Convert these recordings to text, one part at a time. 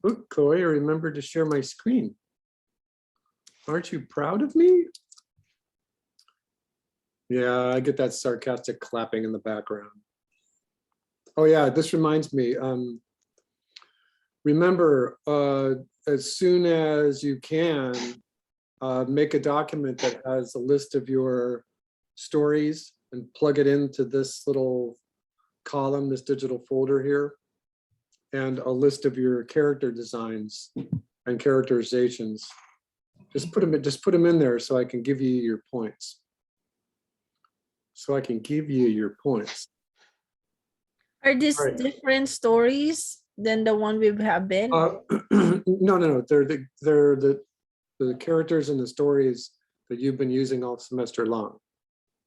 Look, Chloe, I remembered to share my screen. Aren't you proud of me? Yeah, I get that sarcastic clapping in the background. Oh yeah, this reminds me. Remember, as soon as you can, make a document that has a list of your stories and plug it into this little column, this digital folder here, and a list of your character designs and characterizations. Just put them in there so I can give you your points. Are these Right. different stories than the one we have been? No. They're the characters and the stories that you've been using all semester long.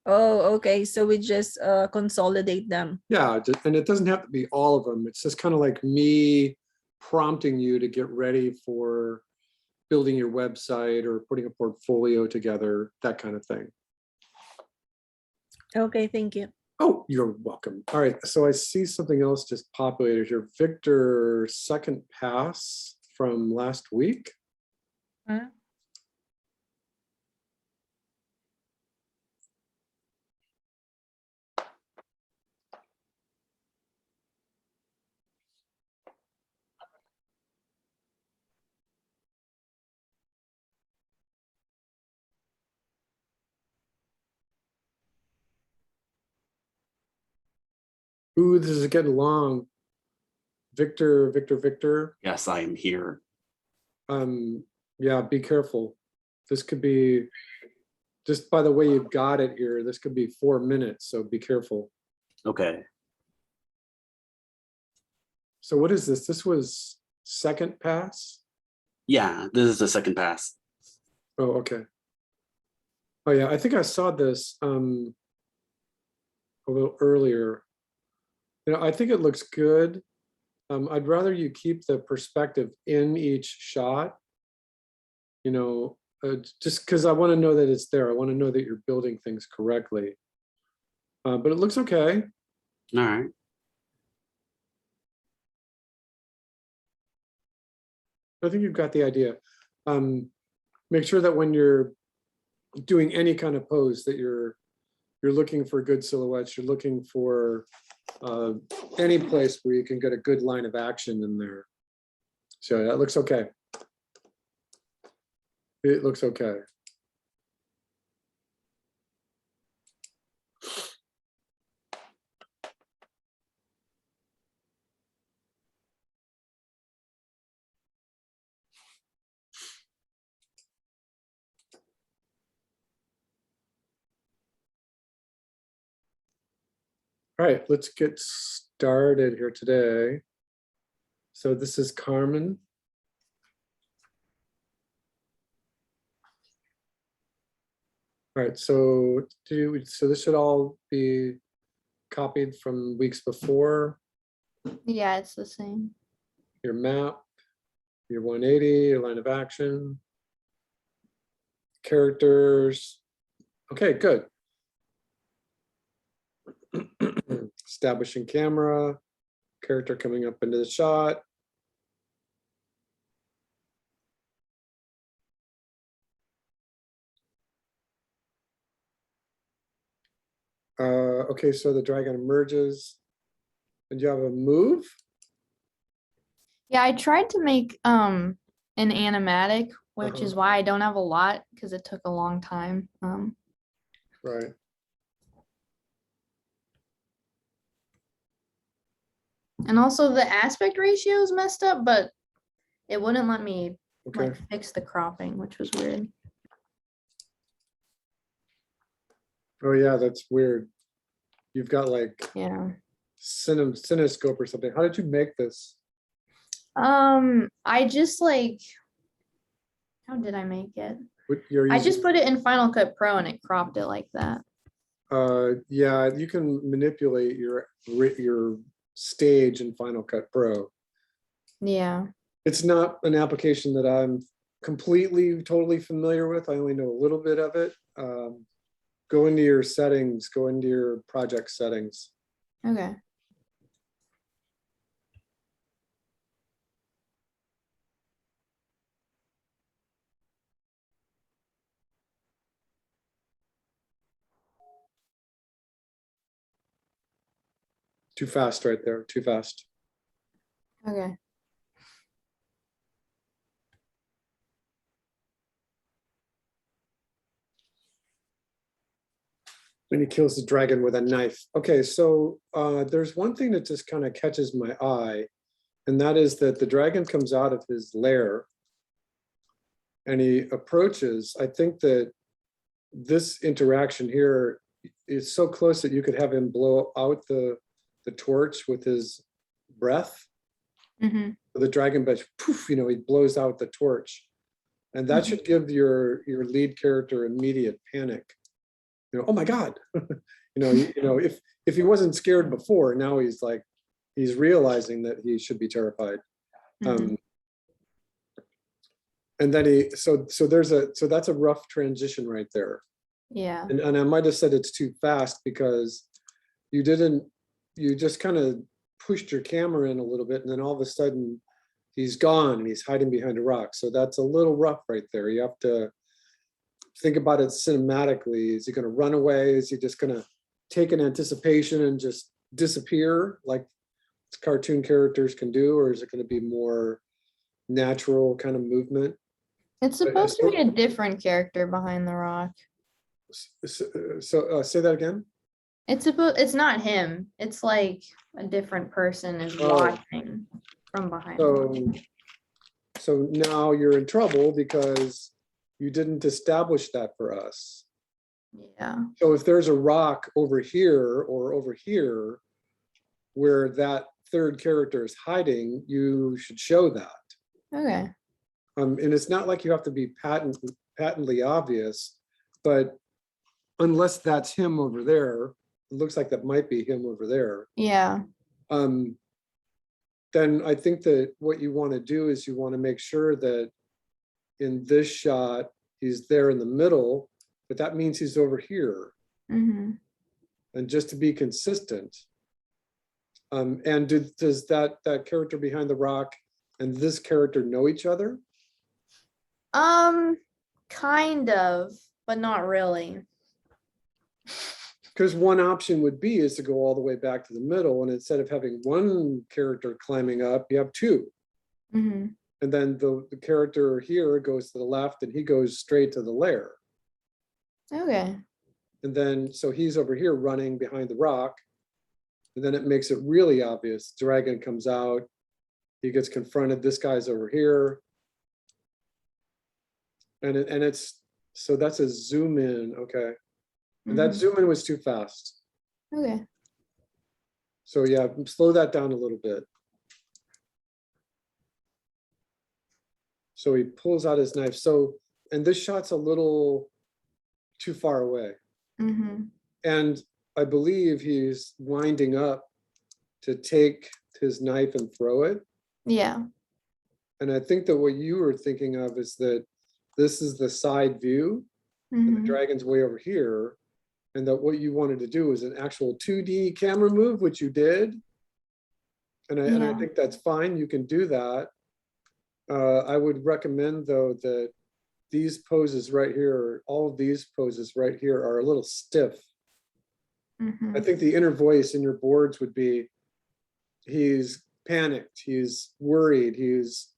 Oh, okay. So we just consolidate them. Yeah, and it doesn't have to be all of them. It's just kind of like me prompting you to get ready for building your website or putting a portfolio together, that kind of thing. Okay, thank you. Oh, you're welcome. All right, so I see something else just populated here. Victor, second pass from last week. Huh? Ooh, this is getting long. Victor. Yes, I am here. Yeah, be careful. This could be, just by the way you've got it here, this could be 4 minutes, so be careful. Okay. So what is this? This was second pass? Yeah, this is the second pass. Oh, okay. Oh yeah, I think I saw this a little earlier. I think it looks good. I'd rather you keep the perspective in each shot, just because I want to know that it's there. I want to know that you're building things correctly. But it looks okay. All right. I think you've got the idea. Make sure that when you're doing any kind of pose that you're looking for good silhouettes, you're looking for any place where you can get a good line of action in there. So that looks okay. It looks okay. All right, let's get started here today. So this is Carmen. All right, so this should all be copied from weeks before. Yeah, it's the same. Your map, your 180, your line of action, characters. Okay, good. Establishing camera, character coming up into the shot. Okay, so the dragon emerges. And you have a move? Yeah, I tried to make an animatic, which is Uh-huh. why I don't have a lot because it took a long time. Right. And also the aspect ratio is messed up, but it wouldn't let me Okay. like fix the cropping, which was weird. Oh yeah, that's weird. You've got like Yeah. Cinescope or something. How did you make this? I just like, how did I make it? You're I using, just put it in Final Cut Pro and it cropped it like that. yeah, you can manipulate your stage in Final Cut Pro. Yeah. It's not an application that I'm totally familiar with. I only know a little bit of it. Go into your settings, go into your project settings. Okay. Too fast right there, too fast. Okay. And he kills the dragon with a knife. Okay, so there's one thing that just kind of catches my eye, and that is that the dragon comes out of his lair and he approaches. I think that this interaction here is so close that you could have him blow out the torch with his breath. Mm-hmm. The dragon, but poof, you know, he blows out the torch. And that Mhm. should give your lead character immediate panic. You know, oh my God. If he wasn't scared before, now he's realizing that he should be terrified. Mhm. And then so that's a rough transition right there. Yeah. And I might have said it's too fast because you just kind of pushed your camera in a little bit, and then all of a sudden he's gone and he's hiding behind a rock. So that's a little rough right there. You have to think about it cinematically. Is he going to run away? Is he just going to take an anticipation and just disappear like cartoon characters can do? Or is it going to be more natural kind of movement? It's supposed to be a different character behind the rock. So say that again. It's not him. It's like a different person is Oh. watching from behind. the rock. So now you're in trouble because you didn't establish that for us. Yeah. So if there's a rock over here or over here where that third character is hiding, you should show that. Okay. And it's not like you have to be patently obvious, but unless that's him over there, it looks like that might be him over there. Yeah. Then I think that what you want to do is you want to make sure that in this shot, he's there in the middle, but that means he's over here. Mm-hmm. And just to be consistent. And does that character behind the rock and this character know each other? Kind of, but not really. Because one option would be is to go all the way back to the middle, and instead of having one character climbing up, you have two. Mm-hmm. And then the character here goes to the left and he goes straight to the lair. Okay. And then, so he's over here running behind the rock. And then it makes it really obvious. Dragon comes out, he gets confronted, this guy's over here. And so that's a zoom in, okay. And that Mhm. zoom in was too fast. Okay. So yeah, slow that down a little bit. So he pulls out his knife. So, and this shot's a little too far away. Mm-hmm. And I believe he's winding up to take his knife and throw it. Yeah. And I think that what you were thinking of is that this is the side view and the Mm-hmm. dragon's way over here. And that what you wanted to do is an actual 2D camera move, which you did. And I Yeah. think that's fine. You can do that. I would recommend though that these poses right here, all of these poses right here are a little stiff. Mm-hmm. I think the inner voice in your boards would be, he's panicked, he's worried, he's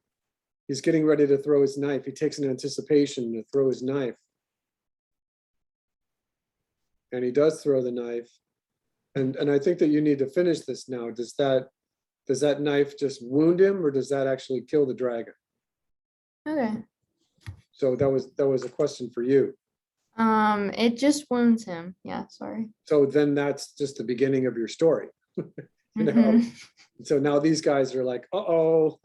getting ready to throw his knife. He takes an anticipation to throw his knife. And he does throw the knife. And I think that you need to finish this now. Does that knife just wound him or does that actually kill the dragon? Okay. So that was a question for you. It just wounds him. Yeah, sorry. So then that's just the beginning of your story. You know? Mhm. So now these guys are like, uh-oh,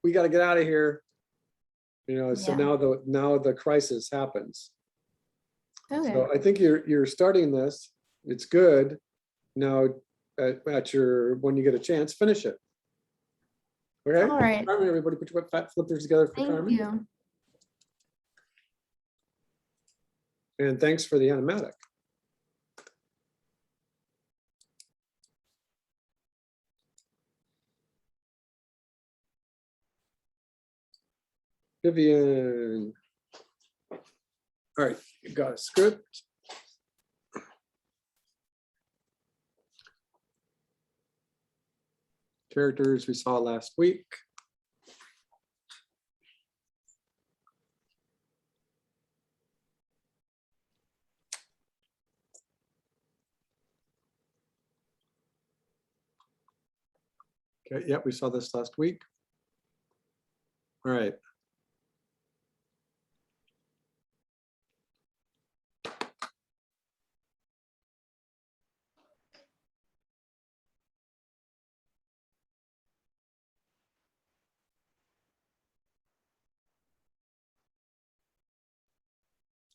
we got to get out of here. You know, so Yeah. now the crisis happens. Okay. So I think you're starting this. It's good. Now when you get a chance, finish it. Okay. All right. Carmen, everybody put your fat flippers together for Thank Carmen. you. And thanks for the animatic. Vivian. All right, you got a script. characters we saw last week. Okay, yeah, we saw this last week. All right.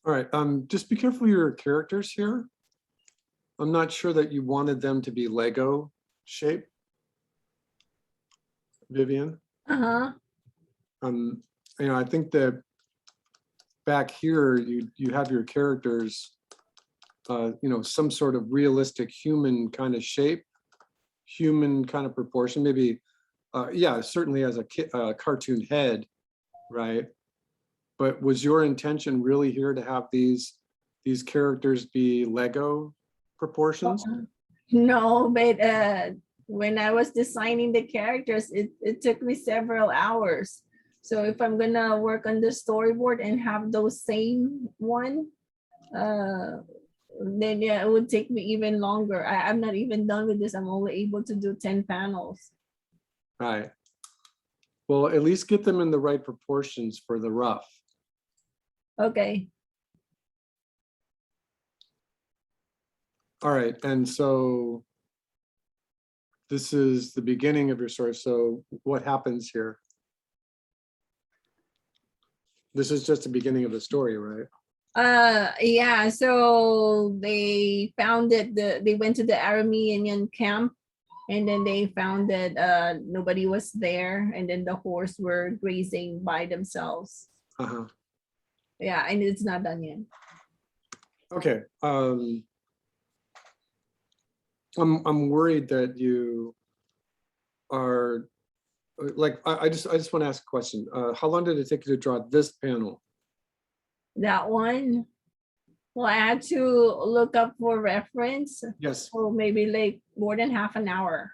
All right, just be careful of your characters here. I'm not sure that you wanted them to be Lego shape. Vivian, Uh-huh. I think that back here, you have your characters, some sort of realistic human kind of shape, human kind of proportion, maybe, yeah, certainly as a cartoon head, right? But was your intention really here to have these characters be Lego proportions? No, but when I was designing the characters, it took me several hours. So if I'm gonna work on the storyboard and have those same one, then yeah, it would take me even longer. I'm not even done with this. I'm only able to do 10 panels. Right. Well, at least get them in the right proportions for the rough. Okay. All right, and so this is the beginning of your story. So what happens here? This is just the beginning of the story, right? Yeah, so they found that they went to the Aramean camp, and then they found that nobody was there, and then the horse were grazing by themselves. Uh-huh. Yeah, and it's not done yet. Okay. I'm worried that you are like I just want to ask a question. How long did it take you to draw this panel? That one, well, I had to look up for reference, Yes. so maybe like more than half an hour.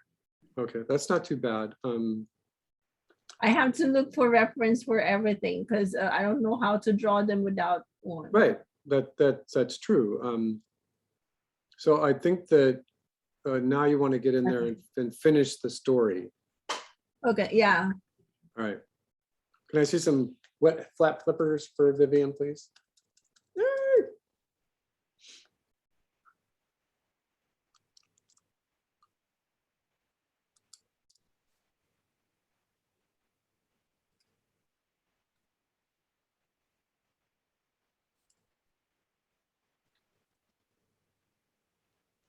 Okay, that's not too bad. I have to look for reference for everything because I don't know how to draw them without one. Right. That's true. So I think that now you want to get in there and finish the story. Okay, yeah. All right. Can I see some wet flat flippers for Vivian, please?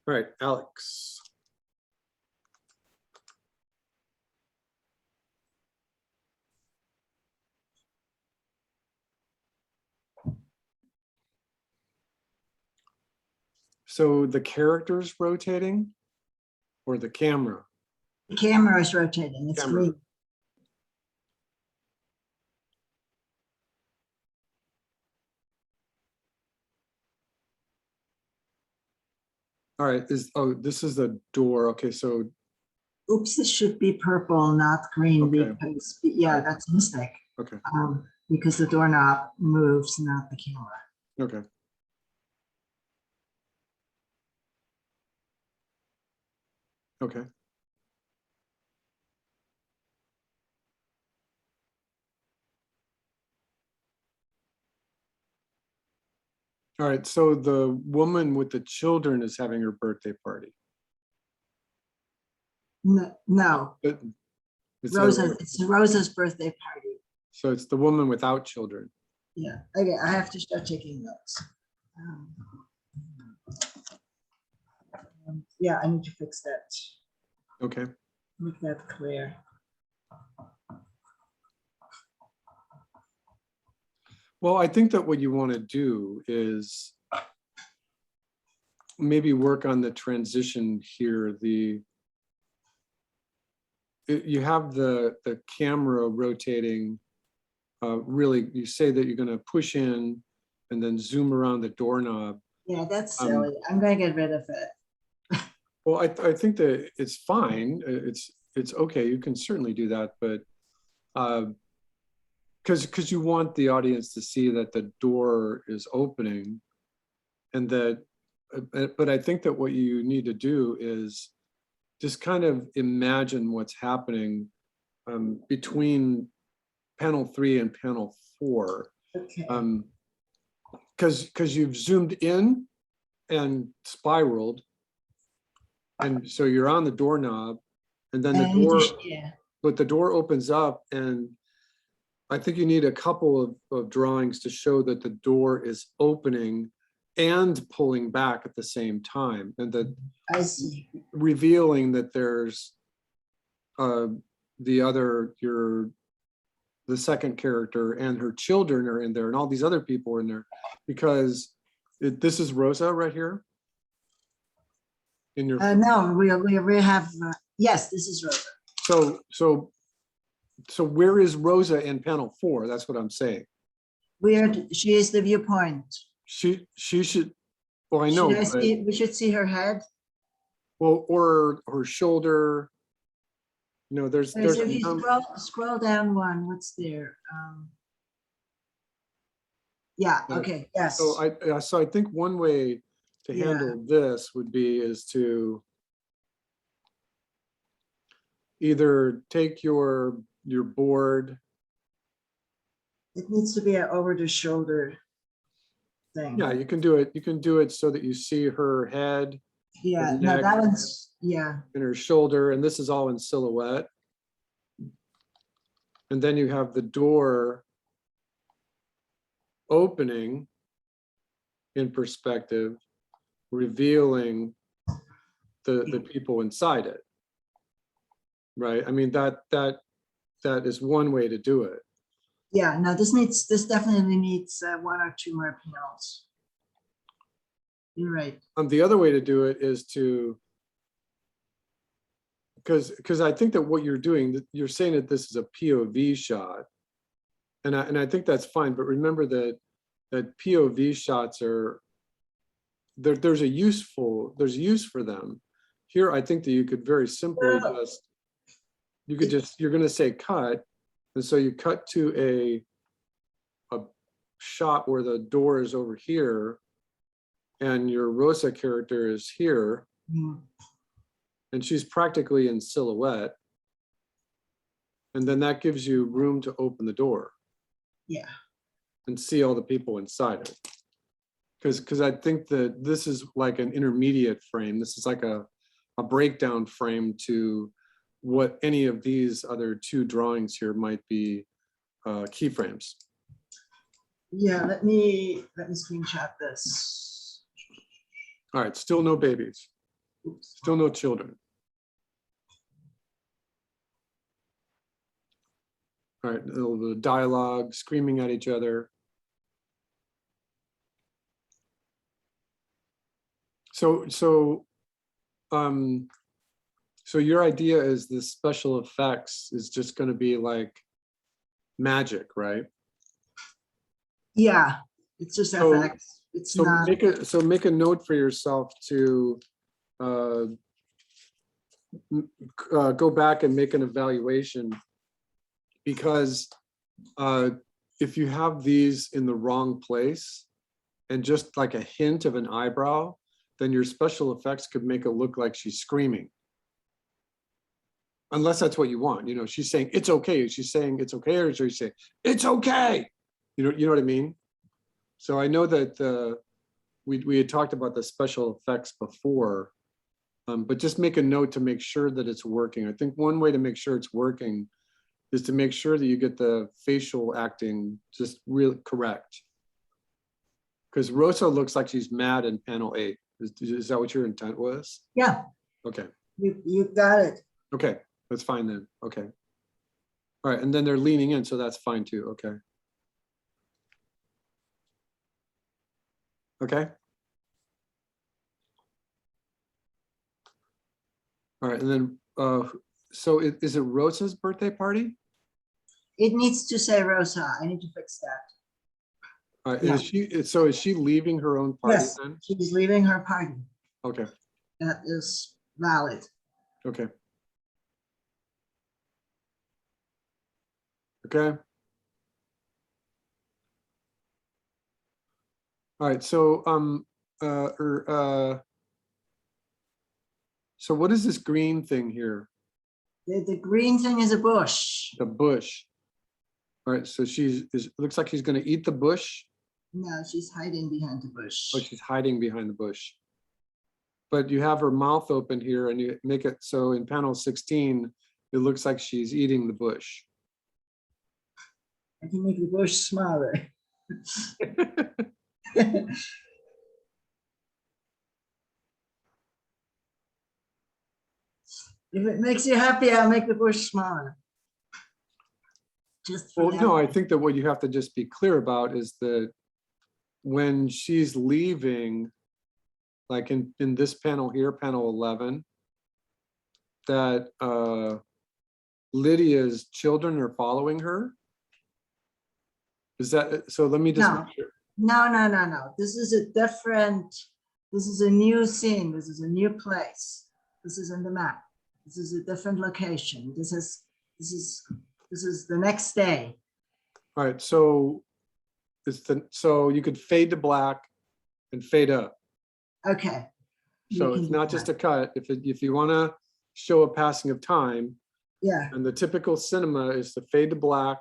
All right, Alex. So the character's rotating or the camera? The camera is rotating, it's Camera. green. All right, this is the door. Okay, so, Oops, it should be purple, not green, Okay. because, yeah, that's a mistake. okay, Because the doorknob moves, not the camera. okay. Okay. All right, so the woman with the children is having her birthday party. No, But it's the- it's Rosa's birthday party. So it's the woman without children. Yeah, okay, I have to start taking notes. Yeah, I need to fix that, Okay. make that clear. Well, I think that what you want to do is maybe work on the transition here. You have the camera rotating. Really, you say that you're going to push in and then zoom around the doorknob. Yeah, that's silly. I'm gonna get rid of it. Well, I think that it's fine. it's okay, you can certainly do that, but because you want the audience to see that the door is opening and that, but I think that what you need to do is just kind of imagine what's happening between panel 3 and panel 4. Okay. Because you've zoomed in and spiraled, and so you're on the doorknob, and then the And I need to door, yeah. but the door opens up, and I think you need a couple of drawings to show that the door is opening and pulling back at the same time, and that I see. revealing that there's the second character and her children are in there, and all these other people are in there, because this is Rosa right here. In your No, we have, yes, this is Rosa. so where is Rosa in panel 4? That's what I'm saying. She is the viewpoint. She should. Well, I know. Should we should see her head. Well, or her shoulder. You know, there's So if you scroll down one, what's there? Yeah, Yeah. okay, yes. So I think one way to Yeah. handle this would be is to either take your board. It needs to be an over the shoulder thing. Yeah, you can do it. You can do it so that you see her head Yeah, her no, neck. that one's, yeah, and her shoulder, and this is all in silhouette. And then you have the door opening in perspective, revealing the people inside it. Right? I mean, that is one way to do it. yeah, no, this definitely needs 1 or 2 more panels. You're right. The other way to do it is to, because I think that what you're doing, you're saying that this is a POV shot, and I think that's fine. But remember that POV shots are there's use for them. Here, I think that you could very simply you're going to say cut, and so you cut to a shot where the door is over here, and your Rosa character is here. Mm. And she's practically in silhouette. And then that gives you room to open the door. Yeah. And see all the people inside it. Because I think that this is like an intermediate frame. This is like a breakdown frame to what any of these other 2 drawings here might be keyframes. Yeah, let me screenshot this. All right, still no babies. Oops. Still no children. All right, the dialogue, screaming at each other. So your idea is this special effects is just going to be like magic, right? Yeah, it's just So- FX. It's not. Make a note for yourself to go back and make an evaluation, because if you have these in the wrong place and just like a hint of an eyebrow, then your special effects could make it look like she's screaming. Unless that's what you want. You know, she's saying it's okay. Is she saying it's okay, or is she saying it's okay? You know what I mean? So I know that we had talked about the special effects before, but just make a note to make sure that it's working. I think one way to make sure it's working is to make sure that you get the facial acting just really correct. Because Rosa looks like she's mad in panel 8. Is that what your intent was? Yeah, Okay. you got it. Okay, that's fine then. Okay. All right, and then they're leaning in, so that's fine too. Okay. Okay. All right, and then so is it Rosa's birthday party? It needs to say Rosa. I need to fix that. All right, Yeah. is she leaving her own party Yes, then? she's leaving her party. Okay, That is valid. okay. Okay. All right, so, so what is this green thing here? The green thing is a bush. The bush. All right, so looks like she's gonna eat the bush. No, she's hiding behind the bush. Oh, she's hiding behind the bush. But you have her mouth open here and you make it so in panel 16, it looks like she's eating the bush. I can make the bush smaller. If it makes you happy, I'll make the bush smaller. Just for Well, no, I that. think that what you have to just be clear about is that when she's leaving, like in this panel here, panel 11, that Lydia's children are following her? Is that, so let me just. No. make sure. No. This is a different, this is a new scene. This is a new place. This is in the map. This is a different location. This is the next day. All right, so so you could fade to black and fade up. Okay. We So can it's do not just that. a cut. If you want to show a passing of time, Yeah, and the typical cinema is to fade to black.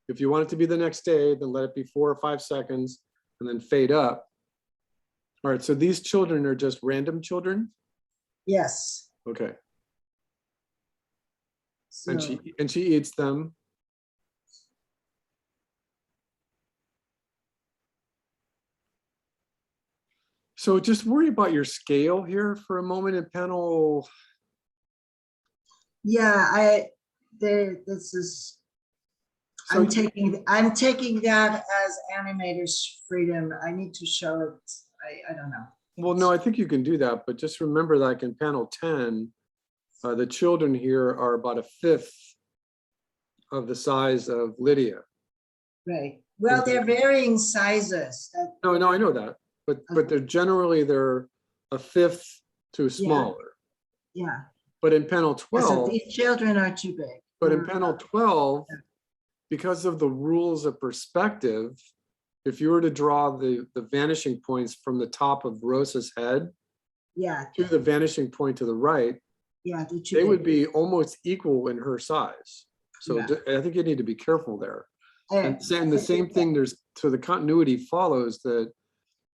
If you want it to be the next day, then let it be 4 or 5 seconds and then fade up. All right, so these children are just random children? yes. Okay, So, and she eats them. So just worry about your scale here for a moment in panel. yeah, this is, So I'm taking that as animator's freedom. I need to show it. I don't know. well, no, I think you can do that, but just remember, like in panel 10, the children here are about 1/5 of the size of Lydia. Right. Well, they're varying sizes. No, I know that, but they're generally they're 1/5 to smaller. Yeah. But in panel So 12, these children are too big. but in panel 12, because of the rules of perspective, if you were to draw the vanishing points from the top of Rosa's head Yeah, to the vanishing point to the right, yeah, they're too they would big. be almost equal in her size. So Yeah. I think you need to be careful there. Eh, And saying the same thing, so the continuity follows that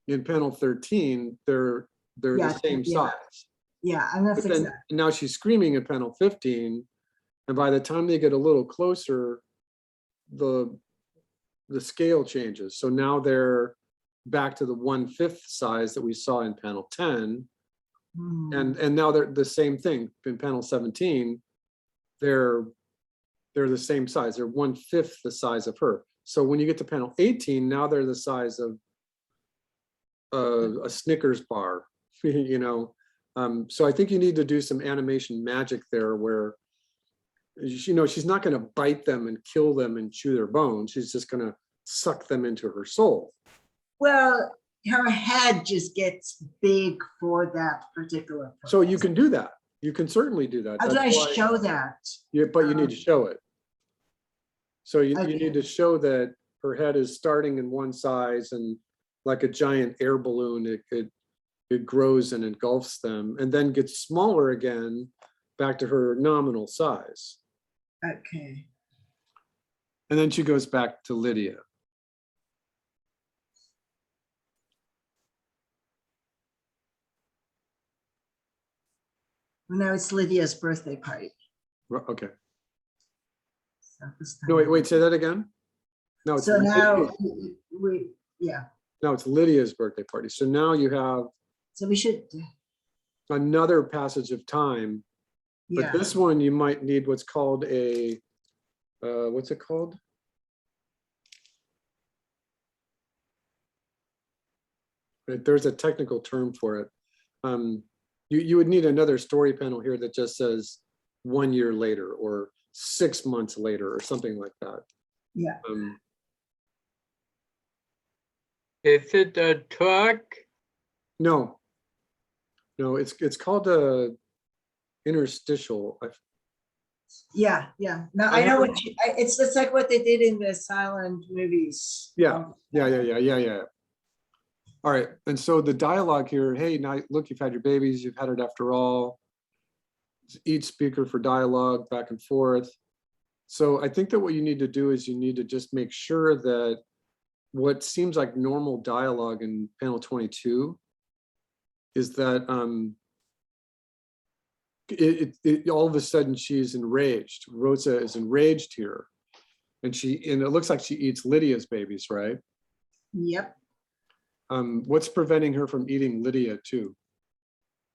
in panel 13, they're Yeah, the same yeah. size. Yeah, I'm gonna But fix then that. now she's screaming in panel 15, and by the time they get a little closer, the scale changes. So now they're back to the 1/5 size that we saw in panel 10. Hmm. And now they're the same thing in panel 17. They're the same size. They're 1/5 the size of her. So when you get to panel 18, now they're the size of a Snickers bar, you know. So I think you need to do some animation magic there where, you know, she's not going to bite them and kill them and chew their bones. She's just going to suck them into her soul. Well, her head just gets big for that particular purpose. So you can do that. You can certainly do that. How do I That's why- show that? But you need to show it. So you Okay. need to show that her head is starting in one size, and like a giant air balloon, it grows and engulfs them and then gets smaller again back to her nominal size. Okay. And then she goes back to Lydia. Well, now it's Lydia's birthday party. Okay. So this No, time- wait, say that again. No, it's So now Lydia's, yeah, no, it's Lydia's birthday party. So now you have so we should, another passage of time, but yeah, this one you might need what's called a, what's it called? Right, there's a technical term for it. You would need another story panel here that just says 1 year later or 6 months later or something like that. yeah. Is it a truck? No, it's called a interstitial. Yeah, yeah. No, I know what you, it's just like what they did in the silent movies. Yeah. Yeah. All right, and so the dialogue here, hey, now look, you've had your babies, you've had it after all. Each speaker for dialogue back and forth. So I think that what you need to do is you need to just make sure that what seems like normal dialogue in panel 22 is that all of a sudden she's enraged. Rosa is enraged here. And it looks like she eats Lydia's babies, right? Yep, What's preventing her from eating Lydia too?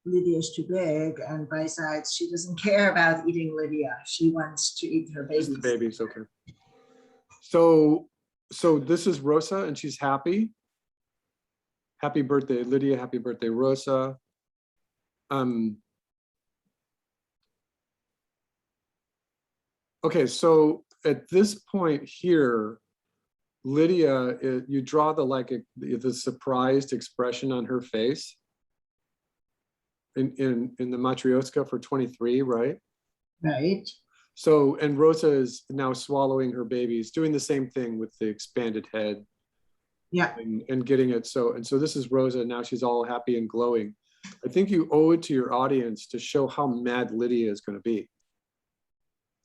Lydia's too big, and besides, she doesn't care about eating Lydia. She wants to eat her Just babies. the babies, okay. So this is Rosa and she's happy. Happy birthday, Lydia. Happy birthday, Rosa. Okay, so at this point here, Lydia, you draw the surprised expression on her face in the Matryoshka for 23, right? Right, So, and Rosa is now swallowing her babies, doing the same thing with the expanded head yeah, and getting it. So this is Rosa, now she's all happy and glowing. I think you owe it to your audience to show how mad Lydia is going to be.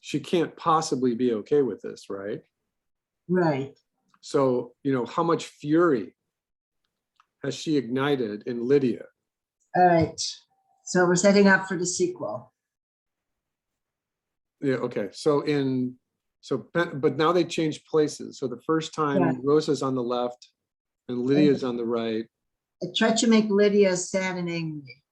She can't possibly be okay with this, right? right. So, how much fury has she ignited in Lydia? All right. So we're setting up for the sequel. Yeah, okay. But now they changed places. So the first time Yeah. Rosa's on the left and Lydia's on the right. I tried to make Lydia sad and angry.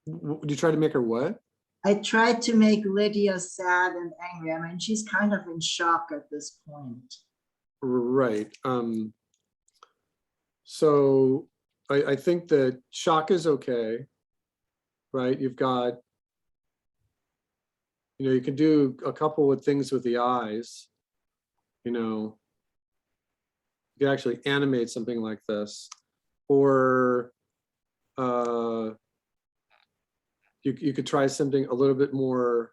Would you try to make her what? I tried to make Lydia sad and angry. I mean, she's kind of in shock at this point. Right. So I think that shock is okay, right? You've got, you can do a couple of things with the eyes, you can actually animate something like this, or you could try something a little bit more,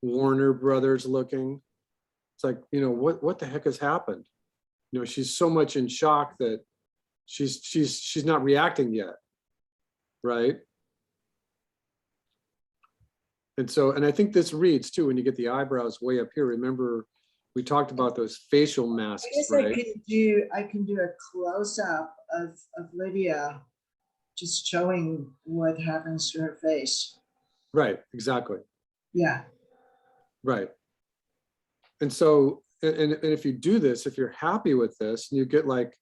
Warner Brothers looking. It's like, what the heck has happened? She's so much in shock that she's not reacting yet, right? And I think this reads too when you get the eyebrows way up here. Remember, we talked about those facial masks, I guess right? I can do a close-up of Lydia, just showing what happens to her face. Right, exactly. Yeah, Right. And so, and if you do this, if you're happy with this, and you get like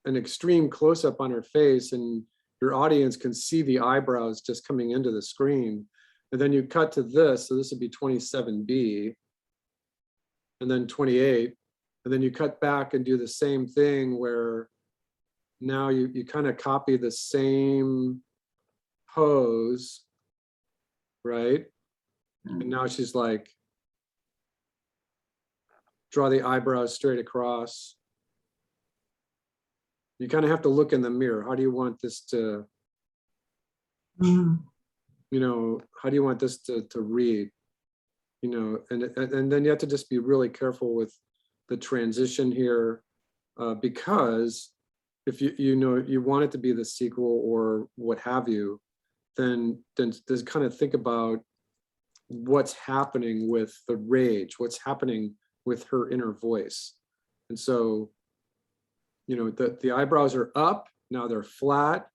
an extreme close-up on her face and your audience can see the eyebrows just coming into the screen, and then you cut to this, so this would be 27B, and then 28, and then you cut back and do the same thing where now you kind of copy the same pose, right? And now she's like, draw the eyebrows straight across. You kind of have to look in the mirror. How do you want this to, Mhm. how do you want this to read? And then you have to just be really careful with the transition here, because if you want it to be the sequel or what have you, then just kind of think about what's happening with the rage, what's happening with her inner voice. And so, the eyebrows are up, now they're flat,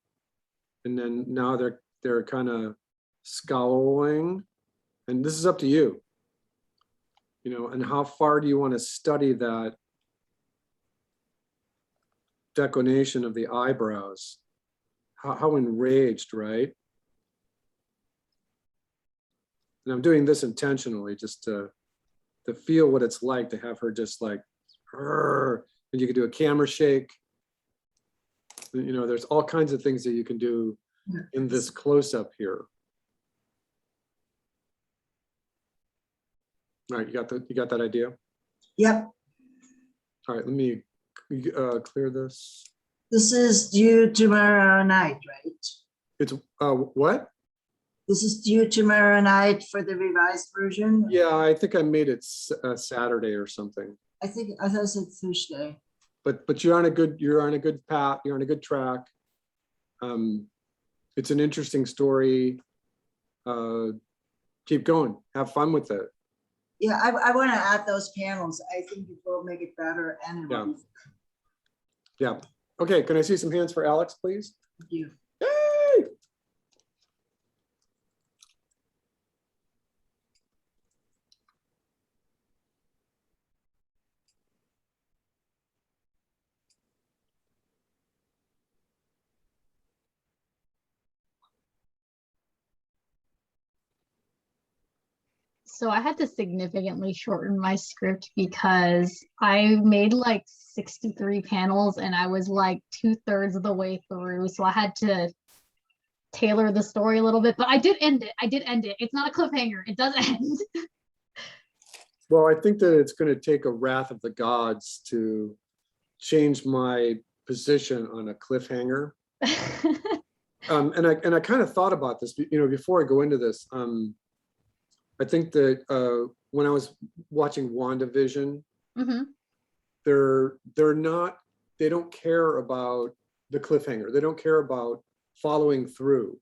and then now they're kind of scowling. And this is up to you. And how far do you want to study that declination of the eyebrows? How enraged, right? And I'm doing this intentionally just to feel what it's like to have her just like, "Arr," and you can do a camera shake. There's all kinds of things that you can do in this close-up here. All right, you got that idea? Yep. All right, let me clear this? This is due tomorrow night, right? It's, what? This is due tomorrow night for the revised version? Yeah, I think I made it Saturday or something. I thought it said Thursday. But you're on a good path, you're on a good track. It's an interesting story. Keep going, have fun with it. Yeah, I want to add those panels. I think it will make it better and it will be Yeah. Okay, can I see some hands for Alex, please? thank you. Yay! So I had to significantly shorten my script because I made like 63 panels and I was like 2/3 of the way through. So I had to tailor the story a little bit, but I did end it. It's not a cliffhanger. It does end. Well, I think that it's going to take a wrath of the gods to change my position on a cliffhanger. And I kind of thought about this, before I go into this. I think that when I was watching WandaVision, Mhm. they don't care about the cliffhanger. They don't care about following through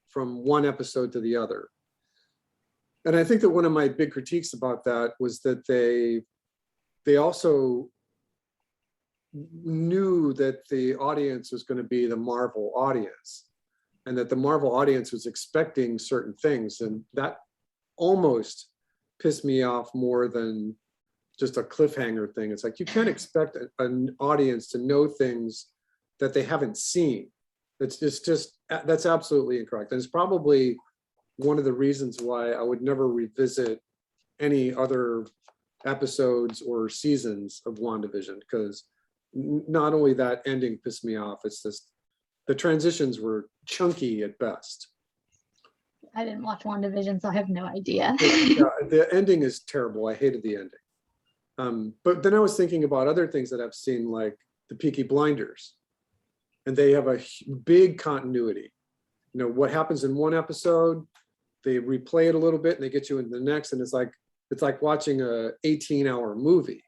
from one episode to the other. And I think that one of my big critiques about that was that they also knew that the audience was going to be the Marvel audience, and that the Marvel audience was expecting certain things, and that almost pissed me off more than just a cliffhanger thing. It's like, you can't expect an audience to know things that they haven't seen. That's absolutely incorrect. And it's probably one of the reasons why I would never revisit any other episodes or seasons of WandaVision, because not only that ending pissed me off, it's just the transitions were chunky at best. I didn't watch WandaVision, so I have no idea. The ending is terrible. I hated the ending. But then I was thinking about other things that I've seen, like the Peaky Blinders, and they have a big continuity. What happens in one episode, they replay it a little bit and they get you into the next, and it's like watching a 18-hour movie.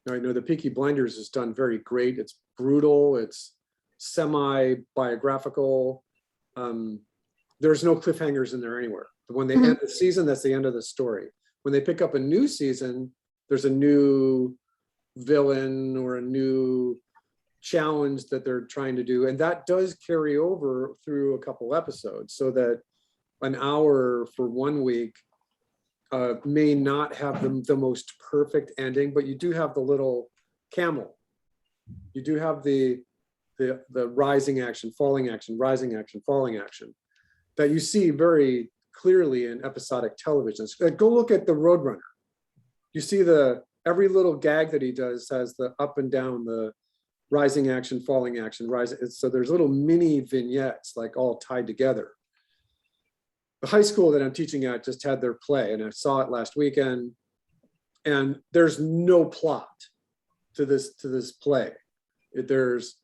Now, I know the Peaky Blinders is done very great. It's brutal. It's semi-biographical. There's no cliffhangers in there anywhere. When they end the season, that's the end of the story. When they pick up a new season, there's a new villain or a new challenge that they're trying to do. And that does carry over through a couple episodes, so that an hour for 1 week may not have the most perfect ending, but you do have the little camel. You do have the rising action, falling action, rising action, falling action, that you see very clearly in episodic television. Go look at the Roadrunner. You see every little gag that he does has the up and down, the rising action, falling action, rising. So there's little mini vignettes, like all tied together. The high school that I'm teaching at just had their play, and I saw it last weekend, and there's no plot to this play. There's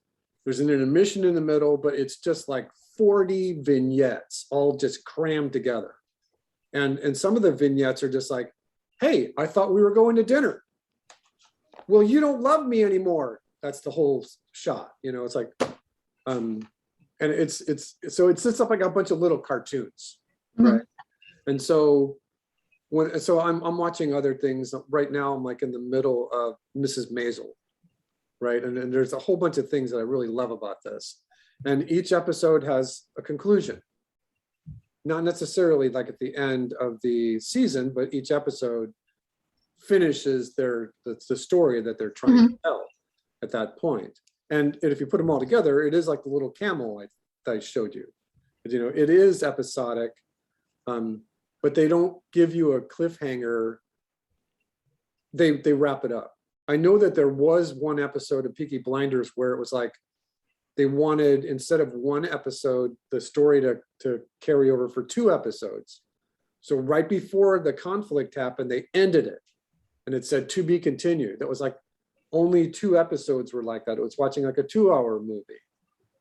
an intermission in the middle, but it's just like 40 vignettes all just crammed together. And some of the vignettes are just like, hey, I thought we were going to dinner. Well, you don't love me anymore. That's the whole shot. It's like, and it's just up like a bunch of little cartoons, right? And so I'm watching other things right now. I'm like in the middle of Mrs. Maisel, right? And there's a whole bunch of things that I really love about this. And each episode has a conclusion. Not necessarily like at the end of the season, but each episode finishes the story that they're trying to tell at that point. And if you put them all together, it is like the little camel that I showed you. It is episodic, but they don't give you a cliffhanger. They wrap it up. I know that there was one episode of Peaky Blinders where it was like, they wanted, instead of one episode, the story to carry over for 2 episodes. So right before the conflict happened, they ended it. And it said, to be continued. That was like, only 2 episodes were like that. It was watching like a 2-hour movie.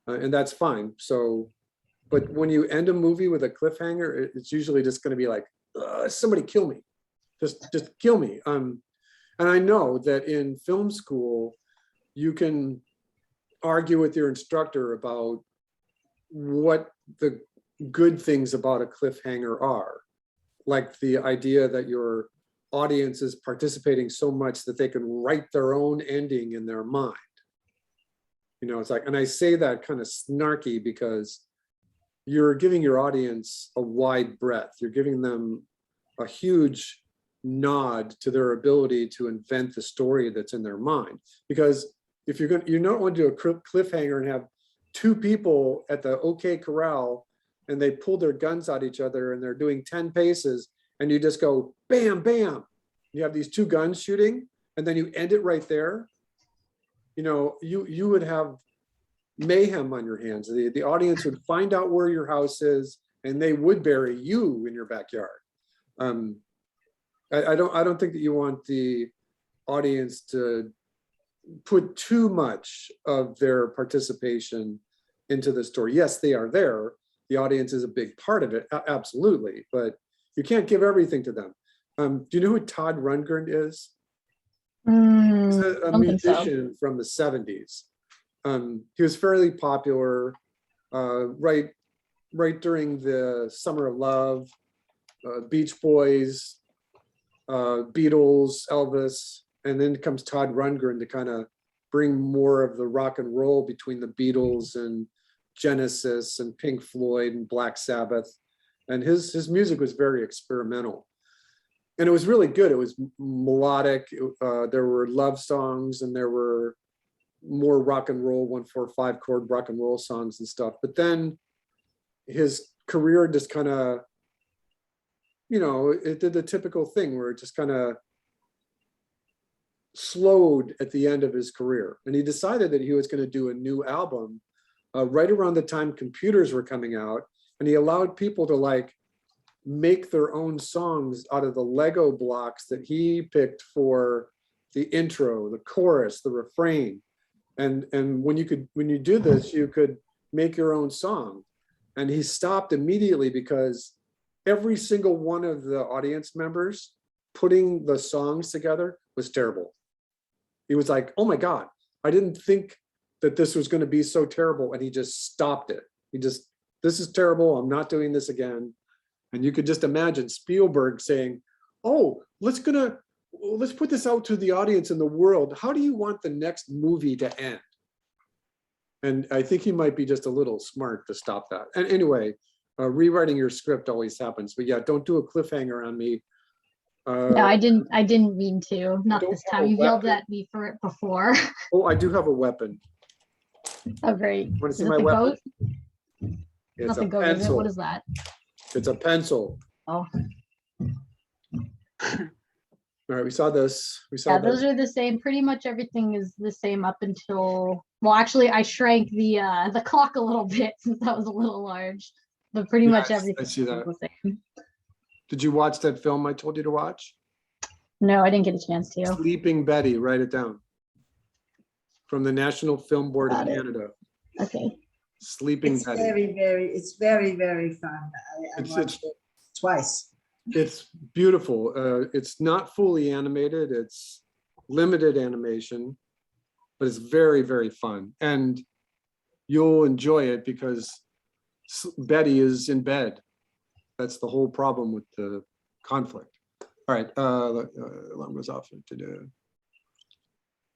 And that's fine. So, but when you end a movie with a cliffhanger, it's usually just going to be like, somebody kill me. Just kill me. And I know that in film school, you can argue with your instructor about what the good things about a cliffhanger are. Like the idea that your audience is participating so much that they can write their own ending in their mind. You know, it's like, and I say that kind of snarky because you're giving your audience a wide breadth. You're giving them a huge nod to their ability to invent the story that's in their mind. Because if you're not going to do a cliffhanger and have 2 people at the OK Corral and they pull their guns at each other and they're doing 10 paces and you just go bam, bam. You have these 2 guns shooting and then you end it right there. You know, you would have mayhem on your hands. The audience would find out where your house is and they would bury you in your backyard. I don't think that you want the audience to put too much of their participation into the story. Yes, they are there. The audience is a big part of it, absolutely, but you can't give everything to them. Do you know who Todd Rundgren is? He's a don't think so. musician from the 70s. He was fairly popular right during the Summer of Love, Beach Boys, Beatles, Elvis, and then comes Todd Rundgren to kind of bring more of the rock and roll between the Beatles and Genesis and Pink Floyd and Black Sabbath. And his music was very experimental. And it was really good. It was melodic. There were love songs and there were more rock and roll 1-4-5 chord rock and roll songs and stuff. But then his career just kind of, you know, it did the typical thing where it just kind of slowed at the end of his career. And he decided that he was going to do a new album right around the time computers were coming out. And he allowed people to like make their own songs out of the Lego blocks that he picked for the intro, the chorus, the refrain. And when you do this, you could make your own song. And he stopped immediately because every single one of the audience members putting the songs together was terrible. He was like, oh my God, I didn't think that this was going to be so terrible. And he just stopped it. This is terrible. I'm not doing this again. And you could just imagine Spielberg saying, oh, let's put this out to the audience in the world. How do you want the next movie to end? And I think he might be just a little smart to stop that. And anyway, rewriting your script always happens. But yeah, don't do a cliffhanger on me. No, I didn't mean to. Not don't this have time. a You've yelled weapon. at me for it before. Oh, I do have a weapon. Oh, great. Want to Is see it my the weapon? goat? It's Not a the goat, is it? pencil. What is that? It's a pencil. Oh, All right, we saw this. We saw yeah, this. those are the same. Pretty much everything is the same up until, well, actually I shrank the clock a little bit since that was a little large, but pretty Yeah, much I everything see is that. the same. Did you watch that film I told you to watch? No, I didn't get a chance to. Sleeping Betty, write it down. From the National Film Board of Got it. Canada. Okay. Sleeping It's Betty. it's very fun. I It's- watched it twice. It's beautiful. It's not fully animated. It's limited animation, but it's very, very fun. And you'll enjoy it because Betty is in bed. That's the whole problem with the conflict. All right, alarm goes off today.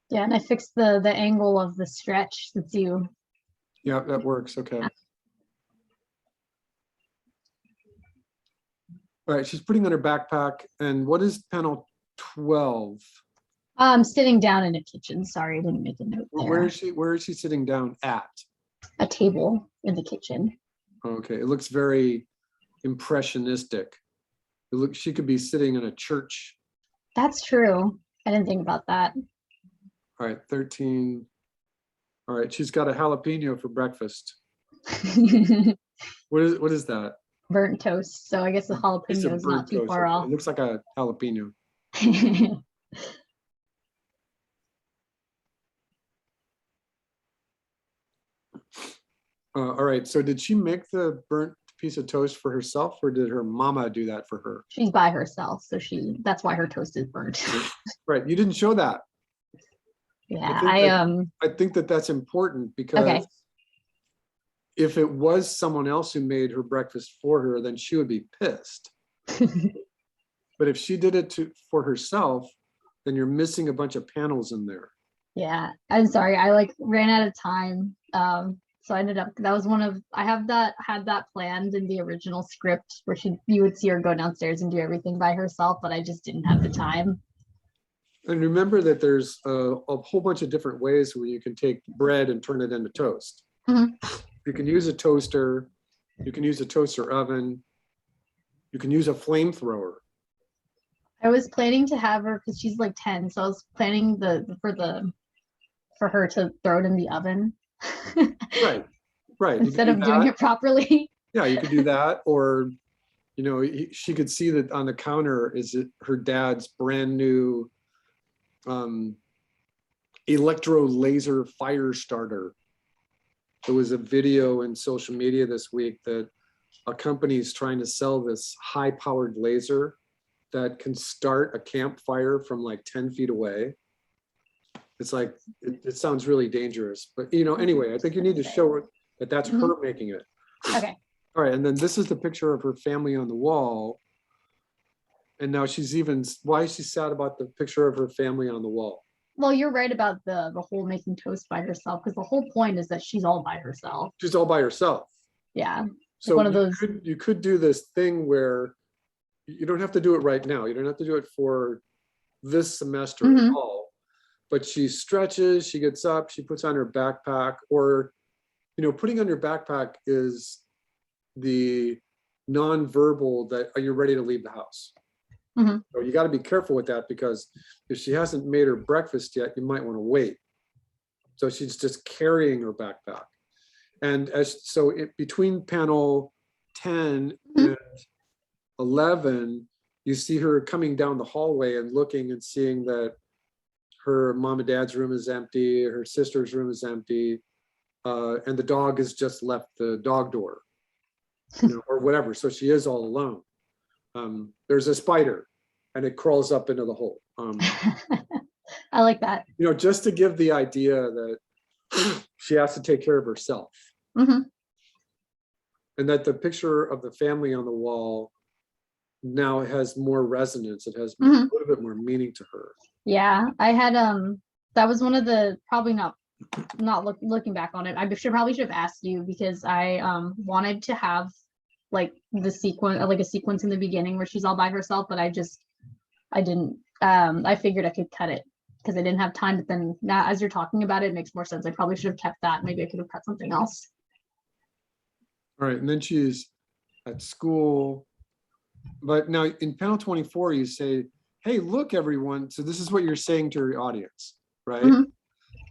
Yeah, and I fixed the angle of the stretch since you. Yeah, that works. Okay. All right, she's putting on her backpack. And what is panel 12? I'm sitting down in a kitchen. Sorry, I didn't make a note Where there. is she? Where is she sitting down at? A table in the kitchen. Okay, it looks very impressionistic. She could be sitting in a church. That's true. I didn't think about that. All right, 13. All right, she's got a jalapeno for breakfast. What is that? Burnt toast. So I guess the Piece of jalapeno is not burnt too toast. far Okay, off. it looks like a jalapeno. All right, so did she make the burnt piece of toast for herself, or did her mama do that for her? She's by herself, so that's why her toast is burnt. Right, you didn't show that. Yeah, think I that- I think that that's important because if it was someone else who made her breakfast for her, then she would be pissed. But if she did it for herself, then you're missing a bunch of panels in there. Yeah, I'm sorry. I like ran out of time. So I ended up, that was I had that planned in the original script where you would see her go downstairs and do everything by herself, but I just didn't have the time. And remember that there's a whole bunch of different ways where you can take bread and turn it into toast. Mhm. You can use a toaster, you can use a toaster oven, you can use a flamethrower. I was planning to have her, because she's like 10, so I was planning for her to throw it in the oven. Right, right. You Instead could of do doing that. it properly. Yeah, you could do that, or, you know, she could see that on the counter is her dad's brand new electro laser fire starter. There was a video in social media this week that a company is trying to sell this high-powered laser that can start a campfire from like 10 feet away. It's like, it sounds really dangerous, but you know, anyway, I think you need to show her that that's her making it. Okay. All right, and then this is the picture of her family on the wall. And now why is she sad about the picture of her family on the wall? Well, you're right about the whole making toast by herself, because the whole point is that she's all by herself. She's all by herself. Yeah. So one of you those- you could do this thing where you don't have to do it right now. You don't have to do it for this semester at Mhm. all. But she stretches, she gets up, she puts on her backpack, or, you know, putting on your backpack is the non-verbal that, are you ready to leave the house? Mhm. So you got to be careful with that, because if she hasn't made her breakfast yet, you might want to wait. So she's just carrying her backpack. And between panel 10 and 11, you see her coming down the hallway and looking and seeing that her mom and dad's room is empty, her sister's room is empty, and the dog has just left the dog door, you know, or whatever. So she is all alone. There's a spider and it crawls up into the hole. I like that. You know, just to give the idea that she has to take care of herself. Mhm. And that the picture of the family on the wall now has more resonance. It has a little bit more meaning to her. Yeah, I had that was one of the, probably not looking back on it, I probably should have asked you, because I wanted to have like the sequence, like a sequence in the beginning where she's all by herself, but I didn't. I figured I could cut it because I didn't have time, but then now as you're talking about it, it makes more sense. I probably should have kept that. Maybe I could have cut something else. All right, and then she's at school. But now in panel 24, you say, hey, look, everyone. So this is what you're saying to your audience, right? Mhm.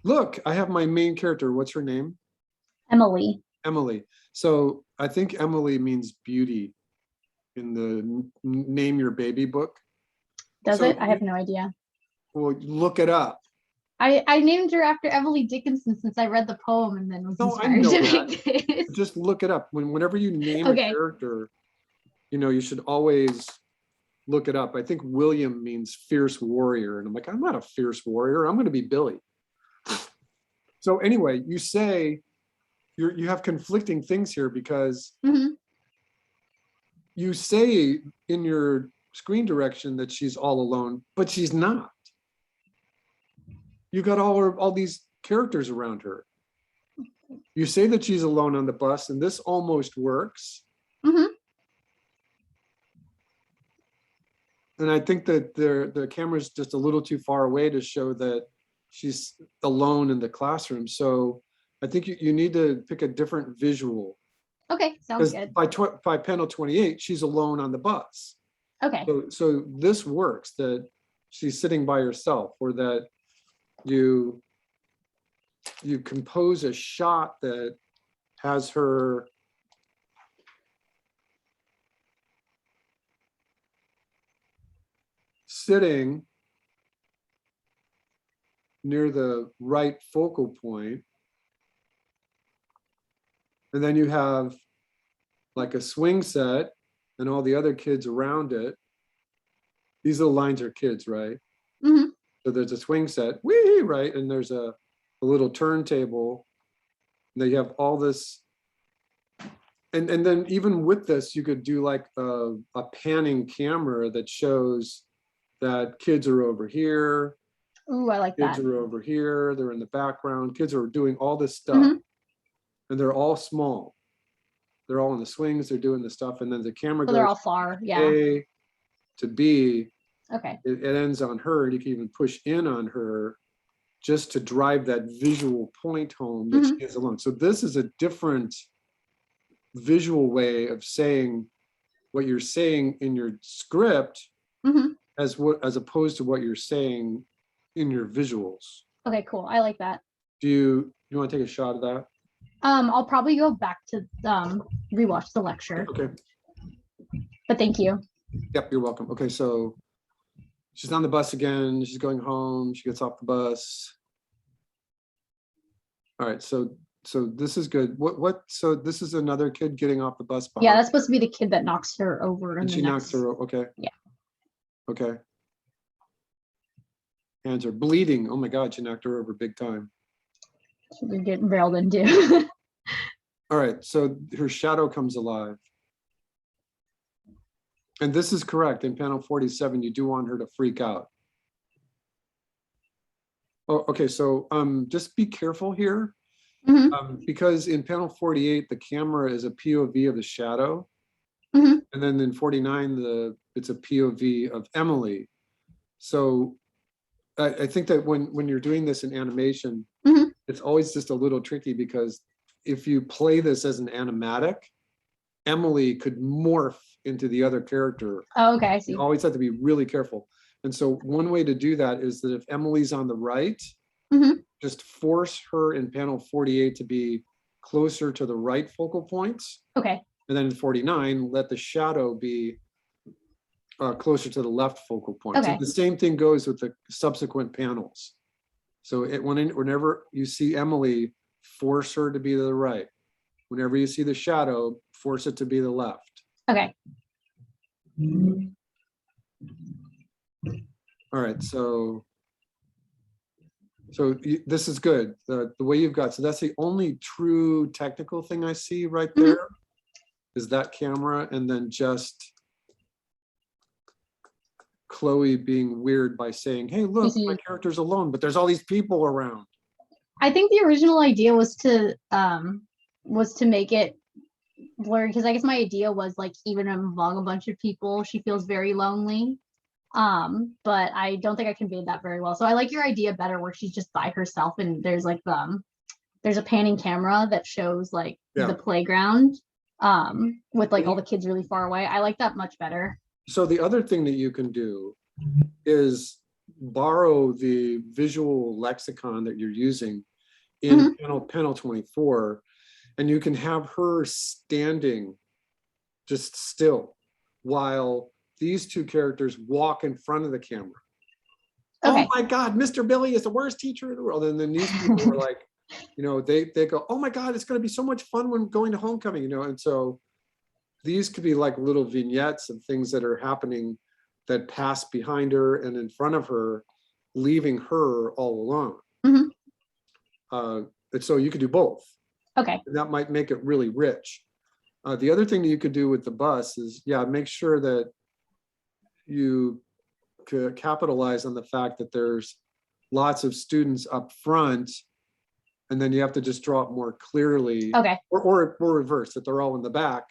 Look, I have my main character. What's her name? Emily. Emily. So I think Emily means beauty in the Name Your Baby book. Does So it? I have no idea. Well, look it up. I named her after Emily Dickinson since I read the poem and then was No, I inspired know to that. make this. Just look it up. Whenever you name a Okay. character, you know, you should always look it up. I think William means fierce warrior. And I'm like, I'm not a fierce warrior. I'm going to be Billy. So anyway, you say you have conflicting things here, because Mhm. you say in your screen direction that she's all alone, but she's not. You got all these characters around her. You say that she's alone on the bus, and this almost works. Mhm. And I think that the camera's just a little too far away to show that she's alone in the classroom. So I think you need to pick a different visual. Okay, sounds Because good. by panel 28, she's alone on the bus. Okay. So this works, that she's sitting by herself, or that you compose a shot that has her sitting near the right focal point, And then you have like a swing set and all the other kids around it. These little lines are kids, right? Mhm. So there's a swing set, wee, right? And there's a little turntable. And then you have all this. And then even with this, you could do like a panning camera that shows that kids are over here, Ooh, I like kids that. are over here, they're in the background, kids are doing all this stuff. Mhm. And they're all small. They're all in the swings, they're doing the stuff, and then the camera So they're all goes far. Yeah. A to B, Okay. it ends on her, and you can even push in on her just to drive that visual point home that she is alone. So this is a different visual way of saying what you're saying in your script Mhm. as opposed to what you're saying in your visuals. Okay, cool. I like that. Do you want to take a shot of that? I'll probably go back to rewatch the lecture, Okay. but thank you. Yep, you're welcome. Okay, so she's on the bus again. She's going home. She gets off the bus. All right, so this is good. So this is another kid getting off the bus behind. Yeah, that's supposed to be the kid that knocks her over in And the she knocks next. her, okay. Yeah. Okay. Hands are bleeding. Oh my God, she knocked her over big time. She's getting railed into. All right, so her shadow comes alive. And this is correct. In panel 47, you do want her to freak out. Oh, okay, so just be careful here. Mhm. Because in panel 48, the camera is a POV of the shadow. Mhm. And then in 49, it's a POV of Emily. So I think that when you're doing this in animation, Mhm. it's always just a little tricky because if you play this as an animatic, Emily could morph into the other character. Oh, okay, I see. You always have to be really careful. And so one way to do that is that if Emily's on the right, Mhm. just force her in panel 48 to be closer to the right focal points. Okay. And then in 49, let the shadow be closer to the left focal point. Okay. So the same thing goes with the subsequent panels. So whenever you see Emily, force her to be to the right. Whenever you see the shadow, force it to be the left. Okay. All right, so this is good. The way you've got, so that's the only true technical thing I see right there is that camera, and then just Chloe being weird by saying, hey, look, my character's alone, but there's all these people around. I think the original idea was to make it blurry, because I guess my idea was like even among a bunch of people, she feels very lonely. But I don't think I conveyed that very well. So I like your idea better where she's just by herself and there's like there's a panning camera that shows like the playground with like all the kids really far away. I like that much better. So the other thing that you can do is borrow the visual lexicon that you're using in panel 24, and you can have her standing just still while these two characters walk in front of the camera. Okay. Oh my God, Mr. Billy is the worst teacher in the world. And then these people are like, they go, oh my God, it's going to be so much fun when going to homecoming, and so these could be like little vignettes of things that are happening that pass behind her and in front of her, leaving her all alone. And so you could do both. Okay. And that might make it really rich. The other thing that you could do with the bus is, make sure that you could capitalize on the fact that there's lots of students up front, and then you have to just draw it more clearly. Okay. Or reverse, that they're all in the back,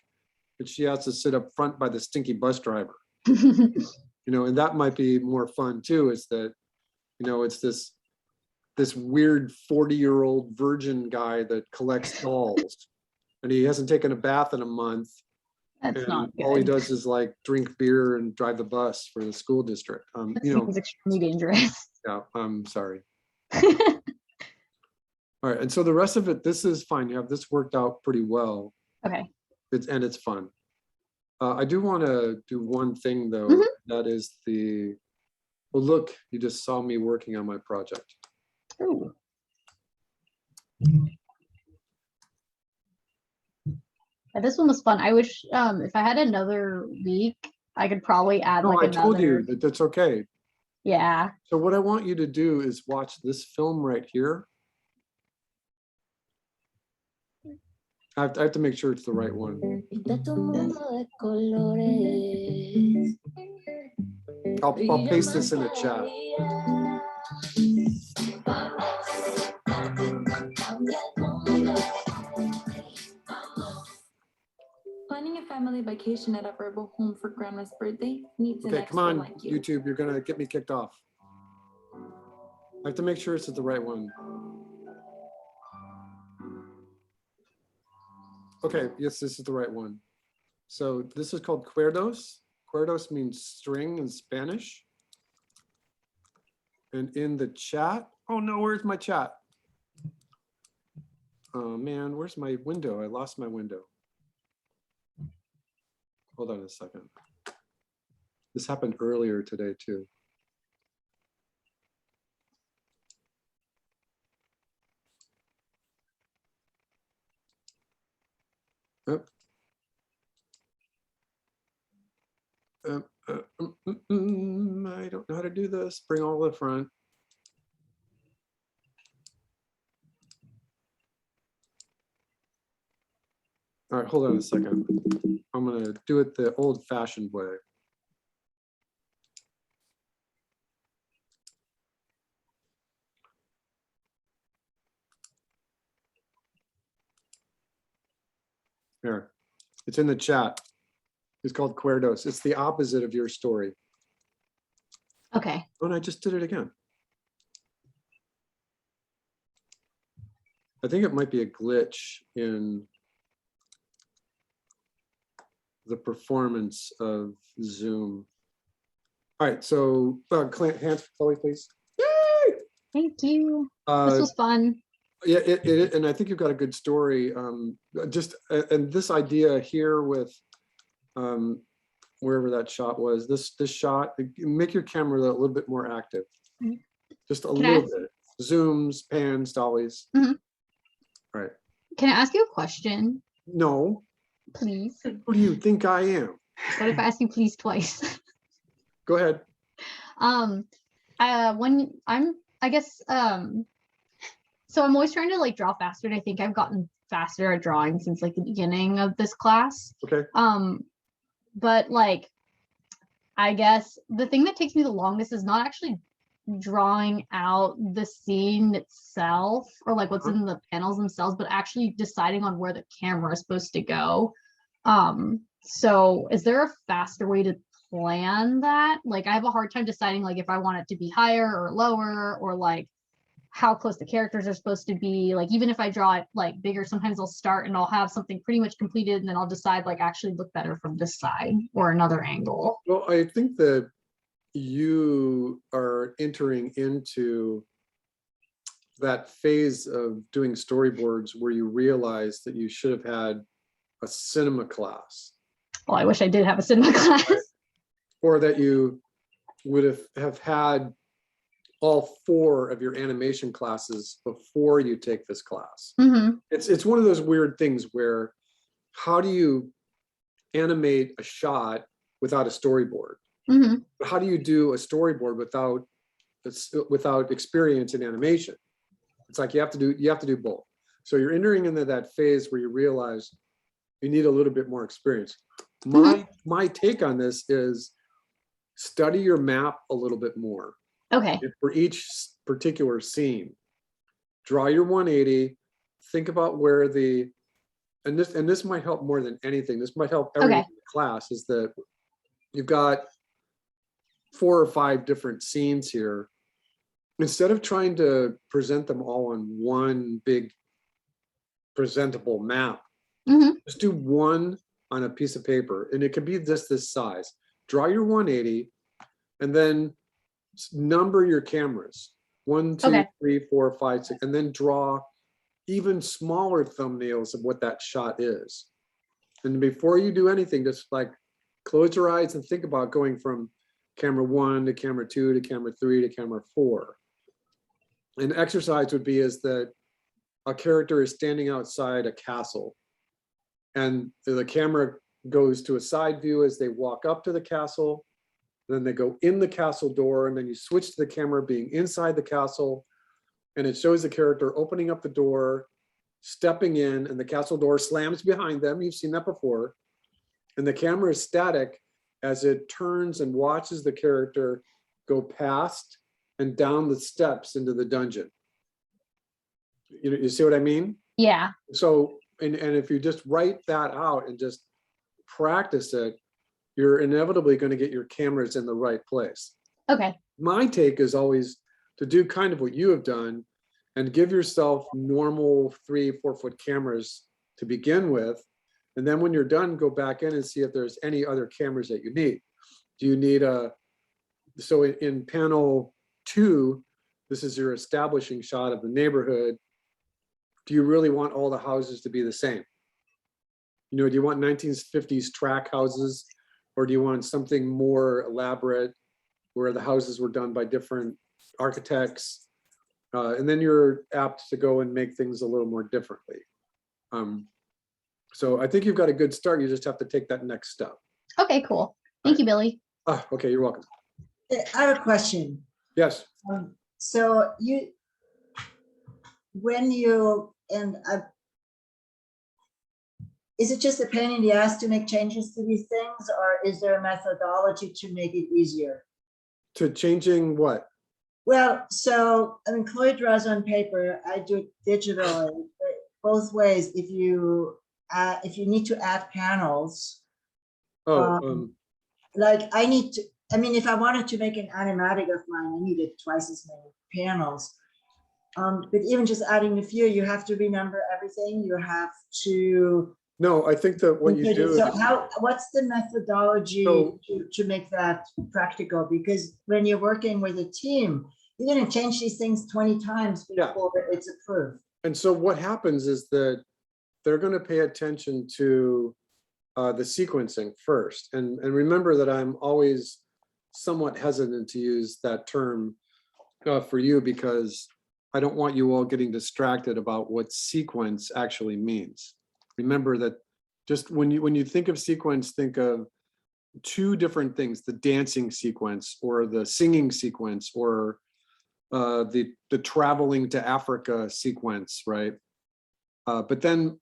but she has to sit up front by the stinky bus driver. And that might be more fun too, is that, it's this weird 40-year-old virgin guy that collects dolls, and he hasn't taken a bath in a month. That's not good. All he does is like drink beer and drive the bus for the school district. That seems extremely dangerous. Yeah, I'm sorry. All right, and so the rest of it, this is fine. You have this worked out pretty well. Okay. It's fun. I do want to do one thing though. That is well, look, you just saw me working on my project. Ooh. Yeah, this one was fun. I wish if I had another week, I could probably add No, like I told you another. that that's okay. Yeah. So what I want you to do is watch this film right here. I have to make sure it's the right one. I'll paste this in the chat. Planning a family vacation at a verbal home for grandma's birthday needs an Okay, come extra on, like you. YouTube, you're gonna get me kicked off. I have to make sure it's the right one. Okay, yes, this is the right one. So this is called cuerdos. Cuerdos means string in Spanish. And in the chat, oh no, where's my chat? Oh man, where's my window? I lost my window. Hold on a second. This happened earlier today too. Yep. I don't know how to do this. Bring all the front. All right, hold on a second. I'm gonna do it the old-fashioned way. Here, it's in the chat. It's called cuerdos. It's the opposite of your story. Okay. Oh, and I just did it again. I think it might be a glitch in the performance of Zoom. All right, so hands for Chloe, please. Yay! Thank you. This was fun. Yeah, and I think you've got a good story. And this idea here with wherever that shot was, this shot, make your camera a little bit more active. Just a little bit. Zooms, pans, dollies. Mhm. All right. Can I ask you a question, No. please? Who do you think I am? What if I ask you please twice? Go ahead. When I'm, I guess, so I'm always trying to like draw faster, and I think I've gotten faster at drawing since like the beginning of this class. Okay. But like, I guess the thing that takes me the longest is not actually drawing out the scene itself or like what's in the panels themselves, but actually deciding on where the camera is supposed to go. So is there a faster way to plan that? Like I have a hard time deciding like if I want it to be higher or lower, or like how close the characters are supposed to be. Like even if I draw it like bigger, sometimes I'll start and I'll have something pretty much completed and then I'll decide like actually look better from this side or another angle. Well, I think that you are entering into that phase of doing storyboards where you realize that you should have had a cinema class. Well, I wish I did have a cinema class. Or that you would have had all 4 of your animation classes before you take this class. Mm-hmm. It's one of those weird things where how do you animate a shot without a storyboard? Mm-hmm. How do you do a storyboard without experience in animation? It's like you have to do both. So you're entering into that phase where you realize you need a little bit more experience. My take on this is study your map a little bit more. Okay. For each particular scene, draw your 180, think about where and this might help more than anything. This might help everyone in the class, is that you've got 4 or 5 different scenes here. Instead of trying to present them all on one big presentable map, just do one on a piece of paper, and it could be just this size. Draw your 180 and then number your cameras 1, 2, 3, 4, 5, 6, and then draw even smaller thumbnails of what that shot is. And before you do anything, just like close your eyes and think about going from camera 1 to camera 2 to camera 3 to camera 4. An exercise would be is that a character is standing outside a castle, And the camera goes to a side view as they walk up to the castle. Then they go in the castle door, and then you switch to the camera being inside the castle. And it shows the character opening up the door, stepping in, and the castle door slams behind them. You've seen that before. And the camera is static as it turns and watches the character go past and down the steps into the dungeon. You see what I mean? Yeah. So, and if you just write that out and just practice it, you're inevitably going to get your cameras in the right place. Okay. My take is always to do kind of what you have done and give yourself normal 3-4 foot cameras to begin with. And then when you're done, go back in and see if there's any other cameras that you need. Do you need so in panel 2, this is your establishing shot of the neighborhood. Do you really want all the houses to be the same? Do you want 1950s track houses, or do you want something more elaborate where the houses were done by different architects? And then you're apt to go and make things a little more differently. So I think you've got a good start. You just have to take that next step. Okay, cool. Thank you, Billy. Okay, you're welcome. I have a question. Yes. So is it just a pain in the ass to make changes to these things, or is there a methodology to make it easier? To changing what? Well, so Chloe draws on paper. I do it digitally. Both ways. If you need to add panels, like I need to. If I wanted to make an animatic of mine, I needed twice as many panels. But even just adding a few, you have to remember everything. You have to. No, I think that what you do. So what's the methodology to make that practical? Because when you're working with a team, you're going to change these things 20 times before it's approved. And so what happens is that they're going to pay attention to the sequencing first. And remember that I'm always somewhat hesitant to use that term for you, because I don't want you all getting distracted about what sequence actually means. Remember that just when you think of sequence, think of 2 different things: the dancing sequence or the singing sequence, or the traveling to Africa sequence, right? But then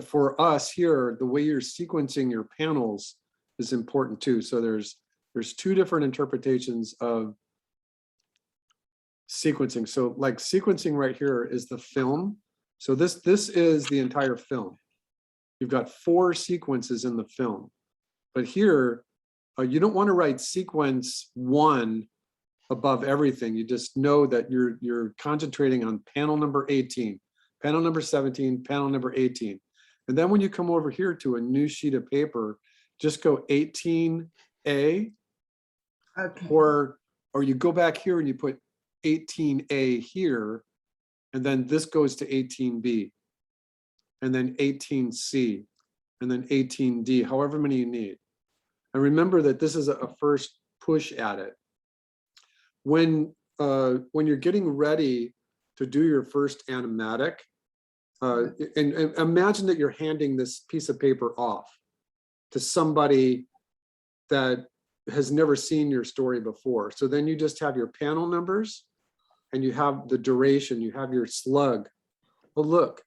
for us here, the way you're sequencing your panels is important too. So there's 2 different interpretations of sequencing. So like sequencing right here is the film. So this is the entire film. You've got 4 sequences in the film. But here, you don't want to write sequence 1 above everything. You just know that you're concentrating on panel number 18, panel number 17, panel number 18. And then when you come over here to a new sheet of paper, just go 18A, Okay. or you go back here and you put 18A here, and then this goes to 18B, and then 18C, and then 18D, however many you need. And remember that this is a first push at it. When you're getting ready to do your first animatic, and imagine that you're handing this piece of paper off to somebody that has never seen your story before. So then you just have your panel numbers, and you have the duration, you have your slug. Oh, look,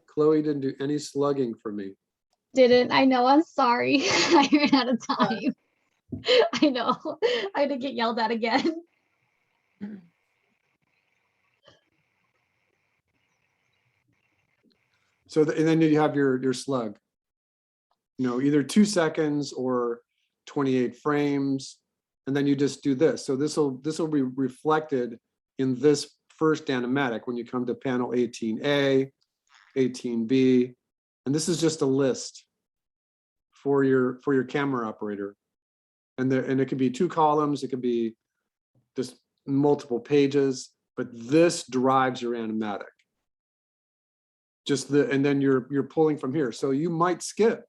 Chloe didn't do any slugging for me. I know, I'm sorry. I ran out of time. I know. I had to get yelled at again. So and then you have your slug. Either 2 seconds or 28 frames, and then you just do this. So this will be reflected in this first animatic when you come to panel 18A, 18B, and this is just a list for your camera operator. And it could be 2 columns, it could be just multiple pages, but this drives your animatic. And then you're pulling from here. So you might skip.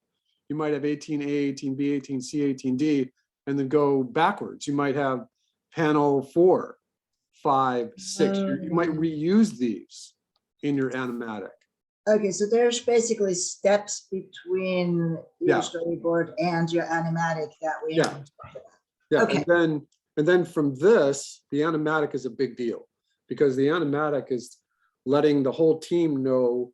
You might have 18A, 18B, 18C, 18D, and then go backwards. You might have panel 4, 5, 6. You might reuse these in your animatic. Okay, so there's basically steps between Yeah. your storyboard and your animatic that we Yeah. haven't talked about. Yeah, Okay. and then from this, the animatic is a big deal because the animatic is letting the whole team know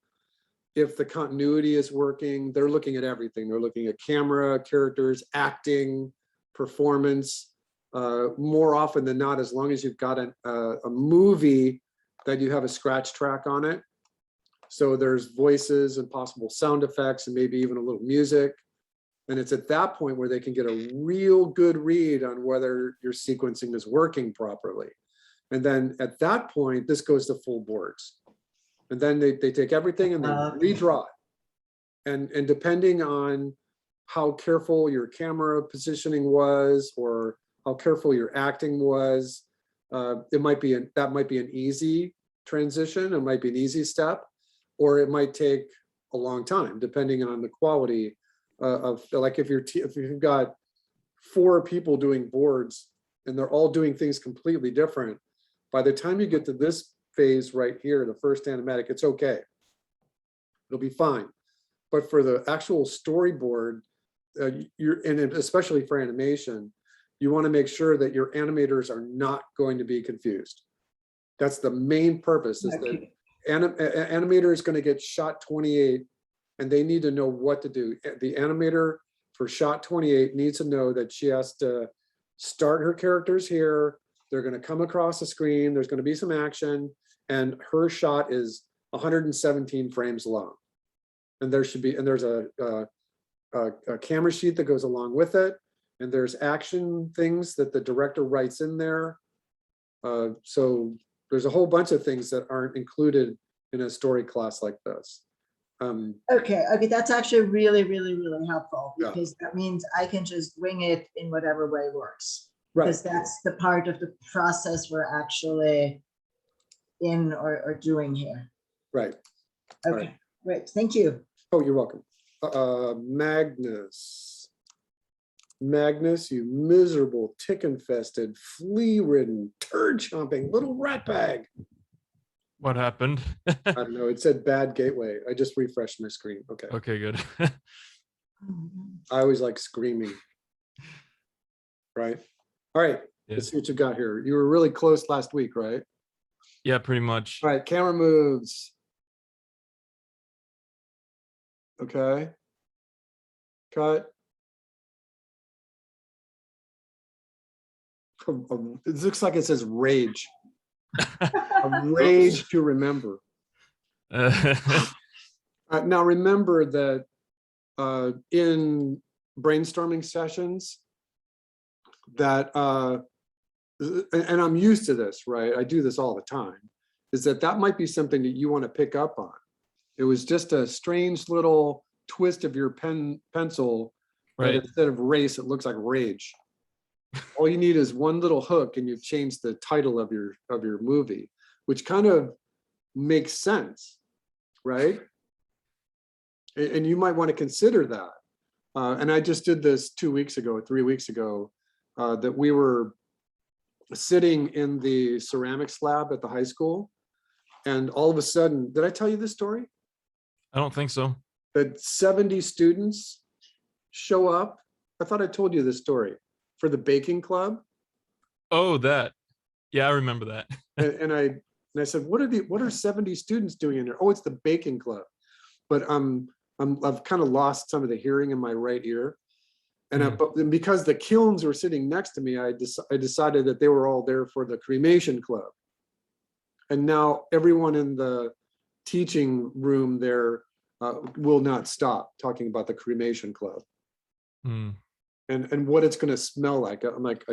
if the continuity is working. They're looking at everything. They're looking at camera, characters, acting, performance. More often than not, as long as you've got a movie that you have a scratch track on it. So there's voices and possible sound effects and maybe even a little music. And it's at that point where they can get a real good read on whether your sequencing is working properly. And then at that point, this goes to full boards. And then they take everything and they redraw it. And depending on how careful your camera positioning was or how careful your acting was, that might be an easy transition. It might be an easy step, or it might take a long time, depending on the quality of, like, if you've got 4 people doing boards and they're all doing things completely different, by the time you get to this phase right here, the first animatic, it's okay. It'll be fine. But for the actual storyboard, and especially for animation, you want to make sure that your animators are not going to be confused. That's the main purpose, is that animator is going to get shot 28 and they need to know what to do. The animator for shot 28 needs to know that she has to start her characters here. They're going to come across the screen. There's going to be some action, and her shot is 117 frames long. And there's a camera sheet that goes along with it. And there's action things that the director writes in there. So there's a whole bunch of things that aren't included in a story class like this. Okay, that's actually really, really, really helpful, Yeah. because that means I can just wing it in whatever way works. Right. Because that's the part of the process we're actually in or doing here. Right. Okay, Right. great, thank you. Oh, you're welcome. Magnus, you miserable, tick-infested, flea-ridden, turd-chomping little rat bag. What happened? I don't know, it said bad gateway. I just refreshed my screen. Okay. Okay, good. I always like screaming. Right? All right, Yeah. let's see what you got here. You were really close last week, right? Yeah, pretty much. All right, camera moves. Okay. Cut. It looks like it says rage. A rage to remember. Now remember that in brainstorming sessions that, and I'm used to this, right? I do this all the time, is that might be something that you want to pick up on. It was just a strange little twist of your pencil, Right. that instead of race, it looks like rage. All you need is one little hook and you've changed the title of your movie, which kind of makes sense, right? And you might want to consider that. And I just did this 3 weeks ago, that we were sitting in the ceramics lab at the high school. And all of a sudden, did I tell you this story? I don't think so. That 70 students show up. I thought I told you this story, for the baking club. Oh, that. Yeah, I remember that. And I said, what are 70 students doing in there? Oh, it's the baking club. But I've kind of lost some of the hearing in my right ear. And but because the kilns were sitting next to me, I decided that they were all there for the cremation club. And now everyone in the teaching room there will not stop talking about the cremation club. Hmm. And what it's going to smell like. I'm like,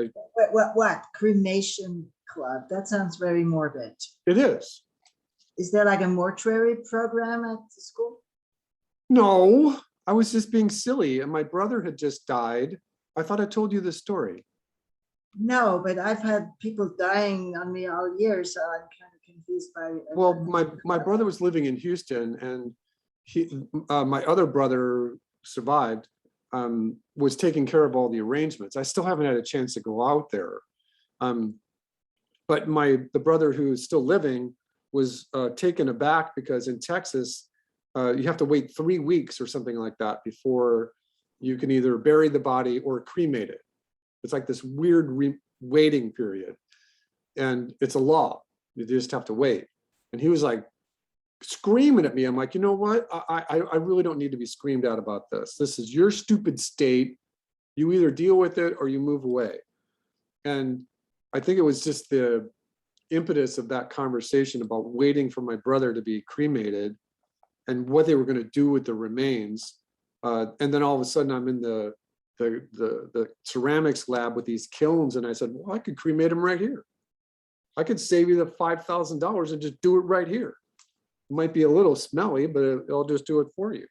What? Cremation club? That sounds very morbid. it is. Is there like a mortuary program at the school? No, I was just being silly. And my brother had just died. I thought I told you this story. No, but I've had people dying on me all year, so I'm kind of confused by. Well, my brother was living in Houston, and my other brother survived, was taking care of all the arrangements. I still haven't had a chance to go out there. But the brother who's still living was taken aback because in Texas, you have to wait 3 weeks or something like that before you can either bury the body or cremate it. It's like this weird waiting period. And it's a law. You just have to wait. And he was like screaming at me. I'm like, you know what? I really don't need to be screamed at about this. This is your stupid state. You either deal with it or you move away. And I think it was just the impetus of that conversation about waiting for my brother to be cremated and what they were going to do with the remains. And then all of a sudden I'm in the ceramics lab with these kilns. And I said, well, I could cremate him right here. I could save you the $5,000 and just do it right here. It might be a little smelly, but it'll just do it for you.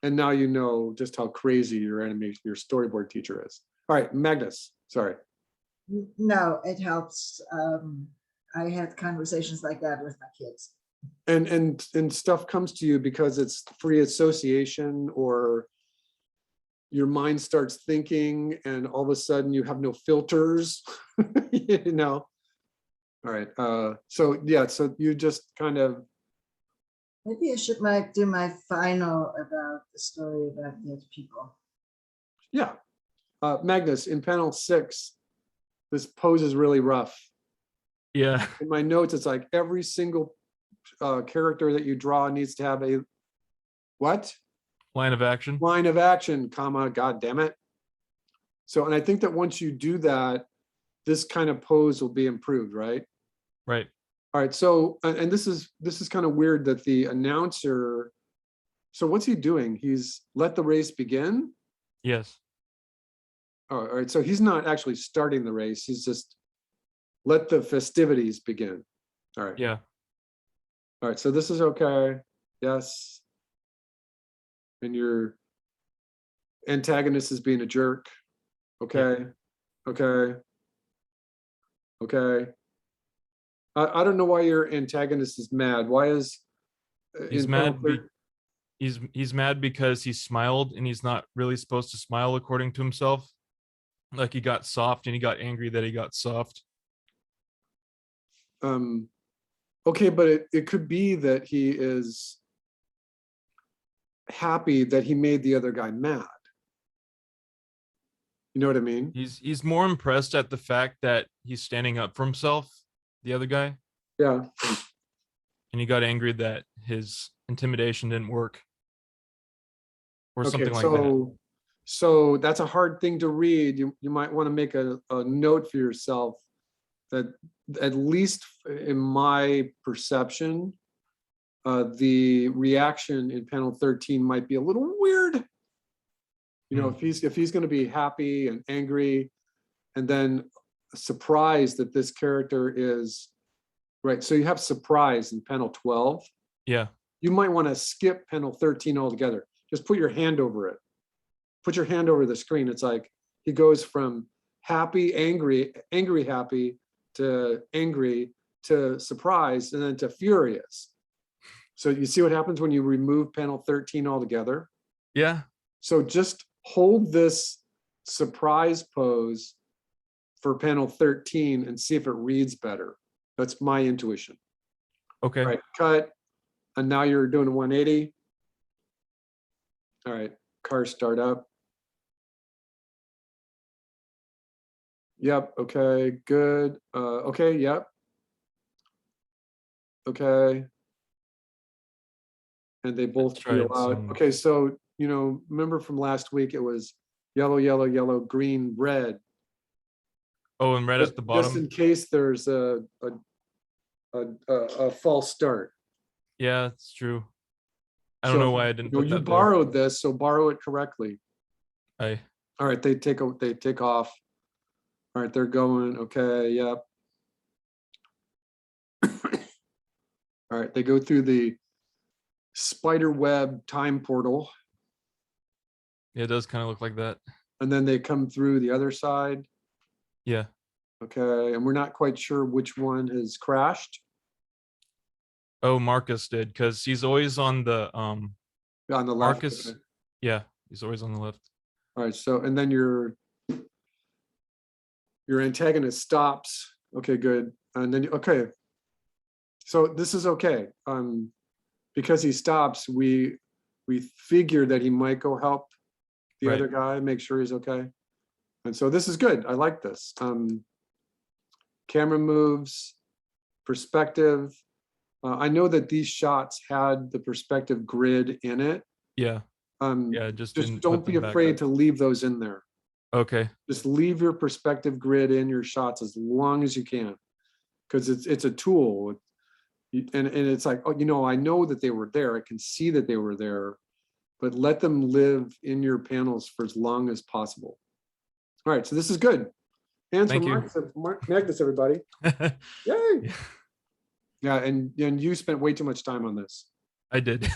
And now you know just how crazy your storyboard teacher is. All right, Magnus, sorry. No, it helps. I had conversations like that with my kids. And stuff comes to you because it's free association, or your mind starts thinking and all of a sudden you have no filters, you know. All right, so yeah, so you just kind of. Maybe I might do my final about the story about dead people. Yeah, Magnus, in panel 6, this pose is really rough. Yeah. In my notes, it's like every single character that you draw needs to have a what? Line of action. Line of action, comma, God damn it. So, and I think that once you do that, this kind of pose will be improved, right? Right. All right, so, and this is kind of weird that the announcer, so what's he doing? He's let the race begin? Yes. Oh, all right, so he's not actually starting the race, he's just let the festivities begin. All right. Yeah. All right, so this is okay, yes. And your antagonist is being a jerk, okay, okay, okay. I don't know why your antagonist is mad. Why is He's in mad. panel He's mad because he smiled and he's not really supposed to smile according to himself. Like he got soft and he got angry that he got soft. Okay, but it could be that he is happy that he made the other guy mad. You know what I mean? He's more impressed at the fact that he's standing up for himself, the other guy, Yeah. and he got angry that his intimidation didn't work. Or something like that. So that's a hard thing to read. You might want to make a note for yourself that, at least in my perception, the reaction in panel 13 might be a little weird. You know, if he's going to be happy and angry and then surprised that this character is right. So you have surprise in panel 12. Yeah. You might want to skip panel 13 altogether. Just put your hand over it. Put your hand over the screen. It's like he goes from happy, angry, happy to angry to surprised and then to furious. So you see what happens when you remove panel 13 altogether? Yeah. So just hold this surprise pose for panel 13 and see if it reads better. That's my intuition. Okay. All right, cut. And now you're doing a 180. All right, car start up. Yep, okay, good. Okay, yep. Okay. And they both feel out. Okay, so, you know, remember from last week, it was yellow, yellow, yellow, green, red. Oh, and red at the bottom. Just in case there's a false start. Yeah, it's true. I don't know why I didn't put you that borrowed this, so borrow it correctly. there. All right, they take off. All right, they're going. Okay, yep. All right, they go through the spider web time portal. Yeah, it does kind of look like that. And then they come through the other side. Yeah. Okay, and we're not quite sure which one has crashed. Oh, Marcus did, because he's always on the On the left. Marcus. Okay. Yeah, he's always on the left. All right, so and then your antagonist stops. Okay, good. And then okay. So this is okay. because he stops, we figure that he might go help the Right. other guy, make sure he's okay. And so this is good. I like this. Camera moves, perspective. I know that these shots had the perspective grid in it. Yeah. Yeah. Just Just didn't don't put be them back afraid up. to leave those in there. Okay. Just leave your perspective grid in your shots as long as you can. Because it's a tool. And it's like, oh, I know that they were there. I can see that they were there, but let them live in your panels for as long as possible. All right, so this is good. Hands for Thank you. Magnus, everybody. Yay. Yeah, Yeah, and you spent way too much time on this. I did.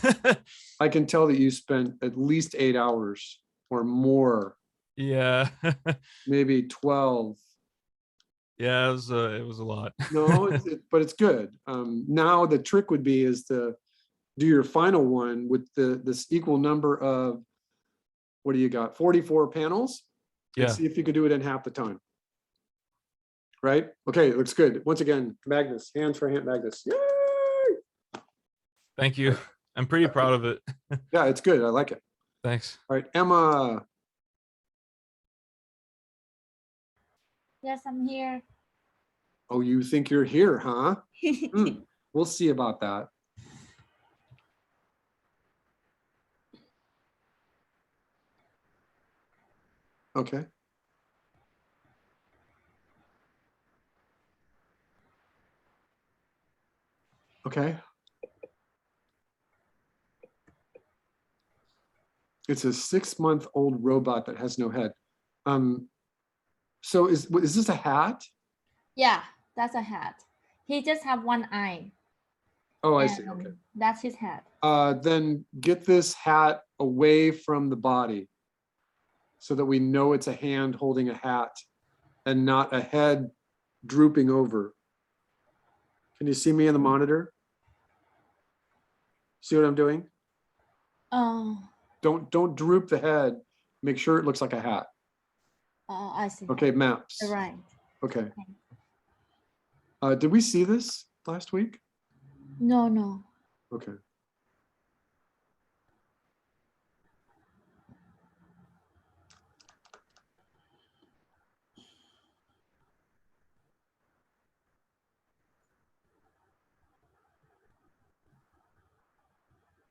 I can tell that you spent at least 8 hours or more, Yeah. maybe 12. Yeah, it was a lot. No, but it's good. Now the trick would be is to do your final one with this equal number of, what do you got? 44 panels? And Yeah. see if you could do it in half the time. Right? Okay, looks good. Once again, Magnus, hands for Magnus. Yay! Thank you. I'm pretty proud of it. Yeah, it's good. I like it. Thanks. All right, Emma. Yes, I'm here. Oh, you think you're here, huh? We'll see about that. Okay. Okay. It's a 6-month-old robot that has no head. So is this a hat? Yeah, that's a hat. He just have one eye. Oh, I see. and Okay. That's his hat. Then get this hat away from the body so that we know it's a hand holding a hat and not a head drooping over. Can you see me in the monitor? See what I'm doing? Oh, Don't droop the head. Make sure it looks like a hat. I see. Okay, maps. You're right. Okay. Did we see this last week? No. Okay.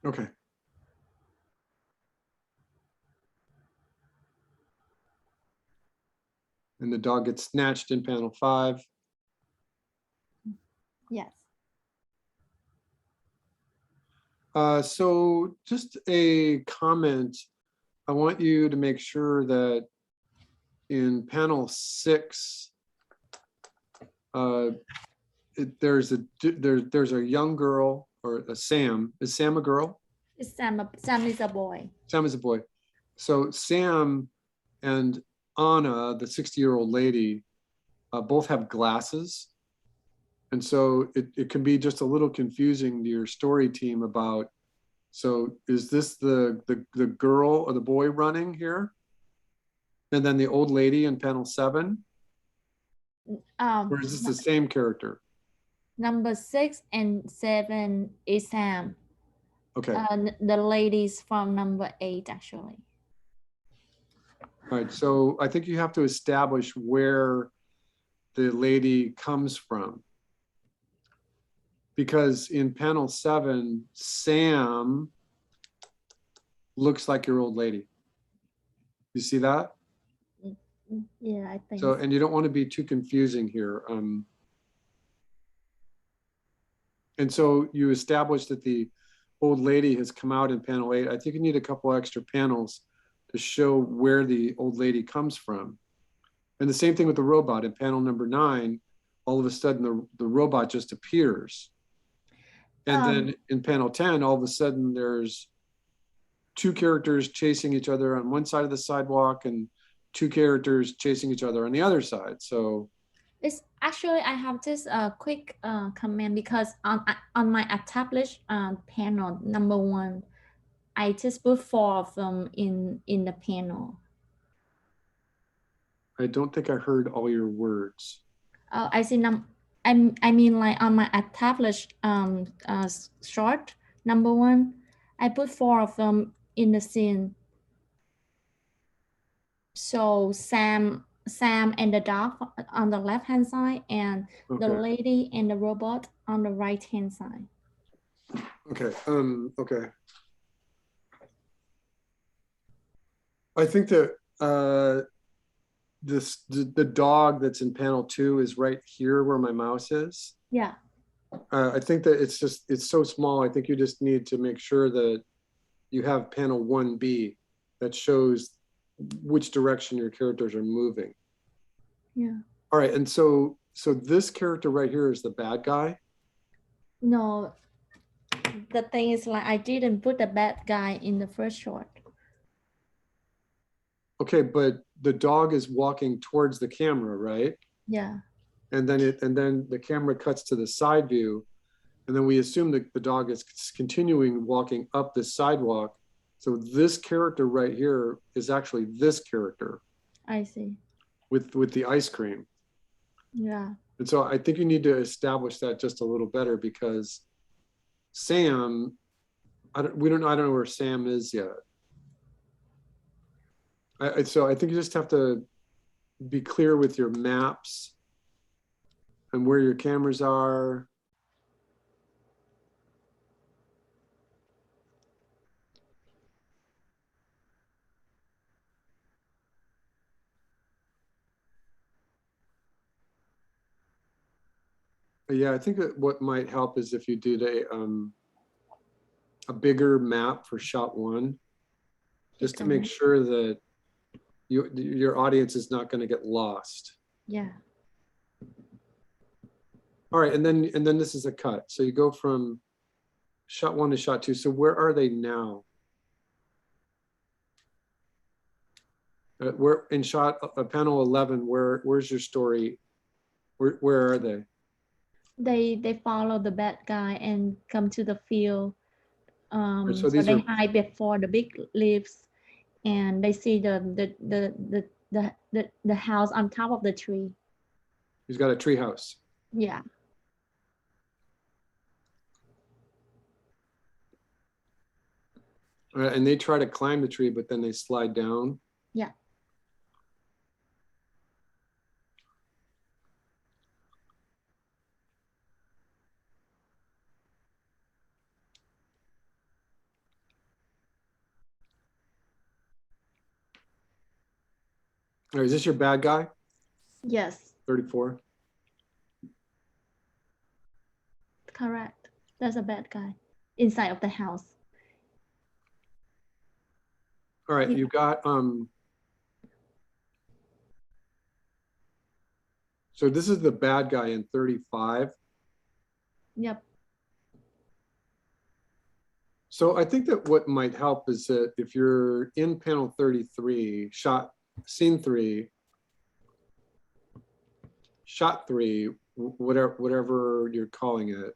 Okay. And the dog gets snatched in panel 5. Yes. So just a comment. I want you to make sure that in panel 6, there's a young girl or a Sam. Is Sam a girl? Sam is a boy. Sam is a boy. So Sam and Anna, the 60-year-old lady, both have glasses. And so it can be just a little confusing to your story team about, so is this the girl or the boy running here? And then the old lady in panel 7? Or is this the same character? Number 6 and 7 is Sam. Okay. The ladies from number 8 actually. All right. So I think you have to establish where the lady comes from. Because in panel 7, Sam looks like your old lady. You see that? Yeah, I think So, and you don't want to be too confusing here. And so you establish that the old lady has come out in panel 8. I think you need a couple extra panels to show where the old lady comes from. And the same thing with the robot. In panel number 9, all of a sudden the robot just appears. And then in panel 10, all of a sudden there's 2 characters chasing each other on one side of the sidewalk and 2 characters chasing each other on the other side. So it's actually, I have just a quick comment because on my established panel number 1, I just put 4 of them in the panel. I don't think I heard all your words. I see. I mean, like on my established short Number one, I put 4 of them in the scene. So Sam and the dog on the left hand side, and the Okay. lady and the robot on the right hand side. Okay, okay. I think that the dog that's in panel 2 is right here where my mouse is. Yeah. I think that it's so small. I think you just need to make sure that you have panel 1B that shows which direction your characters are moving. Yeah. All right, and so this character right here is the bad guy. No, the thing is, like, I didn't put the bad guy in the first shot. Okay, but the dog is walking towards the camera, right? Yeah. And then the camera cuts to the side view, and then we assume that the dog is continuing walking up the sidewalk. So this character right here is actually this character I see. with the ice cream. Yeah. And so I think you need to establish that just a little better, because Sam, I don't know where Sam is yet. So I think you just have to be clear with your maps and where your cameras are. Yeah, I think that what might help is if you did a bigger map for shot 1, just to make sure that your audience is not going to get lost. Yeah. All right, and then this is a cut. So you go from shot 1 to shot 2. So where are they now? We're in shot panel 11. Where's your story? Where are they? They follow the bad guy and come to the field. So So these they are- hide before the big leaves, and they see the house on top of the tree. He's got a tree house. Yeah. And they try to climb the tree, but then they slide down. Yeah. All right, is this your bad guy? Yes, 34. correct. That's a bad guy inside of the house. All right, you got so this is the bad guy in 35. Yep. So I think that what might help is that if you're in panel 33, scene 3, shot 3, whatever you're calling it,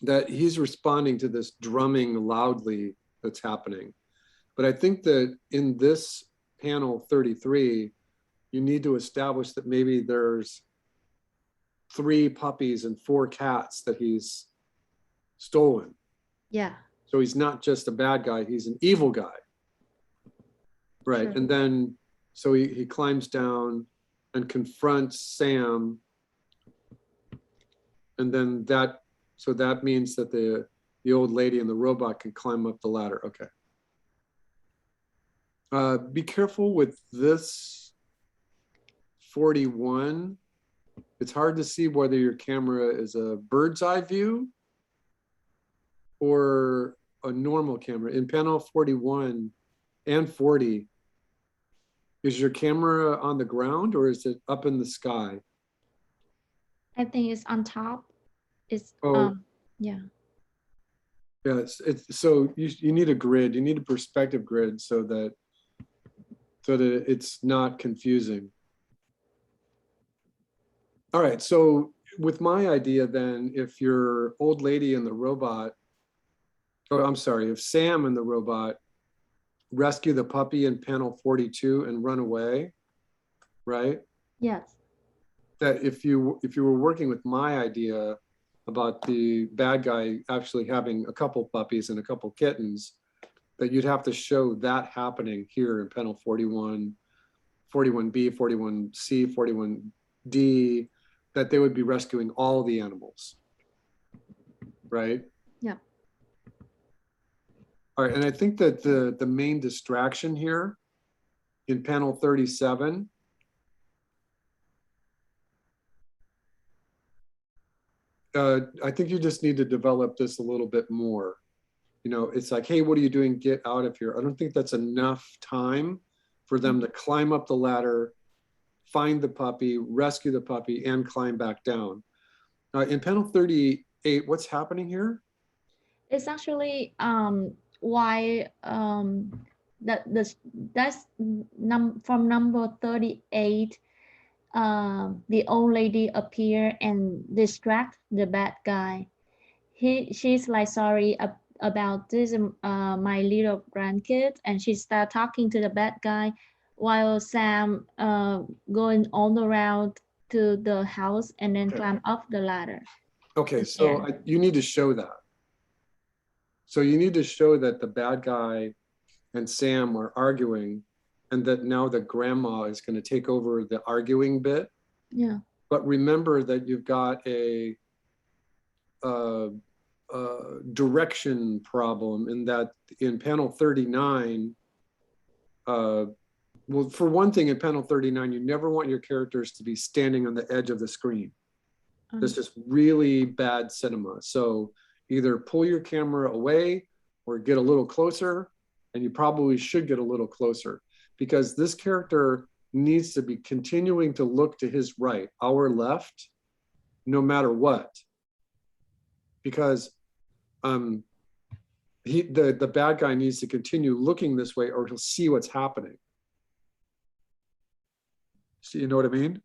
that he's responding to this drumming loudly that's happening. But I think that in this panel 33, you need to establish that maybe there's 3 puppies and 4 cats that he's stolen. Yeah. So he's not just a bad guy, he's an evil guy. Right, Sure. and then, so he climbs down and confronts Sam. And then so that means that the old lady and the robot can climb up the ladder, okay. Be careful with this 41. It's hard to see whether your camera is a bird's eye view or a normal camera. In panel 41 and 40, is your camera on the ground or is it up in the sky? I think it's on top. It's Oh. yeah. Yeah, so you need a grid, you need a perspective grid so that it's not confusing. All right, so with my idea then, if your old lady and the robot, oh, I'm sorry, if Sam and the robot rescue the puppy in panel 42 and run away, right? Yes. That if you were working with my idea, about the bad guy actually having a couple puppies and a couple kittens, that you'd have to show that happening here in panel 41, 41B, 41C, 41D, that they would be rescuing all the animals. Right? Yeah. All right, and I think that the main distraction here in panel 37 I think you just need to develop this a little bit more. You know, it's like, hey, what are you doing? Get out of here. I don't think that's enough time for them to climb up the ladder, find the puppy, rescue the puppy, and climb back down. In panel 38, what's happening here? It's actually why that's from number 38. The old lady appear and distract the bad guy. She's like sorry about this my little grandkid, and she start talking to the bad guy while Sam going all around to the house and then Okay. climb up the ladder. Okay, so you need to show that. So you need to show that the bad guy and Sam are arguing, and that now the grandma is going to take over the arguing bit. Yeah. But remember that you've got a direction problem in that in panel 39, well, for one thing, in panel 39, you never want your characters to be standing on the edge of the screen. This is really bad cinema. So either pull your camera away or get a little closer, and you probably should get a little closer, because this character needs to be continuing to look to his right, our left, no matter what. Because the bad guy needs to continue looking this way, or he'll see what's happening. So you know what I mean?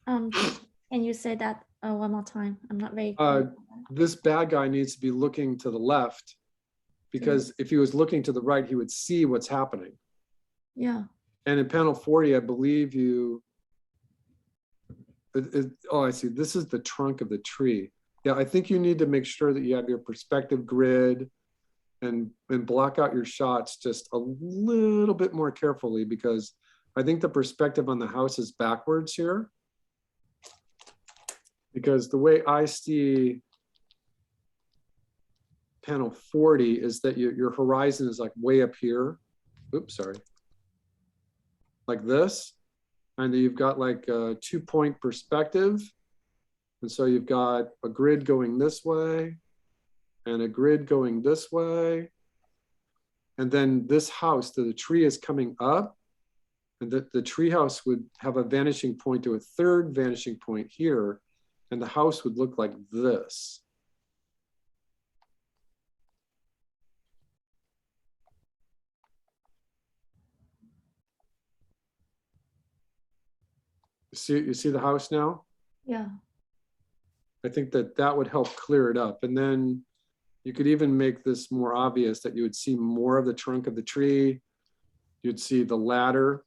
Can you say that one more time? I'm not very This bad guy needs to be looking to the left, because if he was looking to the right, he would see what's happening. Yeah. And in panel 40, I believe you, oh, I see. This is the trunk of the tree. Yeah, I think you need to make sure that you have your perspective grid and block out your shots just a little bit more carefully, because I think the perspective on the house is backwards here. Because the way I see panel 40 is that your horizon is like way up here. Oops, sorry. Like this. And then you've got like a 2-point perspective. And so you've got a grid going this way and a grid going this way. And then this house, the tree is coming up, and the tree house would have a vanishing point to a third vanishing point here. And the house would look like this. You see the house now? Yeah. I think that would help clear it up. And then you could even make this more obvious, that you would see more of the trunk of the tree. You'd see the ladder.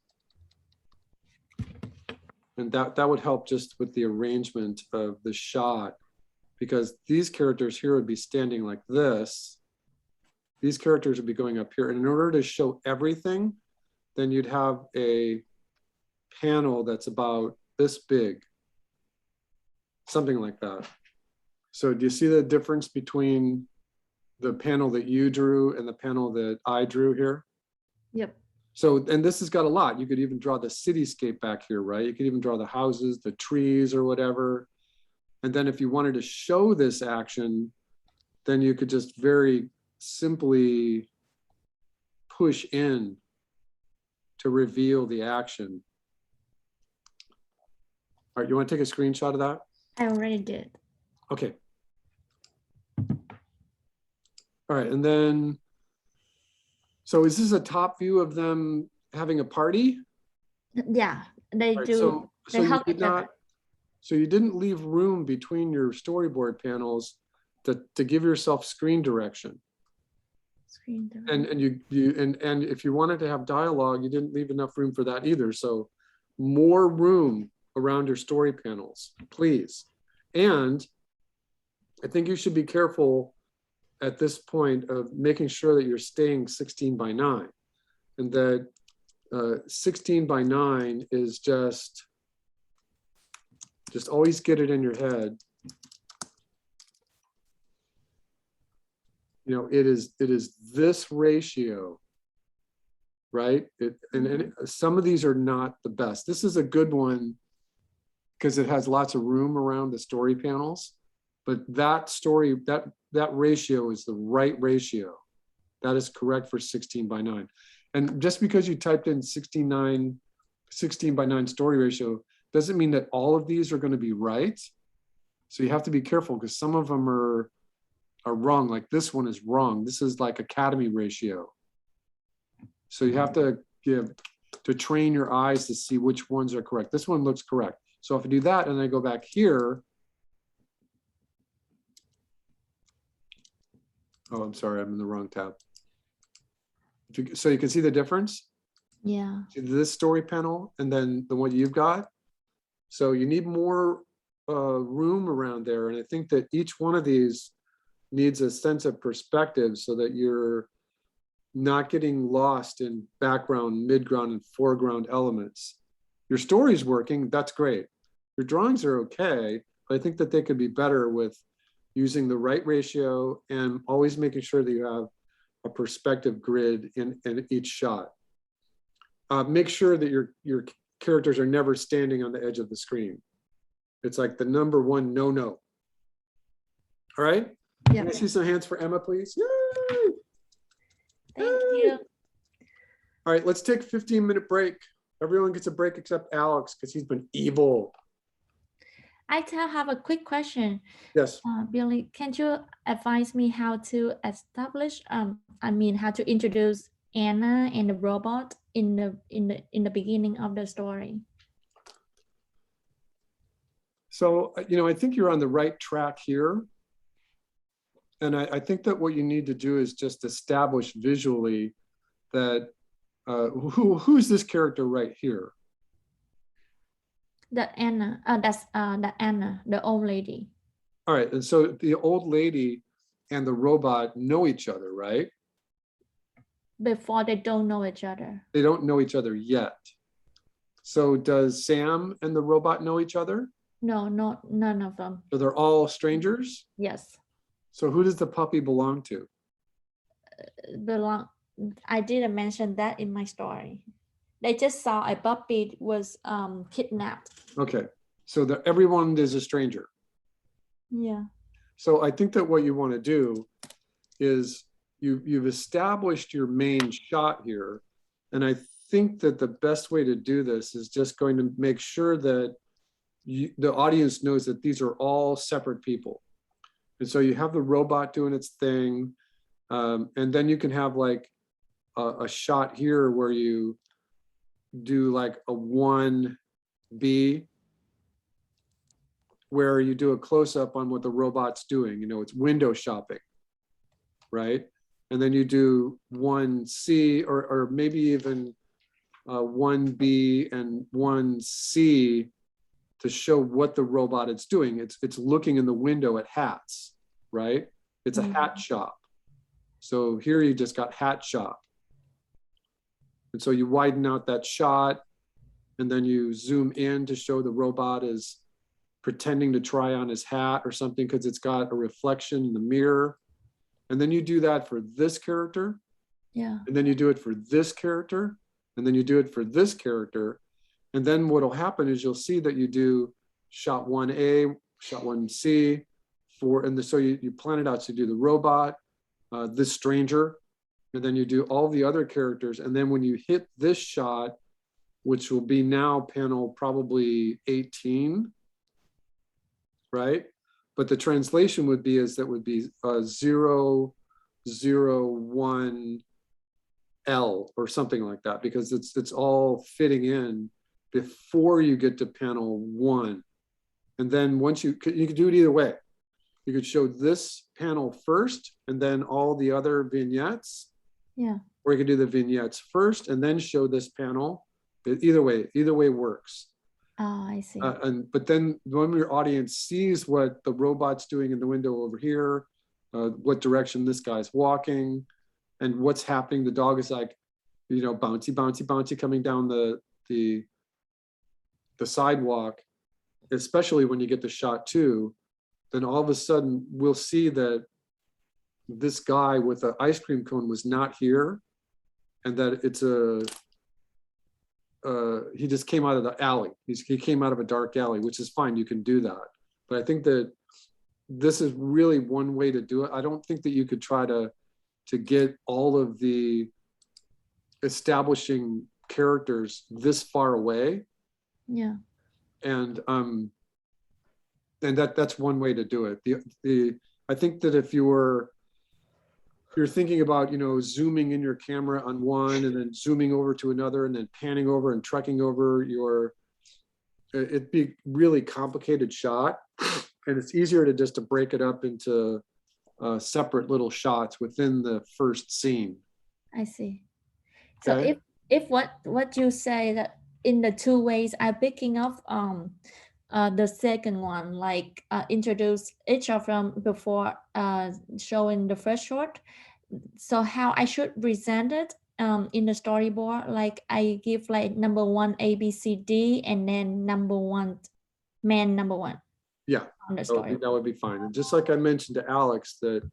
And that would help just with the arrangement of the shot, because these characters here would be standing like this. These characters would be going up here. And in order to show everything, then you'd have a panel that's about this big, something like that. So do you see the difference between the panel that you drew and the panel that I drew here? Yep. So, and this has got a lot. You could even draw the cityscape back here, right? You could even draw the houses, the trees or whatever. And then if you wanted to show this action, then you could just very simply push in to reveal the action. All right, you want to take a screenshot of that? I already did. Okay. All right, and then, so is this a top view of them having a party? Yeah, they Right, do. so They you help did each other. not, so you didn't leave room between your storyboard panels to give yourself screen direction. Screen door. And if you wanted to have dialogue, you didn't leave enough room for that either. So more room around your story panels, please. And I think you should be careful at this point of making sure that you're staying 16 by 9, and that 16 by 9 is just always get it in your head. You know, it is this ratio, right? And some of these are not the best. This is a good one because it has lots of room around the story panels, but that ratio is the right ratio. That is correct for 16 by 9. And just because you typed in 16 by 9 story ratio doesn't mean that all of these are going to be right. So you have to be careful because some of them are wrong. Like this one is wrong. This is like Academy ratio. So you have to train your eyes to see which ones are correct. This one looks correct. So if I do that and I go back here, oh, I'm sorry, I'm in the wrong tab. So you can see the difference? Yeah. See this story panel and then the one you've got. So you need more room around there. And I think that each one of these needs a sense of perspective so that you're not getting lost in background, midground, and foreground elements. Your story's working, that's great. Your drawings are okay, but I think that they could be better with using the right ratio and always making sure that you have a perspective grid in each shot. Make sure that your characters are never standing on the edge of the screen. It's like the number one no. All right? Yeah. Can I see some hands for Emma, please? Yay! Thank you. All right, let's take a 15-minute break. Everyone gets a break except Alex because he's been evil. I have a quick question. Yes. Billy, can you advise me how to establish, how to introduce Anna and the robot in the beginning of the story? So, I think you're on the right track here. And I think that what you need to do is just establish visually that who's this character right here? The Anna, that's the Anna, the old lady. All right, and so the old lady and the robot know each other, right? Before they don't know each other. They don't know each other yet. So does Sam and the robot know each other? No, none of them. So they're all strangers? Yes. So who does the puppy belong to? I didn't mention that in my story. They just saw a puppy was kidnapped. Okay, so everyone is a stranger. Yeah. So I think that what you want to do is you've established your main shot here. And I think that the best way to do this is just going to make sure that the audience knows that these are all separate people. And so you have the robot doing its thing. And then you can have like a shot here where you do like a 1B where you do a close-up on what the robot's doing. It's window shopping, right? And then you do 1C or maybe even 1B and 1C to show what the robot is doing. It's looking in the window at hats, right? It's a hat shop. So here you just got hat shop. And so you widen out that shot and then you zoom in to show the robot is pretending to try on his hat or something because it's got a reflection in the mirror. And then you do that for this character. Yeah. And then you do it for this character. And then you do it for this character. And then what'll happen is you'll see that you do shot 1A, shot 1C, so you plan it out. So you do the robot, this stranger, and then you do all the other characters. And then when you hit this shot, which will be now panel probably 18, right? But the translation would be 0, 0, 1, L or something like that, because it's all fitting in before you get to panel 1. And then once you could do it either way. You could show this panel first and then all the other vignettes. Yeah. Or you could do the vignettes first and then show this panel. Either way works. Oh, I see. But then when your audience sees what the robot's doing in the window over here, what direction this guy's walking, and what's happening, the dog is like, bouncy, bouncy, bouncy coming down the sidewalk, especially when you get to shot 2, then all of a sudden we'll see that this guy with the ice cream cone was not here, and that it's he just came out of the alley. He came out of a dark alley, which is fine. You can do that. But I think that this is really one way to do it. I don't think that you could try to get all of the establishing characters this far away. Yeah. And that's one way to do it. I think that if you're thinking about, zooming in your camera on one and then zooming over to another and then panning over and trekking over it'd be really complicated shot. And it's easier to break it up into separate little shots within the first scene. I see. So Okay. if what you say that in the 2 ways, I'm picking up the second one, like introduce each of them before showing the first shot. So how I should present it in the storyboard, like I give like number 1 A, B, C, D, and then number 1 number 1. Yeah, on the that would story. that would be fine. And just like I mentioned to Alex, that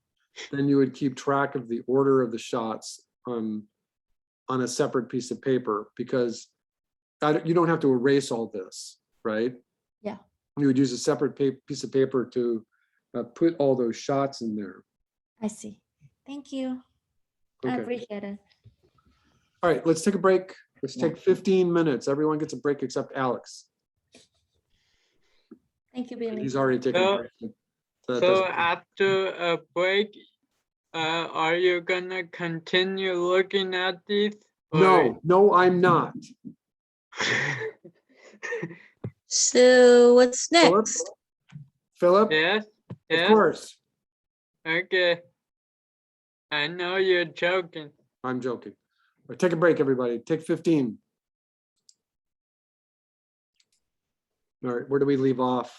then you would keep track of the order of the shots on a separate piece of paper, because you don't have to erase all this, right? Yeah. You would use a separate piece of paper to put all those shots in there. I see. Thank you. I Okay. appreciate it. All right, let's take a break. Let's Yeah. take 15 minutes. Everyone gets a break except Alex. Thank you, Billy. He's already taken a break. So that So doesn't- after a break, are you gonna continue looking at these? No, I'm not. So what's Philip? next? Philip, Yes, of yes, course. okay. I know you're joking. I'm joking. All right, take a break, everybody. Take 15. All right, where do we leave off?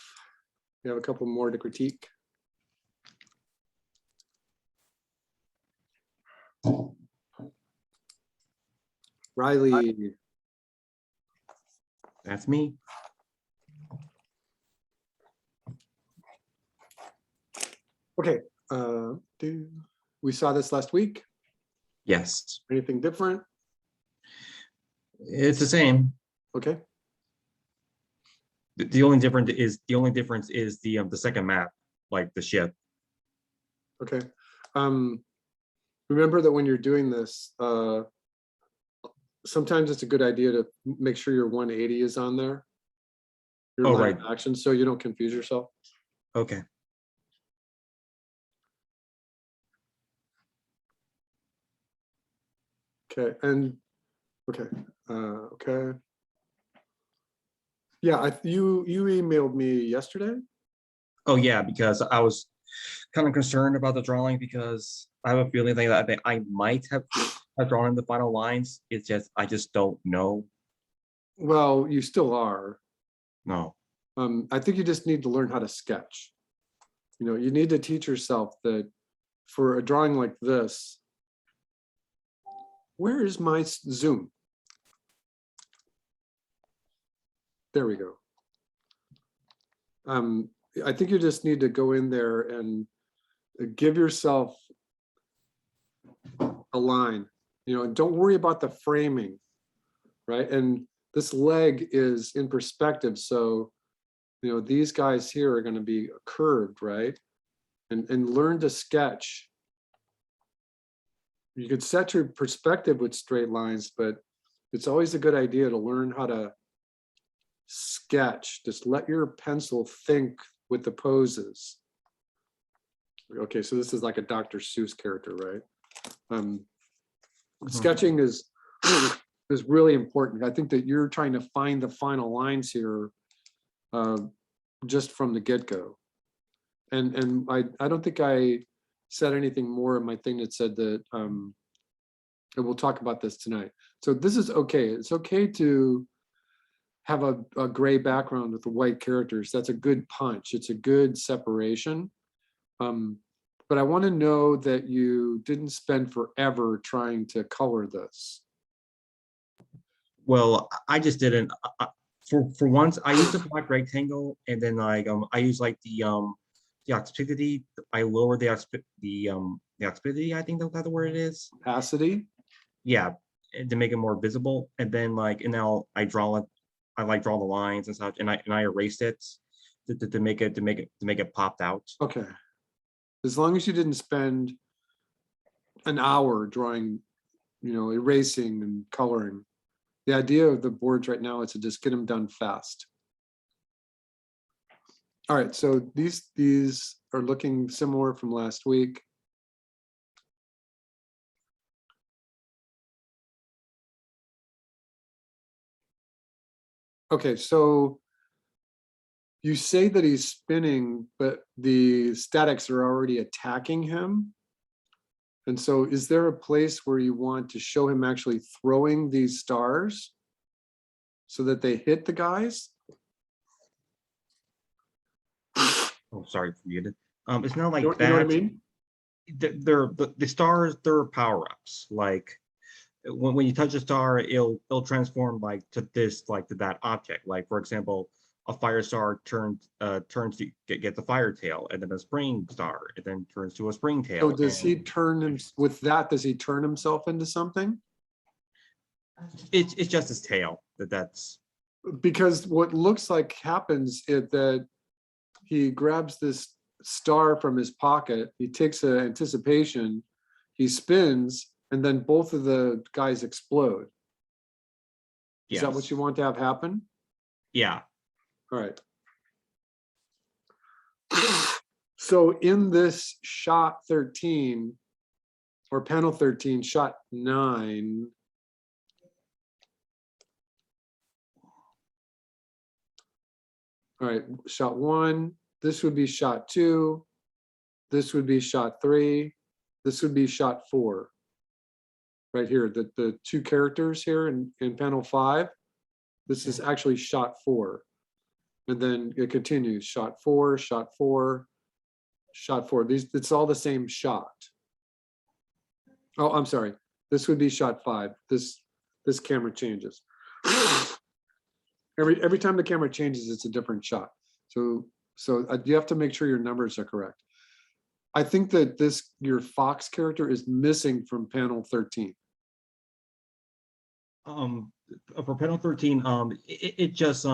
We have a couple more to critique. Riley, That's me. okay. We saw this last week. Yes, Anything different? it's the same. Okay, The only difference is the second map, like the ship. okay. Remember that when you're doing this, sometimes it's a good idea to make sure your 180 is on there. Your Oh, line of right. action, so you don't confuse yourself. Okay. Okay, and, okay. Yeah, you emailed me yesterday? Oh yeah, because I was kind of concerned about the drawing because I have a feeling that I might have drawn in the final lines. It's just I just don't know. Well, you still are. No. I think you just need to learn how to sketch. You need to teach yourself that for a drawing like this, where is my zoom? There we go. I think you just need to go in there and give yourself a line, and don't worry about the framing, right? And this leg is in perspective, so these guys here are going to be curved, right? And learn to sketch. You could set your perspective with straight lines, but it's always a good idea to learn how to sketch. Just let your pencil think with the poses. Okay, so this is like a Dr. Seuss character, right? Sketching is really important. I think that you're trying to find the final lines here just from the get-go. And I don't think I said anything more in my thing that said that, and we'll talk about this tonight. So this is okay. It's okay to have a gray background with the white characters. That's a good punch. It's a good separation. But I want to know that you didn't spend forever trying to color this. Well, I just didn't. For once, I used a black rectangle, and then like I use like the opacity. I lower the opacity. I think that's the word it is. Opacity. Yeah, and to make it more visible, and then like and now I draw it. I like draw the lines and such, and I erased it to make it popped out. Okay. As long as you didn't spend an hour drawing, erasing and coloring. The idea of the boards right now is to just get them done fast. All right, so these are looking similar from last week. Okay, so you say that he's spinning, but the statics are already attacking him. And so is there a place where you want to show him actually throwing these stars so that they hit the guys? Oh, sorry, muted. It's not like You that. know what I mean? They're the stars. They're power ups. Like when you touch a star, it'll transform like to that object. Like for example, a fire star turns to get the fire tail, and then a spring star, it then turns to a spring tail. So does he turn him with that? Does he turn himself into something? It's just his tail. That's because what looks like happens is that he grabs this star from his pocket. He takes an anticipation, he spins, and then both of the guys explode. Is that what you want to have happen? Yeah. All right. So in this shot 13 or panel 13, shot 9, all right, shot 1, this would be shot 2, this would be shot 3, this would be shot 4. Right here, the two characters here in panel 5, this is actually shot 4. And then it continues, shot 4, shot 4, shot 4. It's all the same shot. Oh, I'm sorry. This would be shot 5. This camera changes. Every time the camera changes, it's a different shot. So you have to make sure your numbers are correct. I think that your Fox character is missing from panel 13. For panel 13, it just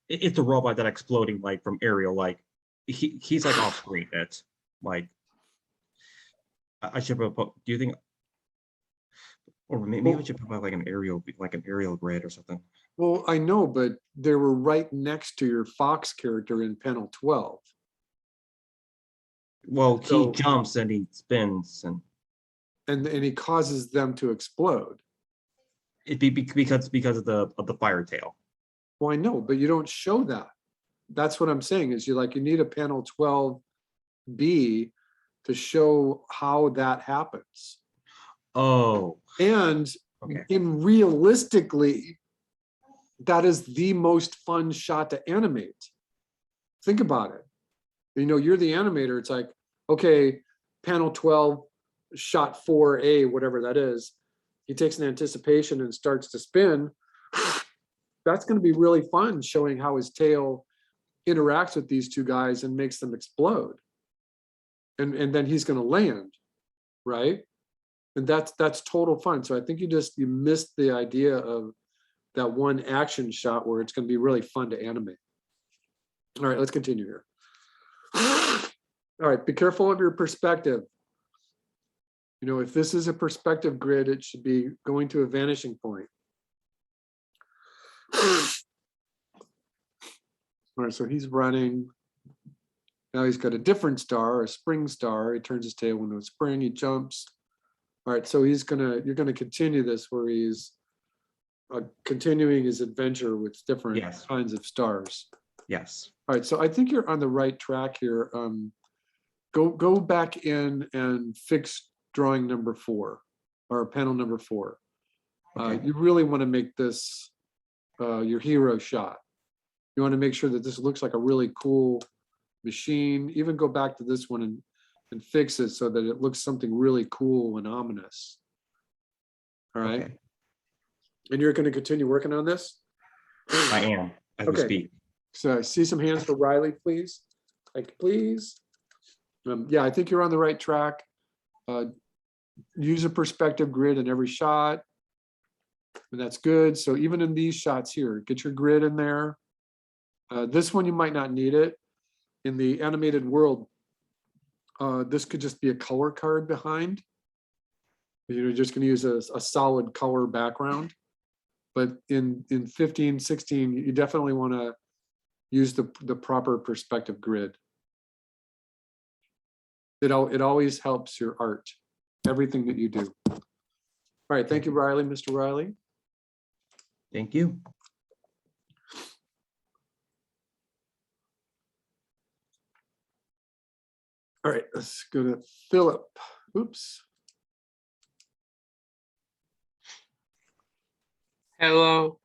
it's a robot that exploding like from aerial, like he's like off screen. That's like I should put. Do you think, or maybe I should put like an aerial grid or something? Well, I know, but they were right next to your Fox character in panel 12. Well, he jumps and he spins and he causes them to explode. It'd be because of the fire tail. Well, I know, but you don't show that. That's what I'm saying is you need a panel 12B to show how that happens. Oh. And okay. Realistically, that is the most fun shot to animate. Think about it. You're the animator. It's like, okay, panel 12, shot 4A, whatever that is. He takes an anticipation and starts to spin. That's going to be really fun, showing how his tail interacts with these two guys and makes them explode. And then he's going to land, right? And that's total fun. So I think you missed the idea of that one action shot where it's going to be really fun to animate. All right, let's continue here. All right, be careful of your perspective. If this is a perspective grid, it should be going to a vanishing point. All right, so he's running. Now he's got a different star, a spring star. He turns his tail into a spring, he jumps. All right, so you're gonna continue this where he's continuing his adventure with different kinds of stars. Yes. All right, so I think you're on the right track here. Go back in and fix drawing number 4 or panel number 4. Okay. You really want to make this your hero shot. You want to make sure that this looks like a really cool machine. Even go back to this one and fix it so that it looks something really cool and ominous. All right. Okay. And you're going to continue working on this? I am, as we Okay. speak. So I see some hands for Riley, please. Like, please. Yeah, I think you're on the right track. Use a perspective grid in every shot. And that's good. So even in these shots here, get your grid in there. This one, you might not need it. In the animated world, this could just be a color card behind. You're just going to use a solid color background. But in 15, 16, you definitely want to use the proper perspective grid. It always helps your art, everything that you do. All right, thank you, Riley, Mr. Riley. Thank you. All right, let's go to Philip. Oops. Hello.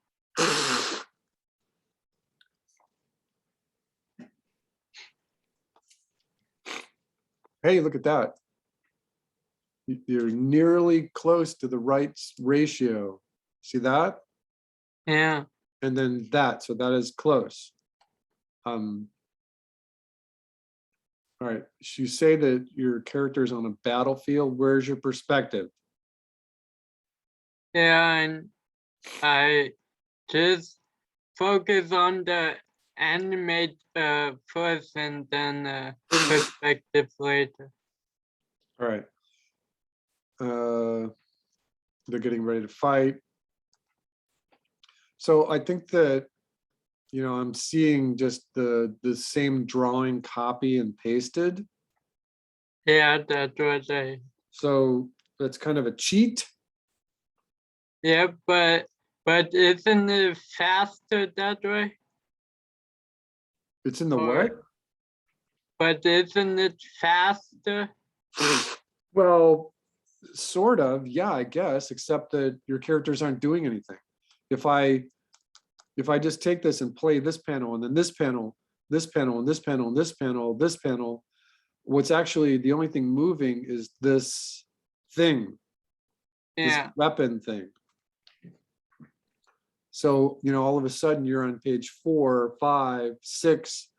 Hey, look at that. You're nearly close to the right ratio. See that? Yeah. And then that, so that is close. All right, you say that your character is on a battlefield. Where's your perspective? Yeah, and I just focus on the animate first and then perspective later. All right. They're getting ready to fight. So I think that, you know, I'm seeing just the same drawing copy and pasted. Yeah, that was a. So that's kind of a cheat. Yeah, but isn't it faster that way? It's in the Or- what? But isn't it faster? Well, sort of, yeah, I guess, except that your characters aren't doing anything. If I just take this and play this panel and then this panel, this panel and this panel and this panel, this panel, what's actually the only thing moving is this thing, this Yeah. weapon thing. So, you know, all of a sudden you're on page 4, 5, 6,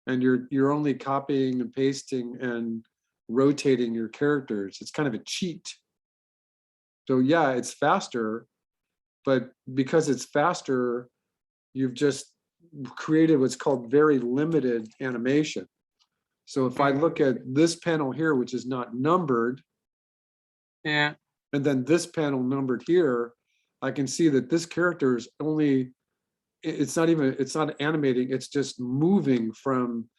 and you're only copying and pasting and rotating your characters. It's kind of a cheat. So yeah, it's faster, but because it's faster, you've just created what's called very limited animation. So if I look at this panel here, which is not numbered, Yeah. and then this panel numbered here, I can see that this character is only, it's not animating, it's just moving from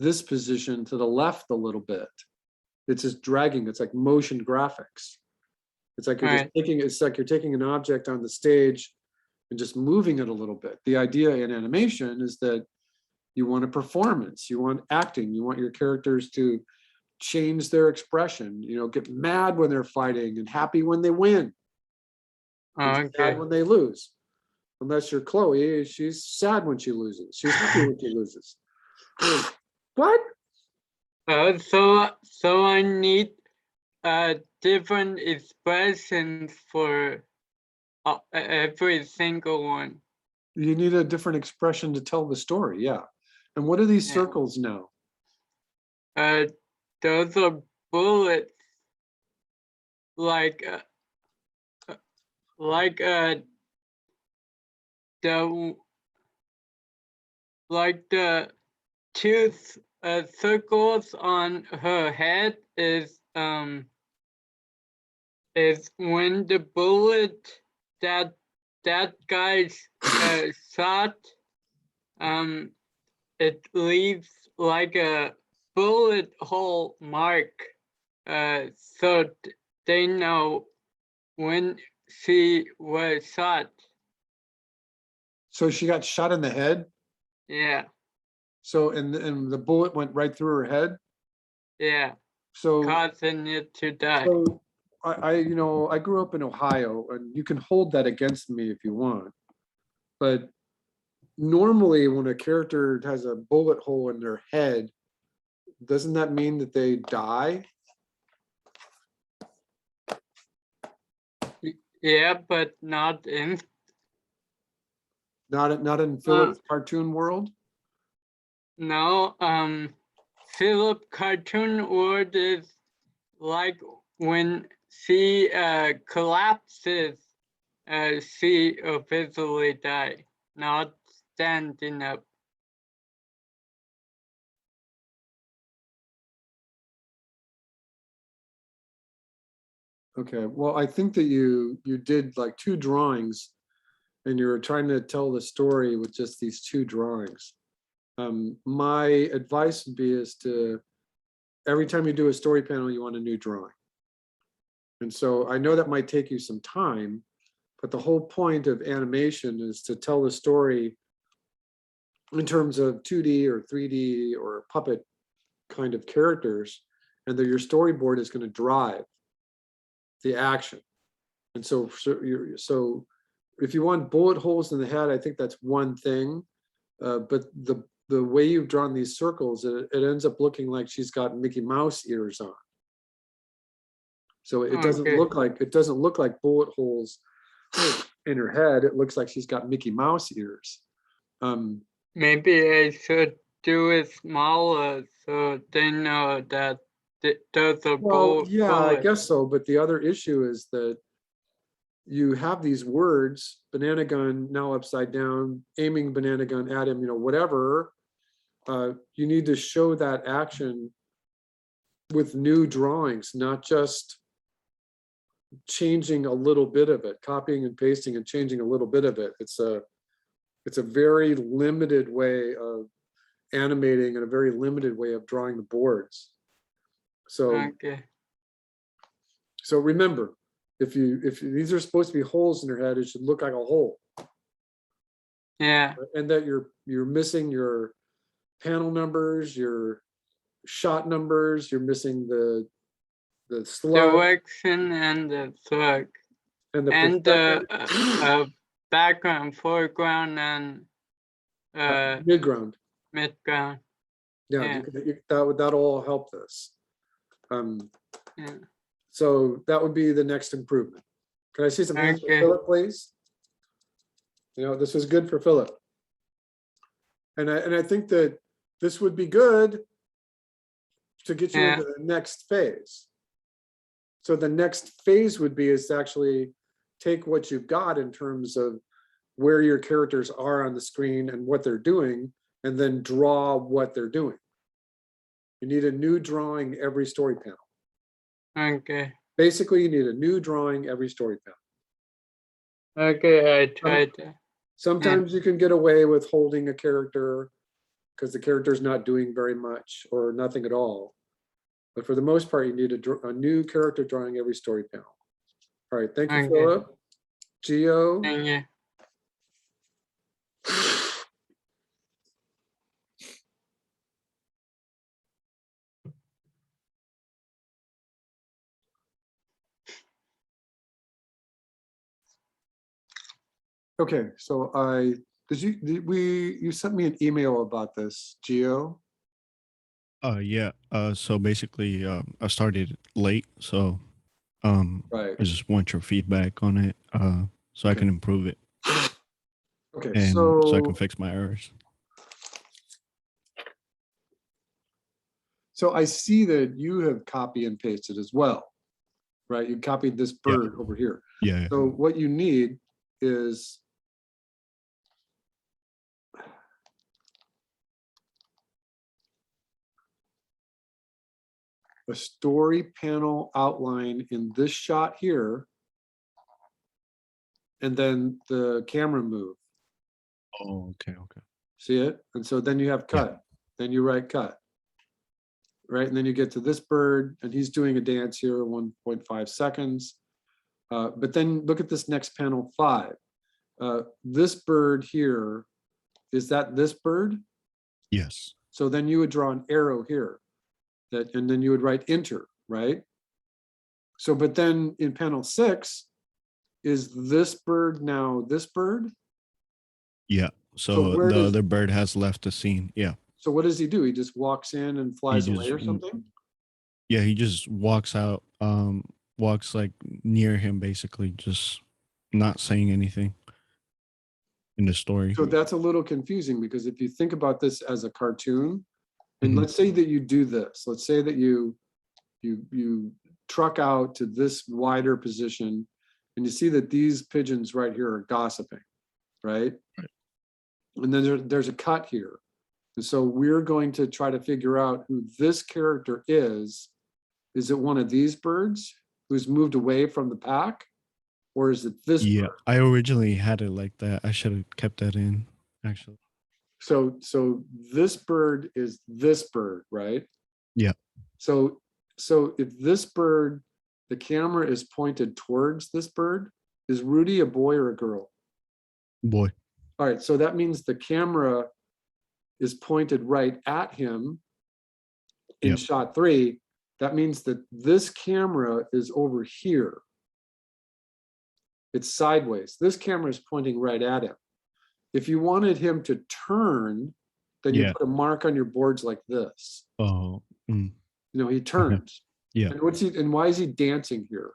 this position to the left a little bit. It's just dragging, it's like motion graphics. It's like you're just taking, it's like you're taking an object on the stage and just moving it a little bit. The idea in animation is that you want a performance, you want acting, you want your characters to change their expression, you know, get mad when they're fighting and happy when they win. And Okay. sad when they lose. Unless you're Chloe, she's sad when she loses. She's happy when she loses. What? So I need different expressions for every single one. You need a different expression to tell the story, yeah. And what are these Yeah. circles now? Those are bullets. Like the two circles on her head is when the bullet that guy's shot, it leaves like a bullet hole mark, so they know when she was shot. So she got shot in the head. Yeah, So and the bullet went right through her head. yeah, So causing it to die. so I you know, I grew up in Ohio, and you can hold that against me if you want. But normally when a character has a bullet hole in their head, doesn't that mean that they die? Yeah, but not in. Not in Philip's cartoon world? No, Philip cartoon world is like when she collapses, she officially die, not standing up. Okay, well, I think that you did like 2 drawings and you were trying to tell the story with just these 2 drawings. My advice would be is to, every time you do a story panel, you want a new drawing. And so I know that might take you some time, but the whole point of animation is to tell the story in terms of 2D or 3D or puppet kind of characters, and that your storyboard is going to drive the action. And so if you want bullet holes in the head, I think that's one thing. But the way you've drawn these circles, it ends up looking like she's got Mickey Mouse ears on. So it doesn't look like bullet holes in her head. It looks like she's got Mickey Mouse ears. Maybe I should do it smaller so they know that there's a Well, yeah, I bullet. guess so. But the other issue is that you have these words, banana gun now upside down, aiming banana gun at him, whatever. You need to show that action with new drawings, not just changing a little bit of it, copying and pasting and changing a little bit of it. It's a very limited way of animating and a very limited way of drawing the boards. So remember, if these are supposed to be holes in your head, it should look like a hole. Yeah. And that you're missing your panel numbers, your shot numbers, you're missing the slug Direction and the slug. and the And the background, foreground, and midground. midground. Yeah, that'll all help this. Yeah. So that would be the next improvement. Can I see some hands for Philip, please? This was good for Philip. And I think that this would be good to get you into the next phase. So the next phase would be is to actually take what you've got in terms of where your characters are on the screen and what they're doing, and then draw what they're doing. You need a new drawing every story panel. Okay. Basically, you need a new drawing every story panel. Okay, I tried that. Sometimes you can get away with holding a character because the character's not doing very much or nothing at all. But for the most part, you need a new character drawing every story panel. All right, thank you, Philip. Gio. Thank you. Okay, so you sent me an email about this, Gio? Yeah. So basically, I started late, so Right. I just want your feedback on it, so I can improve it. Okay, and so I can fix my errors. So I see that you have copy and pasted as well, right? You copied this bird over here. Yeah. So what you need is a story panel outline in this shot here, and then the camera move. Oh, okay. See it? And so then you have cut. Then you write cut. Right? And then you get to this bird, and he's doing a dance here, 1.5 seconds. But then look at this next panel 5. This bird here, is that this bird? Yes. So then you would draw an arrow here, and then you would write enter, right? So, but then in panel 6, is this bird now this bird? Yeah. So where the does- other bird has left the scene. Yeah. So what does he do? He just walks in and flies away or something? Yeah, he just walks out, walks like near him, basically, just not saying anything in the story. So that's a little confusing because if you think about this as a cartoon, and Mhm. let's say that you do this, let's say that you truck out to this wider position and you see that these pigeons right here are gossiping, right? And then there's a cut here. And so we're going to try to figure out who this character is. Is it one of these birds who's moved away from the pack? Or is it this Yeah, bird? I originally had it like that. I should have kept that in, actually. So this bird is this bird, right? Yeah. So if this bird, the camera is pointed towards this bird, is Rudy a boy or a girl? Boy. All right, so that means the camera is pointed right at him in Yep. shot 3. That means that this camera is over here. It's sideways. This camera is pointing right at him. If you wanted him to turn, then you Yeah. put a mark on your boards like this. Oh, He turns. yeah. And why is he dancing here?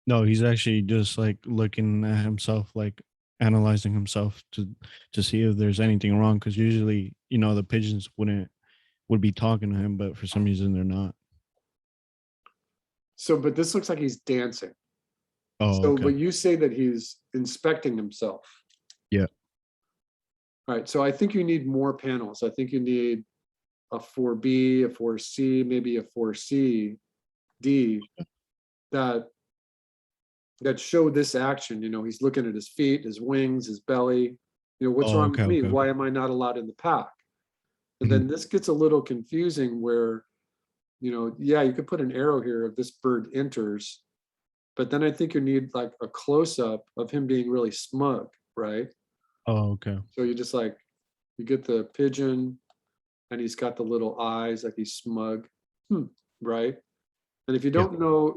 No, he's actually just like looking at himself, like analyzing himself to see if there's anything wrong. Because usually, the pigeons would be talking to him, but for some reason they're not. But this looks like he's dancing. Oh, So, okay. but you say that he's inspecting himself. Yeah. All right, so I think you need more panels. I think you need a 4B, a 4C, maybe a 4C, D, that show this action. He's looking at his feet, his wings, his belly. What's Oh, wrong okay, with me? okay. Why am I not allowed in the pack? And then this gets a little confusing where, yeah, you could put an arrow here if this bird enters, but then I think you need like a close-up of him being really smug, right? Oh, okay. So you just like, you get the pigeon and he's got the little eyes, like he's smug, right? And if you don't know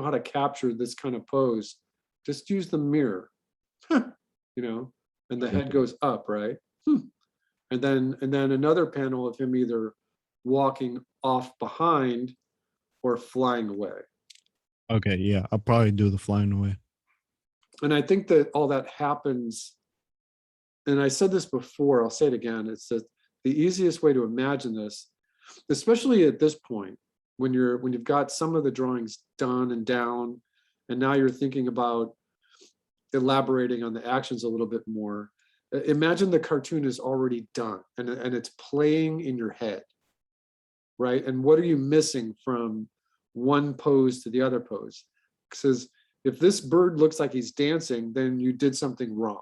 how to capture this kind of pose, just use the mirror, and the head goes up, right? And then another panel of him either walking off behind or flying away. Okay, yeah, I'll probably do the flying away. And I think that all that happens, and I said this before, I'll say it again, it's that the easiest way to imagine this, especially at this point, when you've got some of the drawings done and down, and now you're thinking about elaborating on the actions a little bit more. Imagine the cartoon is already done and it's playing in your head, right? And what are you missing from one pose to the other pose? Because if this bird looks like he's dancing, then you did something wrong,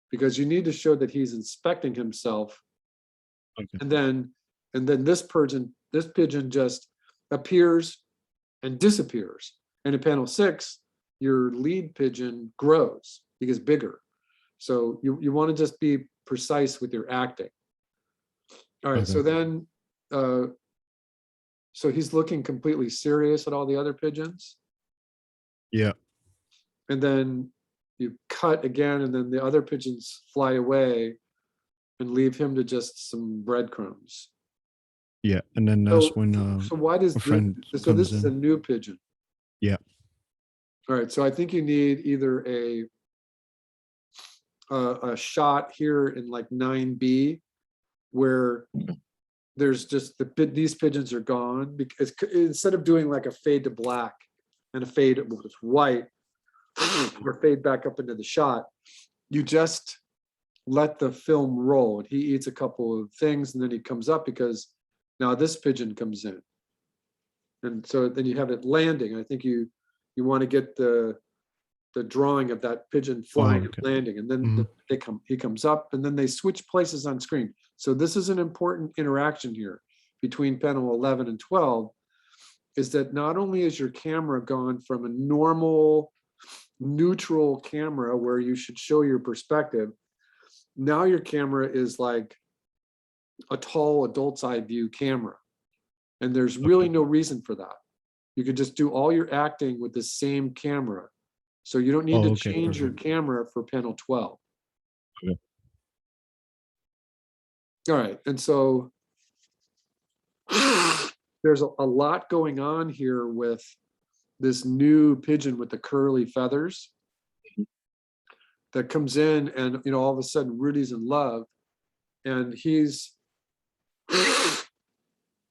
because you need to show that he's inspecting himself. Okay. And then this pigeon just appears and disappears. And in panel 6, your lead pigeon grows, he gets bigger. So you want to just be precise with your acting. All right, Okay. so then, so he's looking completely serious at all the other pigeons. Yeah. And then you cut again, and then the other pigeons fly away and leave him to just some breadcrumbs. Yeah, and then that's when So why does a friend this comes is a in. new pigeon? Yeah. All right, so I think you need either a shot here in like 9B where there's just these pigeons are gone, because instead of doing like a fade to black and a fade with white or fade back up into the shot, you just let the film roll and he eats a couple of things and then he comes up, because now this pigeon comes in. And so then you have it landing. I think you want to get the drawing of that pigeon flying okay. and landing, and then he comes up, and then they switch places on screen. So this is an important interaction here between panel 11 and 12, is that not only is your camera gone from a normal neutral camera where you should show your perspective, now your camera is like a tall adult's eye view camera, and there's really no reason for that. You could just do all your acting with the same camera. So you don't need to change your camera for panel 12. Okay. All right, and so there's a lot going on here with this new pigeon with the curly feathers that comes in, and all of a sudden Rudy's in love, and he's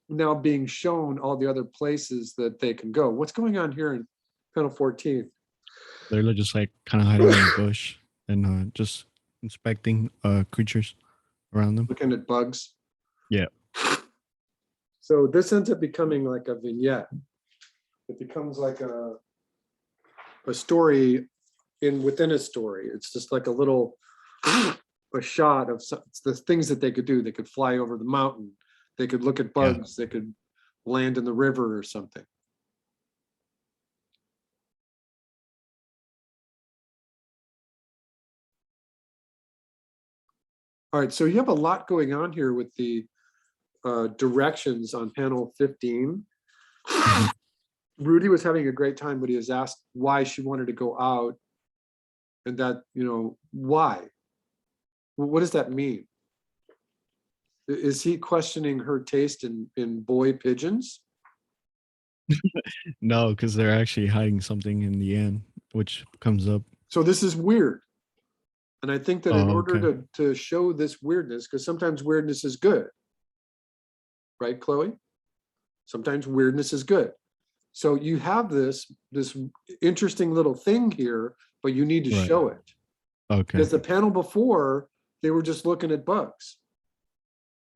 now being shown all the other places that they can go. What's going on here in panel 14? They're just like kind of hiding in the bush and just inspecting creatures around them. Looking at bugs. Yeah. So this ends up becoming like a vignette. It becomes like a story within a story. It's just like a little a shot of the things that they could do. They could fly over the mountain. They could look at bugs. They could land in the river or something. All right, so you have a lot going on here with the directions on panel 15. Rudy was having a great time, but he was asked why she wanted to go out, and that, why? What does that mean? Is he questioning her taste in boy pigeons? No, because they're actually hiding something in the end, which comes up. So this is weird. And I think that in Oh, order okay. to show this weirdness, because sometimes weirdness is good. Right, Chloe? Sometimes weirdness is good. So you have this interesting little thing here, but you need to Right. show it. Okay. Because the panel before, they were just looking at bugs.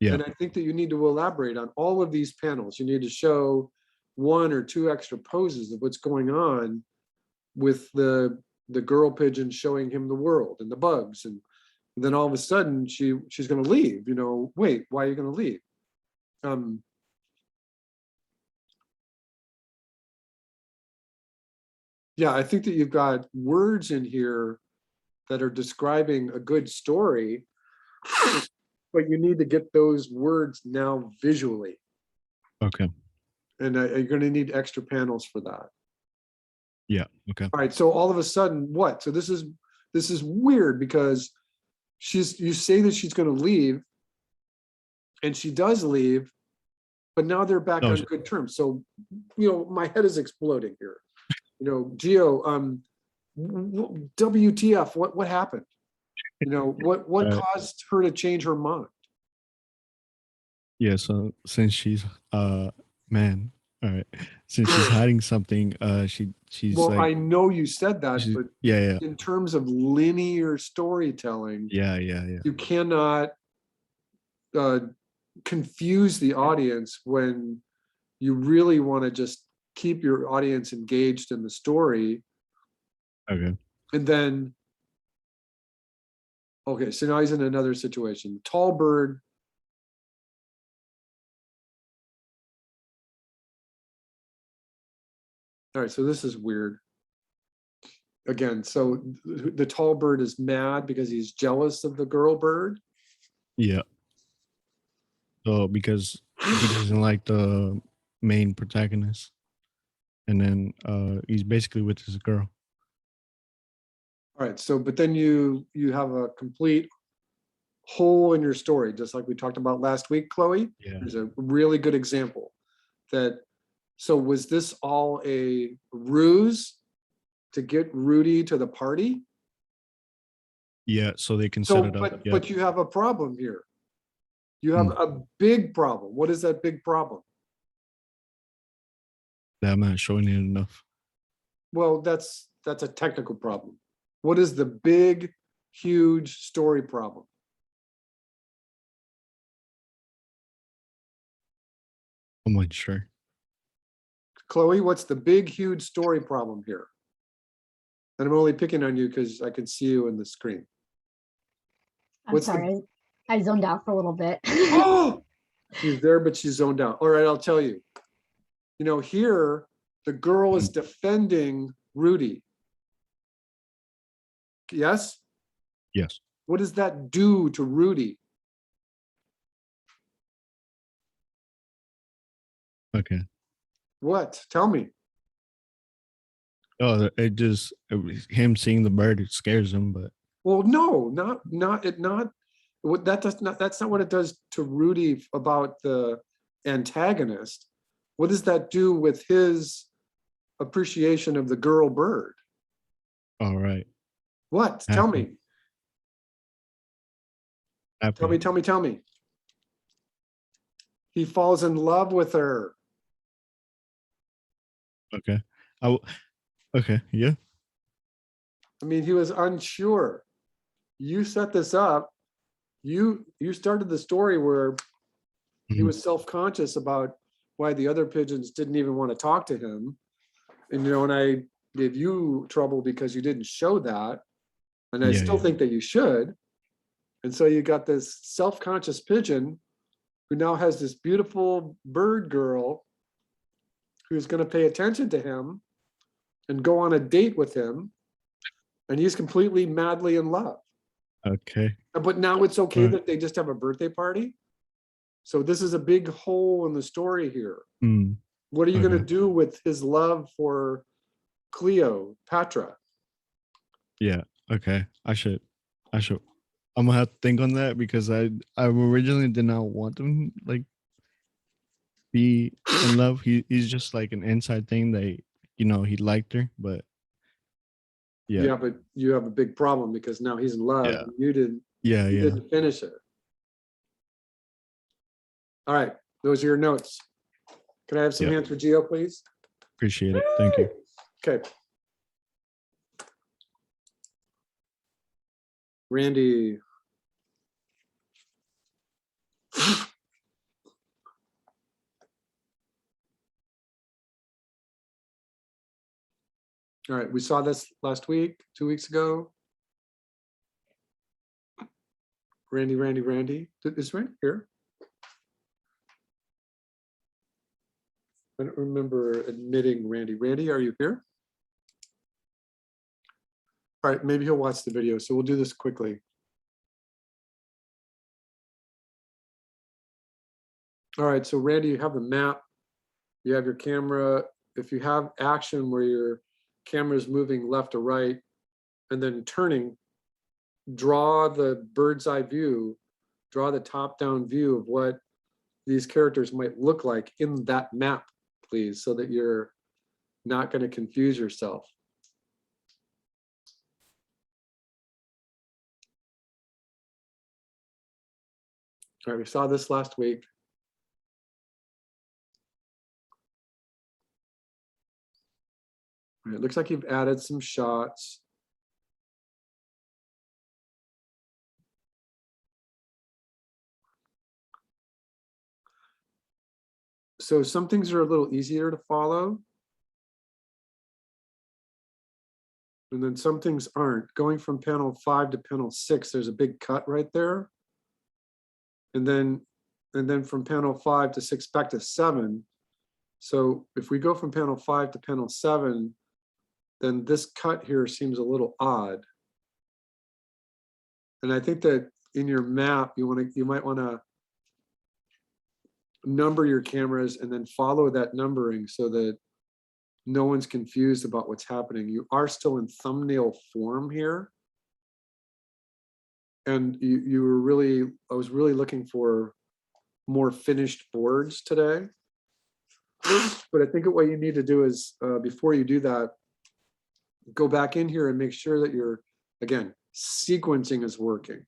Yeah. And I think that you need to elaborate on all of these panels. You need to show 1 or 2 extra poses of what's going on with the girl pigeon showing him the world and the bugs. And then all of a sudden she's going to leave, wait, why are you going to leave? Yeah, I think that you've got words in here that are describing a good story, but you need to get those words now visually. Okay. And you're going to need extra panels for that. Yeah. Okay. All right. So all of a sudden, what? So this is weird because you say that she's going to leave, and she does leave, but now they're back on good terms. So, my head is exploding here. Gio, WTF? What happened? What caused her to change her mind? Yeah. So since she's man, all right. Since she's hiding something, she's Well, like, I know you said that, but yeah. in terms of linear storytelling, Yeah. you cannot confuse the audience when you really want to just keep your audience engaged in the story. Okay. And then, okay, so now he's in another situation. Tall bird. All right, so this is weird. Again, so the tall bird is mad because he's jealous of the girl bird. Yeah. So because he doesn't like the main protagonist, and then he's basically with his girl. All right, so but then you have a complete hole in your story, just like we talked about last week, Chloe. Yeah. There's a really good example that. So was this all a ruse to get Rudy to the party? Yeah, so they can set it up. But you have a problem here. You have a big problem. What is that big problem? That I'm not showing it enough. Well, that's a technical problem. What is the big, huge story problem? I'm not sure. Chloe, what's the big, huge story problem here? And I'm only picking on you because I can see you in the screen. I'm sorry. I zoned out for a little bit. Oh, she's there, but she's zoned out. All right, I'll tell you. Here, the girl is defending Rudy. Yes? Yes. What does that do to Rudy? Okay. What? Tell me. Oh, him seeing the bird, it scares him, but Well, no, not That's not what it does to Rudy about the antagonist. What does that do with his appreciation of the girl bird? All right. What? Tell Happy. me. Happy. Tell me. He falls in love with her. Okay. Okay. Yeah. I mean, he was unsure. You set this up. You started the story where he Mhm. was self-conscious about why the other pigeons didn't even want to talk to him. And and I gave you trouble because you didn't show that. And I Yeah, still yeah. think that you should. And so you got this self-conscious pigeon who now has this beautiful bird girl who's going to pay attention to him and go on a date with him. And he's completely madly in love. Okay. But now it's okay Right. that they just have a birthday party. So this is a big hole in the story here. Mm, What are you going okay. to do with his love for Cleopatra? Yeah. Okay. I should. I'm gonna have to think on that because I originally did not want them like be in love. He's just like an inside thing that he liked her, but yeah. Yeah, but you have a big problem because now he's in love. Yeah. And you didn't. Yeah. You Yeah. didn't finish it. All right, those are your notes. Can I have some Yeah. hands for Geo, please? Appreciate it. Thank you. Okay. Randy. All right, we saw this last week, 2 weeks ago. Randy. Is Randy here? I don't remember admitting Randy. Randy, are you here? All right, maybe he'll watch the video, so we'll do this quickly. All right, so Randy, you have the map, you have your camera. If you have action where your camera is moving left to right and then turning, draw the bird's eye view, draw the top-down view of what these characters might look like in that map, please, so that you're not going to confuse yourself. All right, we saw this last week. All right, it looks like you've added some shots. So some things are a little easier to follow. And then some things aren't. Going from panel 5 to panel 6, there's a big cut right there. And then from panel 5 to 6 back to 7. So if we go from panel 5 to panel 7, then this cut here seems a little odd. And I think that in your map, you might want to number your cameras and then follow that numbering so that no one's confused about what's happening. You are still in thumbnail form here. And I was really looking for more finished boards today. But I think what you need to do is, before you do that, go back in here and make sure that you're, again, sequencing is working.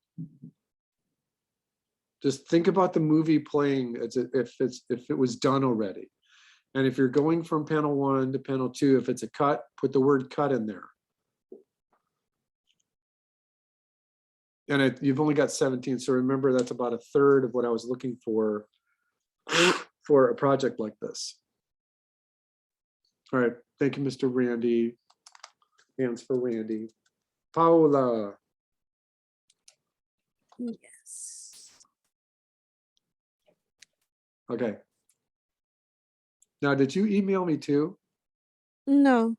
Just think about the movie playing as if it was done already. And if you're going from panel 1 to panel 2, if it's a cut, put the word cut in there. And you've only got 17, so remember that's about a third of what I was looking for a project like this. All right, thank you, Mr. Randy. Hands for Randy. Paula. Yes. Okay. Now, did you email me too? No.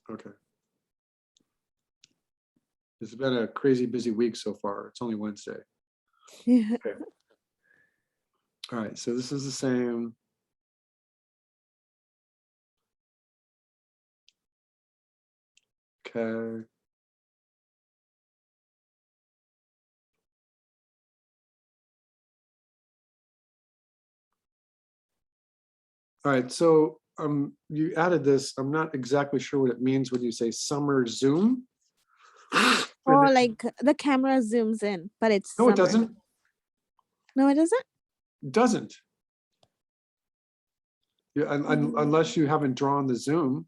Okay. It's been a crazy busy week so far. It's only Wednesday. Yeah. Okay. All right, so this is the same. Okay. All right, so you added this. I'm not exactly sure what it means when you say summer zoom. Or like the camera zooms in, but it's No, it summer. doesn't. No, it doesn't. It doesn't. Yeah, unless you haven't drawn the zoom,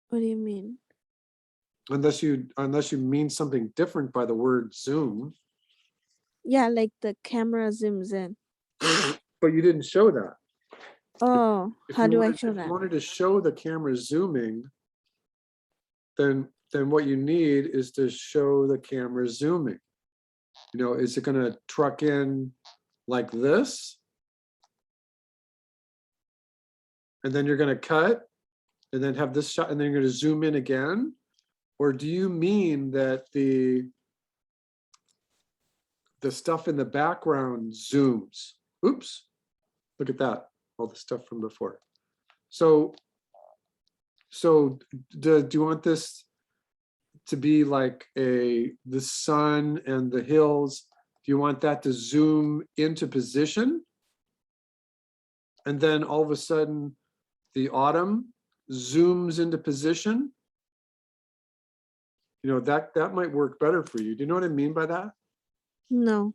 What do you mean? unless you mean something different by the word zoom, Yeah, like the camera zooms in. but you didn't show that. Oh, If how you do I wanted- show if you that? wanted to show the camera zooming, then what you need is to show the camera zooming. You know, is it gonna truck in like this? And then you're gonna cut and then have this shot and then you're gonna zoom in again? Or do you mean that the stuff in the background zooms? Oops, look at that, all the stuff from before. So do you want this to be like the sun and the hills? Do you want that to zoom into position? And then all of a sudden the autumn zooms into position? You know, that might work better for you. Do you know what I mean by that? No.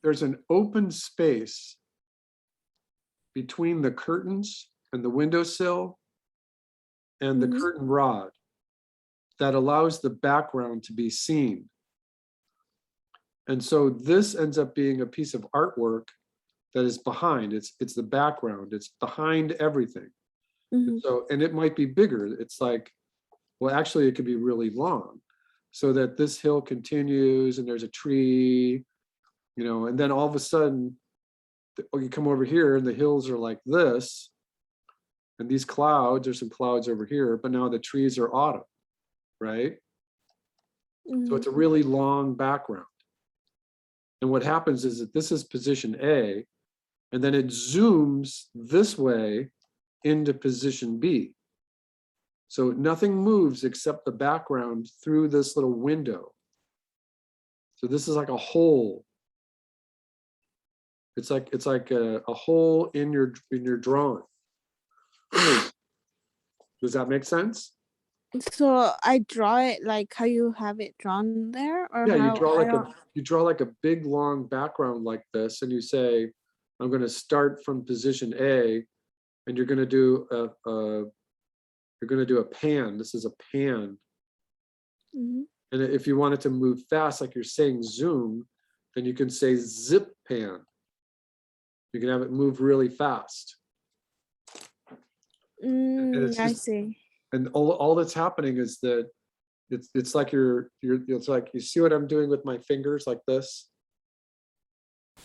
There's an open space between the curtains and the windowsill and the curtain rod that allows the background to be seen. And so this ends up being a piece of artwork that is behind. It's the background. It's behind everything. Mhm. So, and it might be bigger. It's like, well, actually, it could be really long, so that this hill continues and there's a tree, you know, and then all of a sudden, you come over here and the hills are like this, and these clouds, there's some clouds over here, but now the trees are autumn, right? So it's a really long background. And what happens is that this is position A, and then it zooms this way into position B. So nothing moves except the background through this little window. So this is like a hole. It's like a hole in your drawing. Does that make sense? So I draw it like how you have it drawn there, or Yeah, how you draw like a big long background like this, and you say, I'm going to start from position A, and you're going to do a pan. This is a pan. Mhm. And if you want it to move fast, like you're saying zoom, then you can say zip pan. You can have it move really fast. it's I just- see. And all that's happening is that it's like it's like, you see what I'm doing with my fingers like this?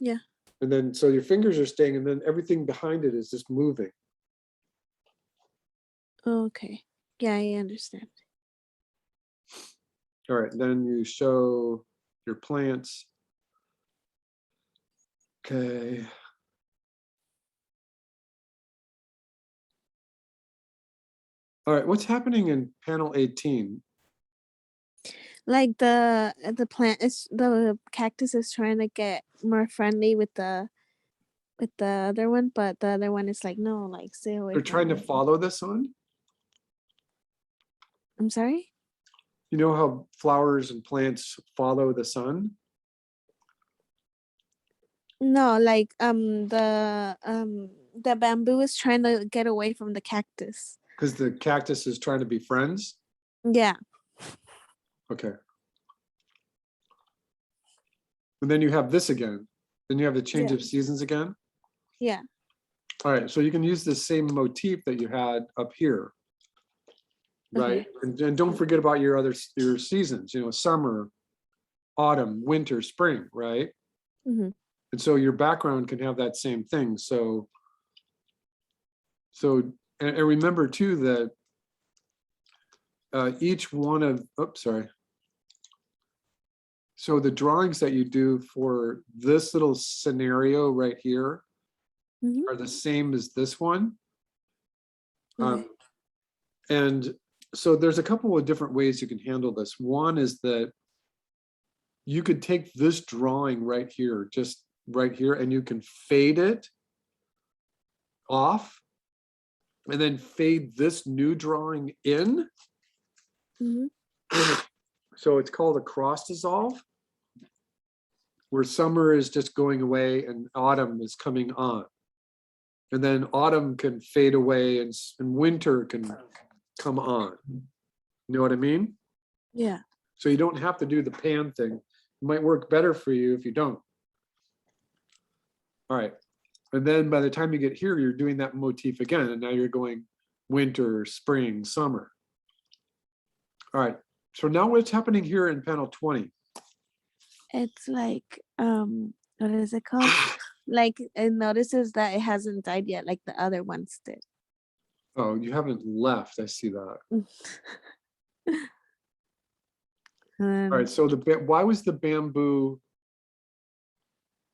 Yeah. And then, so your fingers are staying, and then everything behind it is just moving. Okay. Yeah, I understand. All right, then you show your plants. Okay. All right, what's happening in panel 18? Like the plant is the cactus is trying to get more friendly with the other one, but the other one is like, no, like stay away. They're from trying to me." follow the sun? I'm sorry? You know how flowers and plants follow the sun? No, like the bamboo is trying to get away from the cactus. Because the cactus is trying to be friends? Yeah. Okay. And then you have this again. Then you have the change Yeah. of seasons again. Yeah. All right, so you can use the same motif that you had up here. Right? And don't forget about your seasons, you know, summer, autumn, winter, spring, right? Mm-hmm. And so your background can have that same thing. So and remember too that each one of, oops, sorry. So the drawings that you do for this little scenario right here are the same as this one. And so there's a couple of different ways you can handle this. One is that you could take this drawing right here, just right here, and you can fade it off and then fade this new drawing in. Mhm. So it's called a cross dissolve, where summer is just going away and autumn is coming on. And then autumn can fade away and winter can come on. You know what I mean? Yeah. So you don't have to do the pan thing. It might work better for you if you don't. All right. And then by the time you get here, you're doing that motif again. And now you're going winter, spring, summer. All right. So now what's happening here in panel 20? It's like, what is it called? Like it notices that it hasn't died yet, like the other ones did. Oh, you haven't left. I see that. All right. So why was the bamboo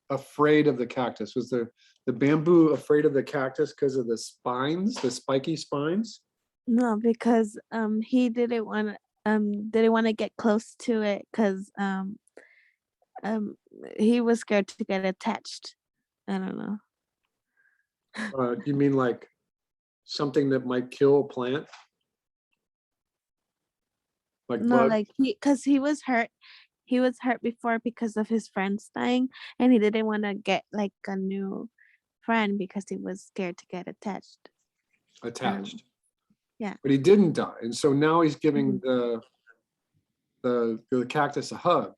afraid of the cactus? Was the bamboo afraid of the cactus because of the spines, the spiky spines? No, because he didn't want to get close to it because he was scared to get attached. I don't know. You mean like something that might kill a plant? Like No, bug? like he was hurt. He was hurt before because of his friends dying, and he didn't want to get like a new friend because he was scared to get attached. Attached. Yeah. But he didn't die, and so now he's giving the cactus a hug.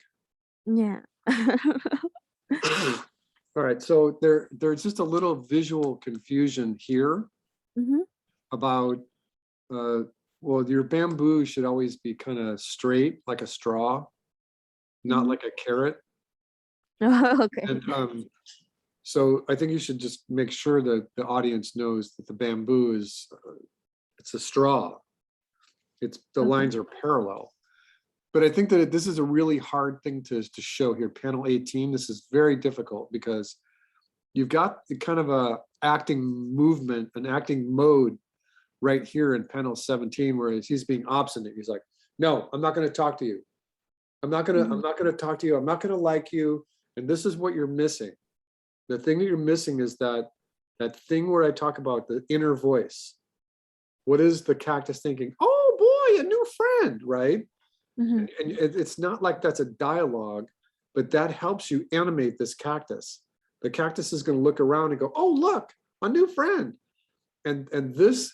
Yeah. All right, so there's just a little visual confusion here Mhm. about well, your bamboo should always be kind of straight like a straw, not Mhm. like a carrot. Okay. And so I think you should just make sure that the audience knows that the bamboo is it's a straw. It's the lines are parallel. But I think that this is a really hard thing to show here. Panel 18, this is very difficult because you've got the kind of a acting movement, an acting mode right here in panel 17, whereas he's being obstinate. He's like, no, I'm not going to talk to you. I'm not going to talk to you. I'm not going to like you. And this is what you're missing. The thing that you're missing is that thing where I talk about the inner voice. What is the cactus thinking? Oh boy, a new friend, right? Mhm. And it's not like that's a dialogue, but that helps you animate this cactus. The cactus is going to look around and go, oh, look, a new friend. And this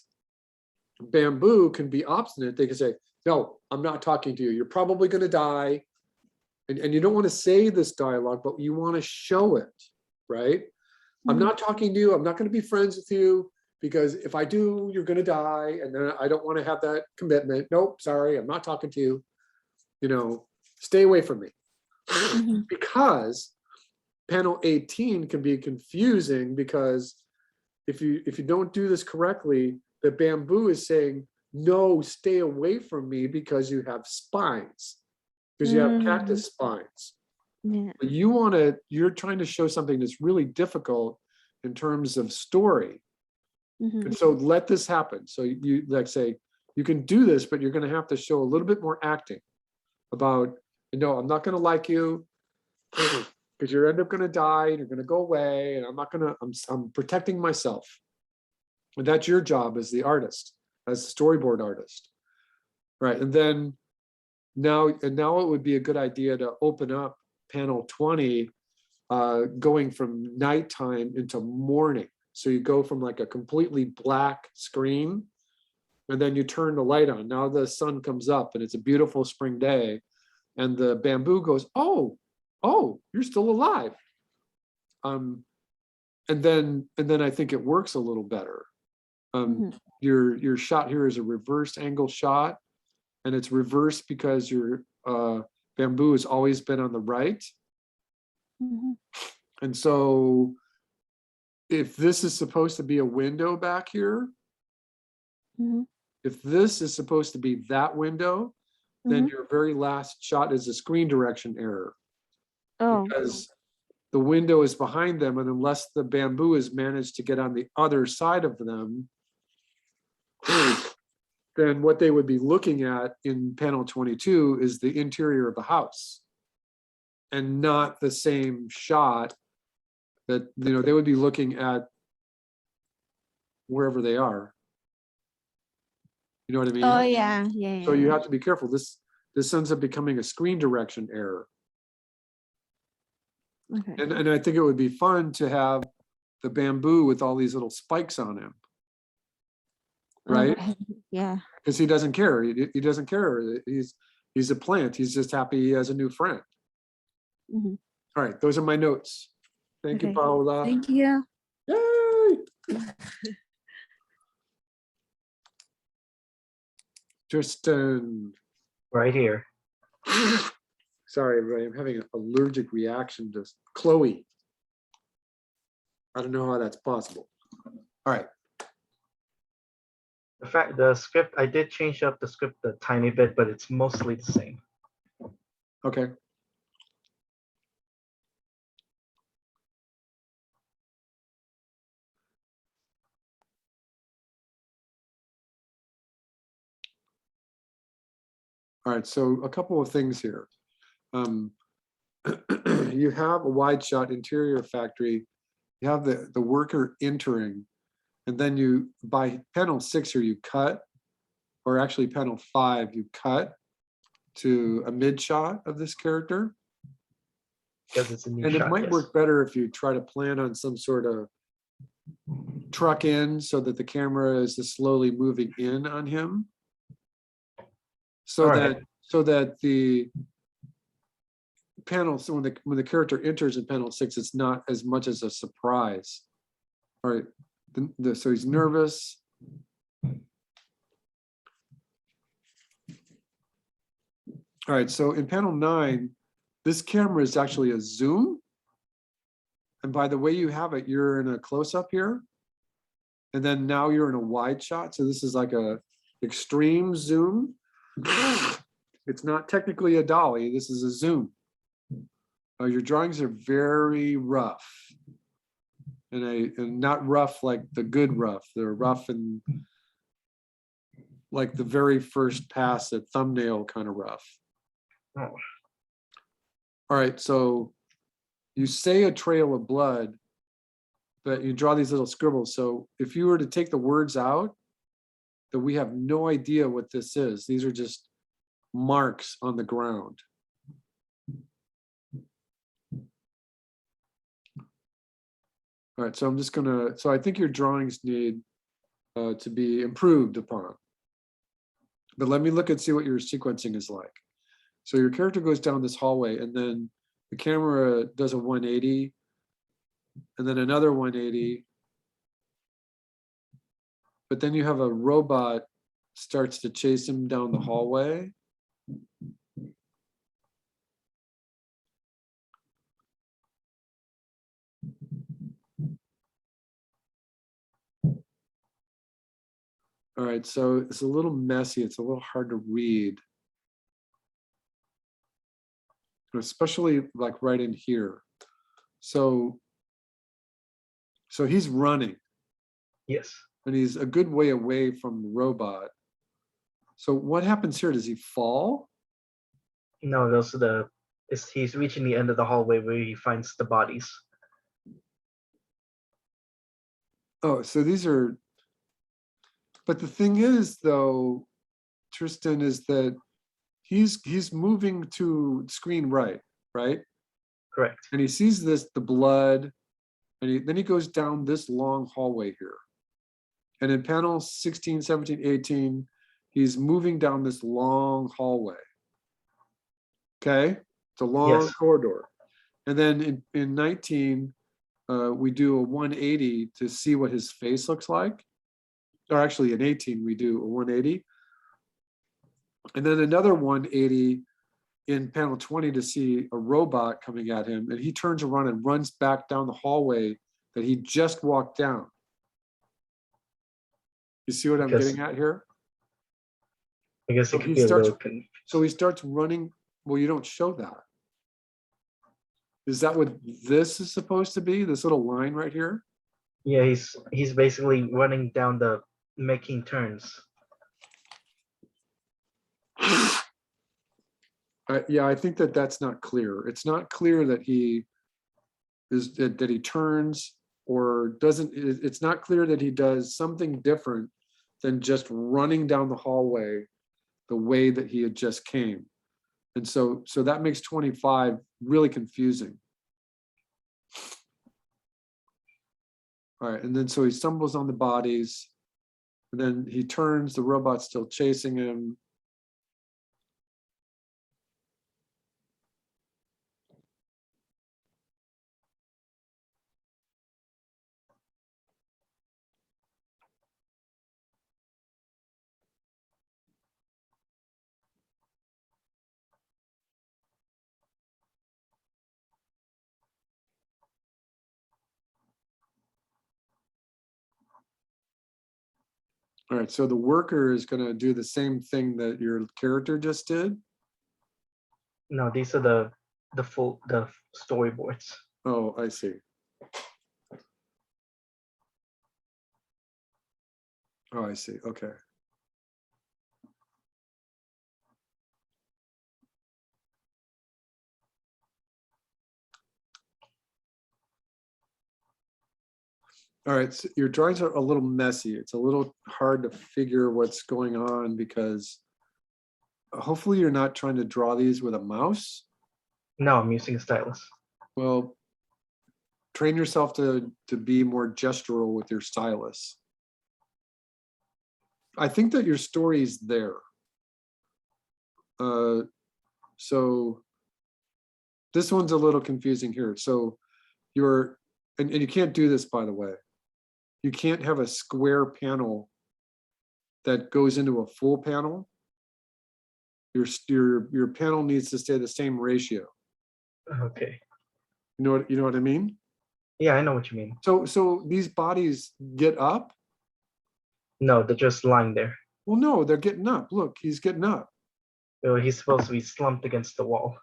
bamboo can be obstinate. They can say, no, I'm not talking to you. You're probably going to die. And you don't want to say this dialogue, but you want to show it, right? I'm not talking to you. I'm not going to be friends with you because if I do, you're going to die. And then I don't want to have that commitment. Nope, sorry, I'm not talking to you. You know, stay away from me. Because panel 18 can be confusing because if you don't do this correctly, the bamboo is saying, no, stay away from me because you have spines, because you have cactus spines. Yeah. But you're trying to show something that's really difficult in terms of story. And so let this happen. So you like say, you can do this, but you're going to have to show a little bit more acting about, I'm not going to like you because you're end up going to die and you're going to go away. And I'm protecting myself. And that's your job as the artist, as the storyboard artist. Right. And then now it would be a good idea to open up panel 20, going from nighttime into morning. So you go from like a completely black screen and then you turn the light on. Now the sun comes up and it's a beautiful spring day and the bamboo goes, oh, you're still alive. And then I think it works a little better. Your shot here is a reverse angle shot and it's reversed because your bamboo has always been on the right. And so if this is supposed to be a window back here, if this is supposed to be that window, then your very last shot is a screen direction error. Because the window is behind them, and unless the bamboo has managed to get on the other side of them, then what they would be looking at in panel 22 is the interior of the house. and not the same shot, that, you know, they would be looking at wherever they are. You know what I mean? Oh yeah, yeah, So yeah. you have to be careful. This ends up becoming a screen direction error. Okay. And I think it would be fun to have the bamboo with all these little spikes on him. Right? Okay. Yeah. Because he doesn't care. He doesn't care. He's a plant. He's just happy he has a new friend. Mhm. All right, those are my notes. Thank you, Okay. Paola. Thank you. Yay! Tristan. Right here. Sorry, everybody. I'm having an allergic reaction to Chloe. I don't know how that's possible. All right. The script, I did change up the script a tiny bit, but it's mostly the same. Okay. All right, so a couple of things here. You have a wide shot interior factory. You have the worker entering, and then you, by panel 6 here, you cut, or actually panel 5, you cut to a mid shot of this character. Because it's a new And shot. it might Yes. work better if you try to plan on some sort of truck in so that the camera is just slowly moving in on him. So All right. that the panel, so when the character enters in panel 6, it's not as much as a surprise. All right, so he's nervous. All right, so in panel 9, this camera is actually a zoom. And by the way you have it, you're in a close-up here. And then now you're in a wide shot. So this is like a extreme zoom. It's not technically a dolly, this is a zoom. Your drawings are very rough. And not rough like the good rough. They're rough and like the very first pass at thumbnail kind of rough. Oh. All right, so you say a trail of blood, but you draw these little scribbles. So if you were to take the words out, that we have no idea what this is. These are just marks on the ground. All right, so I'm just gonna, so I think your drawings need to be improved upon. But let me look and see what your sequencing is like. So your character goes down this hallway, and then the camera does a 180, and then another 180. But then you have a robot starts to chase him down the hallway. All right, so it's a little messy. It's a little hard to read. Especially like right in here. So he's running. Yes. And he's a good way away from the robot. So what happens here? Does he fall? No, those are he's reaching the end of the hallway where he finds the bodies. Oh, so these are, but the thing is though, Tristan, is that he's moving to screen right? Correct. And he sees the blood, and then he goes down this long hallway here. And in panel 16, 17, 18, he's moving down this long hallway. Okay, it's a long corridor. And then in 19, we do a 180 to see what his face looks like. Or actually in 18, we do a 180. And then another 180 in panel 20 to see a robot coming at him. And he turns around and runs back down the hallway that he just walked down. You see what I'm getting at here? I guess So it could be a little confused. so he starts running. Well, you don't show that. Is that what this is supposed to be? This little line right here? Yeah, he's basically running down making turns. Yeah, I think that that's not clear. It's not clear that he is, that he turns or doesn't, it's not clear that he does something different than just running down the hallway the way that he had just came. And so that makes 25 really confusing. All right, and then so he stumbles on the bodies, and then he turns, the robot's still chasing him. All right, so the worker is going to do the same thing that your character just did. No, these are the storyboards. Oh, I see. Oh, I see. Okay. All right, so your drawings are a little messy. It's a little hard to figure what's going on because hopefully you're not trying to draw these with a mouse. No, I'm using a stylus. Well, train yourself to be more gestural with your stylus. I think that your story is there. So this one's a little confusing here. So you're, and you can't do this, by the way. You can't have a square panel that goes into a full panel. Your panel needs to stay the same ratio. Okay. You know what I mean? Yeah, I know what you mean. So these bodies get up? No, they're just lying there. Well, no, they're getting up. Look, he's getting up. Well, he's supposed to be slumped against the wall.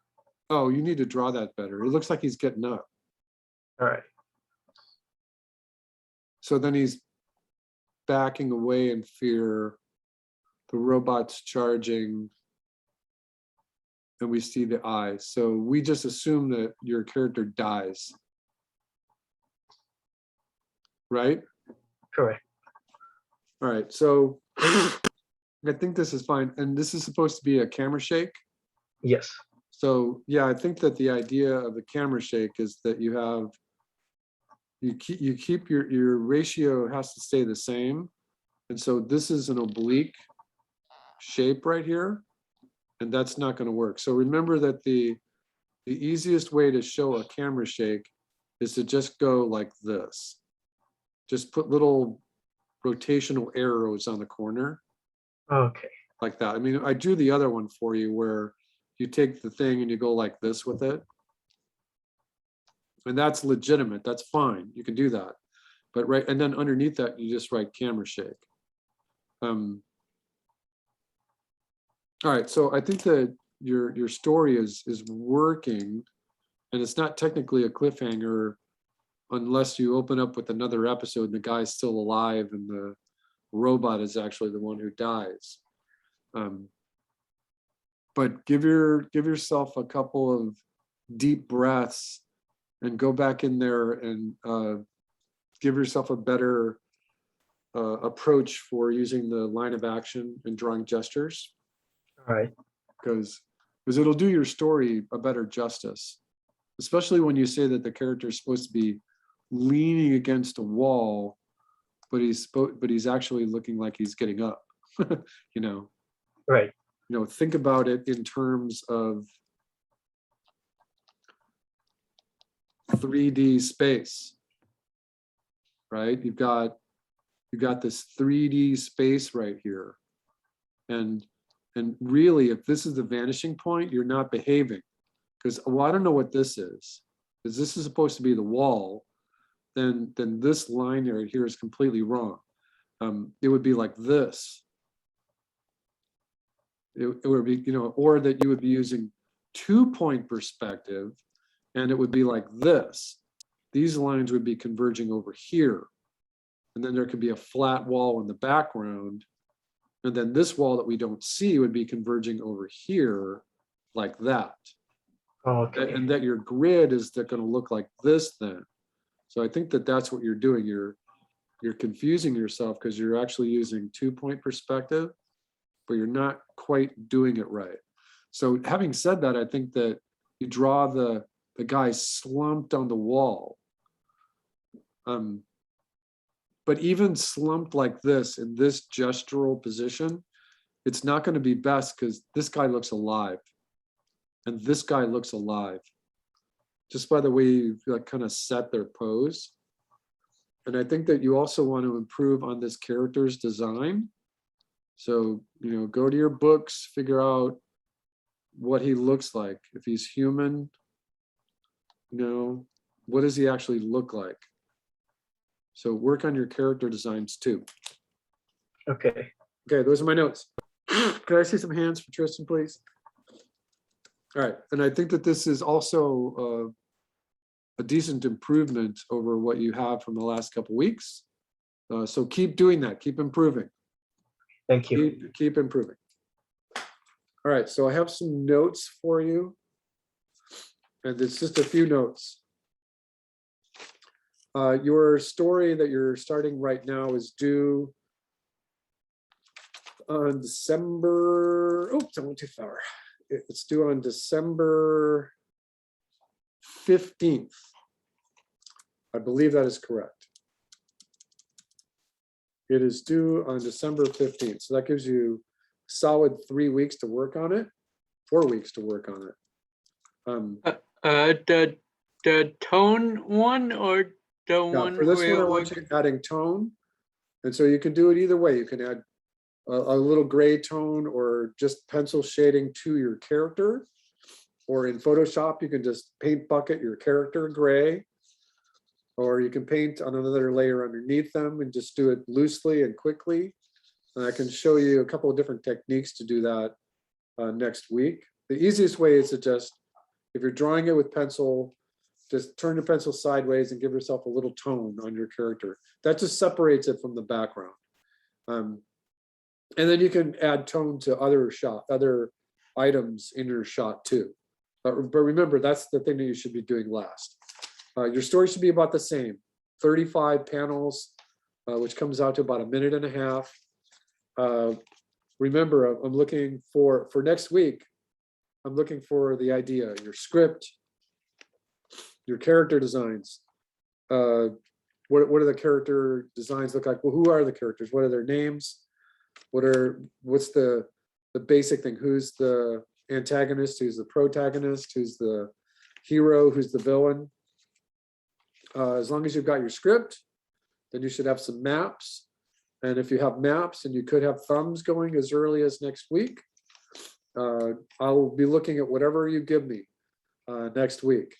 Oh, you need to draw that better. It looks like he's getting up. All right. So then he's backing away in fear. The robot's charging. And we see the eyes. So we just assume that your character dies. Right? Correct. All right, so I think this is fine. And this is supposed to be a camera shake? Yes. So yeah, I think that the idea of the camera shake is that you have, you keep your ratio has to stay the same. And so this is an oblique shape right here, and that's not going to work. So remember that the easiest way to show a camera shake is to just go like this. Just put little rotational arrows on the corner. Okay. Like that. I mean, I drew the other one for you where you take the thing and you go like this with it. And that's legitimate. That's fine. You can do that. But right, and then underneath that, you just write camera shake. All right, so I think that your story is working, and it's not technically a cliffhanger unless you open up with another episode and the guy's still alive and the robot is actually the one who dies. But give yourself a couple of deep breaths and go back in there and give yourself a better approach for using the line of action and drawing gestures. All right. Because it'll do your story a better justice, especially when you say that the character is supposed to be leaning against a wall, but he's actually looking like he's getting up. You know. Right. You know, think about it in terms of 3D space, right? You've got this 3D space right here, and really, if this is the vanishing point, you're not behaving, because well, I don't know what this is, because this is supposed to be the wall. Then this line right here is completely wrong. It would be like this. It would be, you know, or that you would be using 2-point perspective, and it would be like this. These lines would be converging over here, and then there could be a flat wall in the background, and then this wall that we don't see would be converging over here, like that. Okay. And that your grid is going to look like this then. So I think that that's what you're doing. You're confusing yourself because you're actually using 2-point perspective, but you're not quite doing it right. So having said that, I think that you draw the guy slumped on the wall. But even slumped like this in this gestural position, it's not going to be best because this guy looks alive. And this guy looks alive. Just by the way you like, kind of set their pose. And I think that you also want to improve on this character's design. So, go to your books, figure out what he looks like. If he's human, what does he actually look like? So work on your character designs too. Okay. Okay, those are my notes. Can I see some hands for Tristan, please? All right, and I think that this is also a decent improvement over what you have from the last couple weeks. So keep doing that, keep improving. Thank you. Keep improving. All right, so I have some notes for you. And it's just a few notes. Your story that you're starting right now is due on December, I went too far. It's due on December 15th. I believe that is correct. It is due on December 15th. So that gives you solid 3 weeks to work on it, 4 weeks to work on it. The tone one or the one For this one, I where want you adding tone. And so you can do it either way. You can add a little gray tone or just pencil shading to your character. Or in Photoshop, you can just paint bucket your character gray. Or you can paint on another layer underneath them and just do it loosely and quickly. And I can show you a couple of different techniques to do that next week. The easiest way is to just, if you're drawing it with pencil, just turn your pencil sideways and give yourself a little tone on your character. That just separates it from the background. And then you can add tone to other items in your shot too. But remember, that's the thing that you should be doing last. Your story should be about the same, 35 panels, which comes out to about 1.5 minutes. Remember, I'm looking for next week, I'm looking for the idea, your script, your character designs. What do the character designs look like? Well, who are the characters? What are their names? What's the basic thing? Who's the antagonist? Who's the protagonist? Who's the hero? Who's the villain? As long as you've got your script, then you should have some maps. And if you have maps, and you could have thumbs going as early as next week, I'll be looking at whatever you give me next week.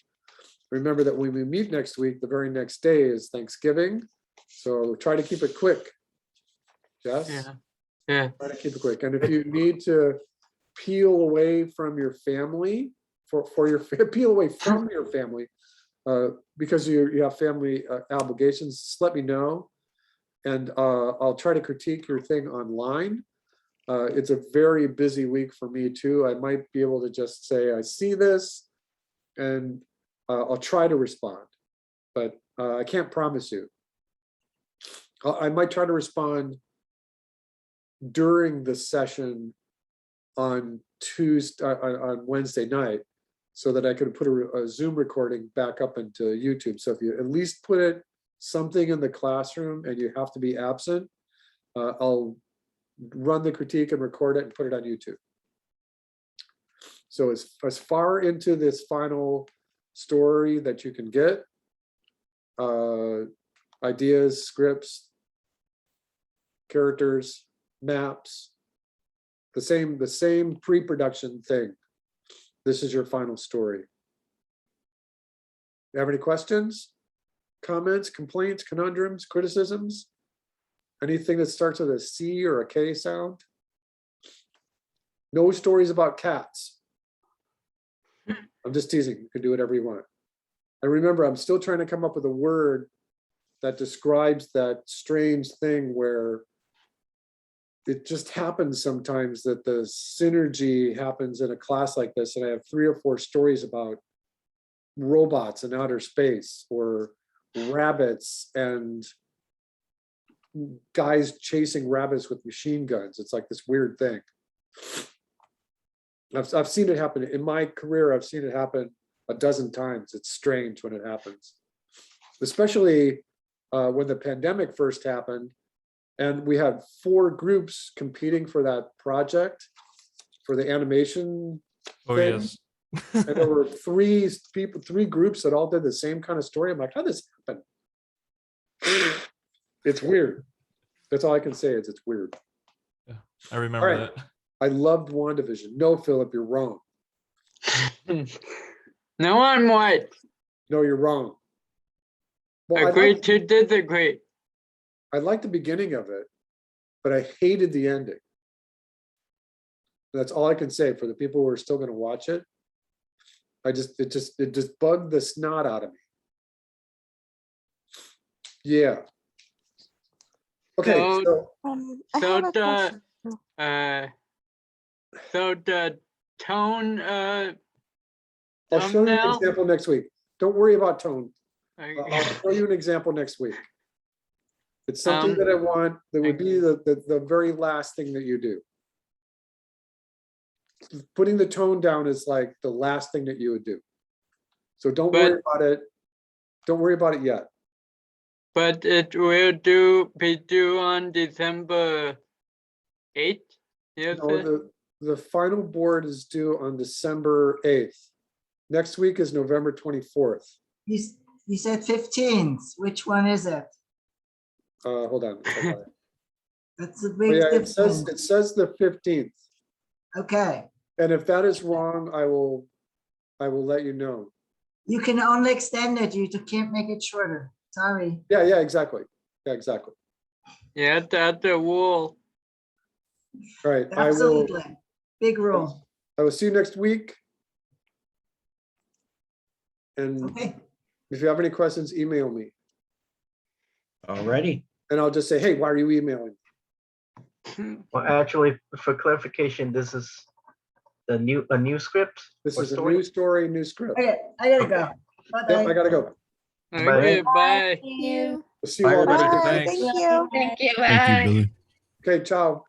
Remember that when we meet next week, the very next day is Thanksgiving. So try to keep it quick. Yes? Yeah. Try to keep it quick. And if you need to peel away from your family, peel away from your family, because you have family obligations, just let me know. And I'll try to critique your thing online. It's a very busy week for me too. I might be able to just say, I see this, and I'll try to respond, but I can't promise you. I might try to respond during the session on Wednesday night, so that I could put a Zoom recording back up into YouTube. So if you at least put something in the classroom and you have to be absent, I'll run the critique and record it and put it on YouTube. So as far into this final story that you can get, ideas, scripts, characters, maps, the same pre-production thing. This is your final story. You have any questions, comments, complaints, conundrums, criticisms? Anything that starts with a C or a K sound? No stories about cats. I'm just teasing. You can do whatever you want. And remember, I'm still trying to come up with a word that describes that strange thing where it just happens sometimes that the synergy happens in a class like this, and I have 3 or 4 stories about robots in outer space, or rabbits and guys chasing rabbits with machine guns. It's like this weird thing. I've seen it happen in my career. I've seen it happen a dozen times. It's strange when it happens, especially when the pandemic first happened, and we had 4 groups competing for that project for the animation Oh, thing. yes. And there were 3 groups that all did the same kind of story. I'm like, how did this happen? It's weird. That's all I can say is it's weird. I remember right. that. I loved WandaVision. No, Philip, you're wrong. No, I'm right. No, you're wrong. Well, Agree to disagree. I liked the beginning of it, but I hated the ending. That's all I can say for the people who are still going to watch it. It just bugged the snot out of me. Yeah. Okay. So- I So have a the question. so the tone I'll show you an thumbnail. example next week. Don't worry about tone. Okay. I'll show you an example next week. It's something Um, that I want, that would be the very last thing that you do. Putting the tone down is like the last thing that you would do. So don't worry about it. Don't worry about it yet. But it will be due on December 8th. Yes. No, the final board is due on December 8th. Next week is November 24th. You said 15th. Which one is it? Hold on. That's a Oh, big yeah, difference. it says the 15th. Okay. And if that is wrong, I will let you know. You can only extend it. You can't make it shorter. Sorry. Yeah, exactly. Yeah, exactly. Yeah, that's the rule. All right. Absolutely. Big rule. I will see you next week. And Okay. if you have any questions, email me. Alrighty. And I'll just say, hey, why are you emailing? Well, actually, for clarification, this is a new script. This or is a story? new story, new script. Okay, I gotta go. Yep, I gotta go. Okay, bye. Thank you. We'll see you all Bye, next everybody. week. Thanks. Thank you. Thank you. Thank you, Bye. Billy. Okay, ciao.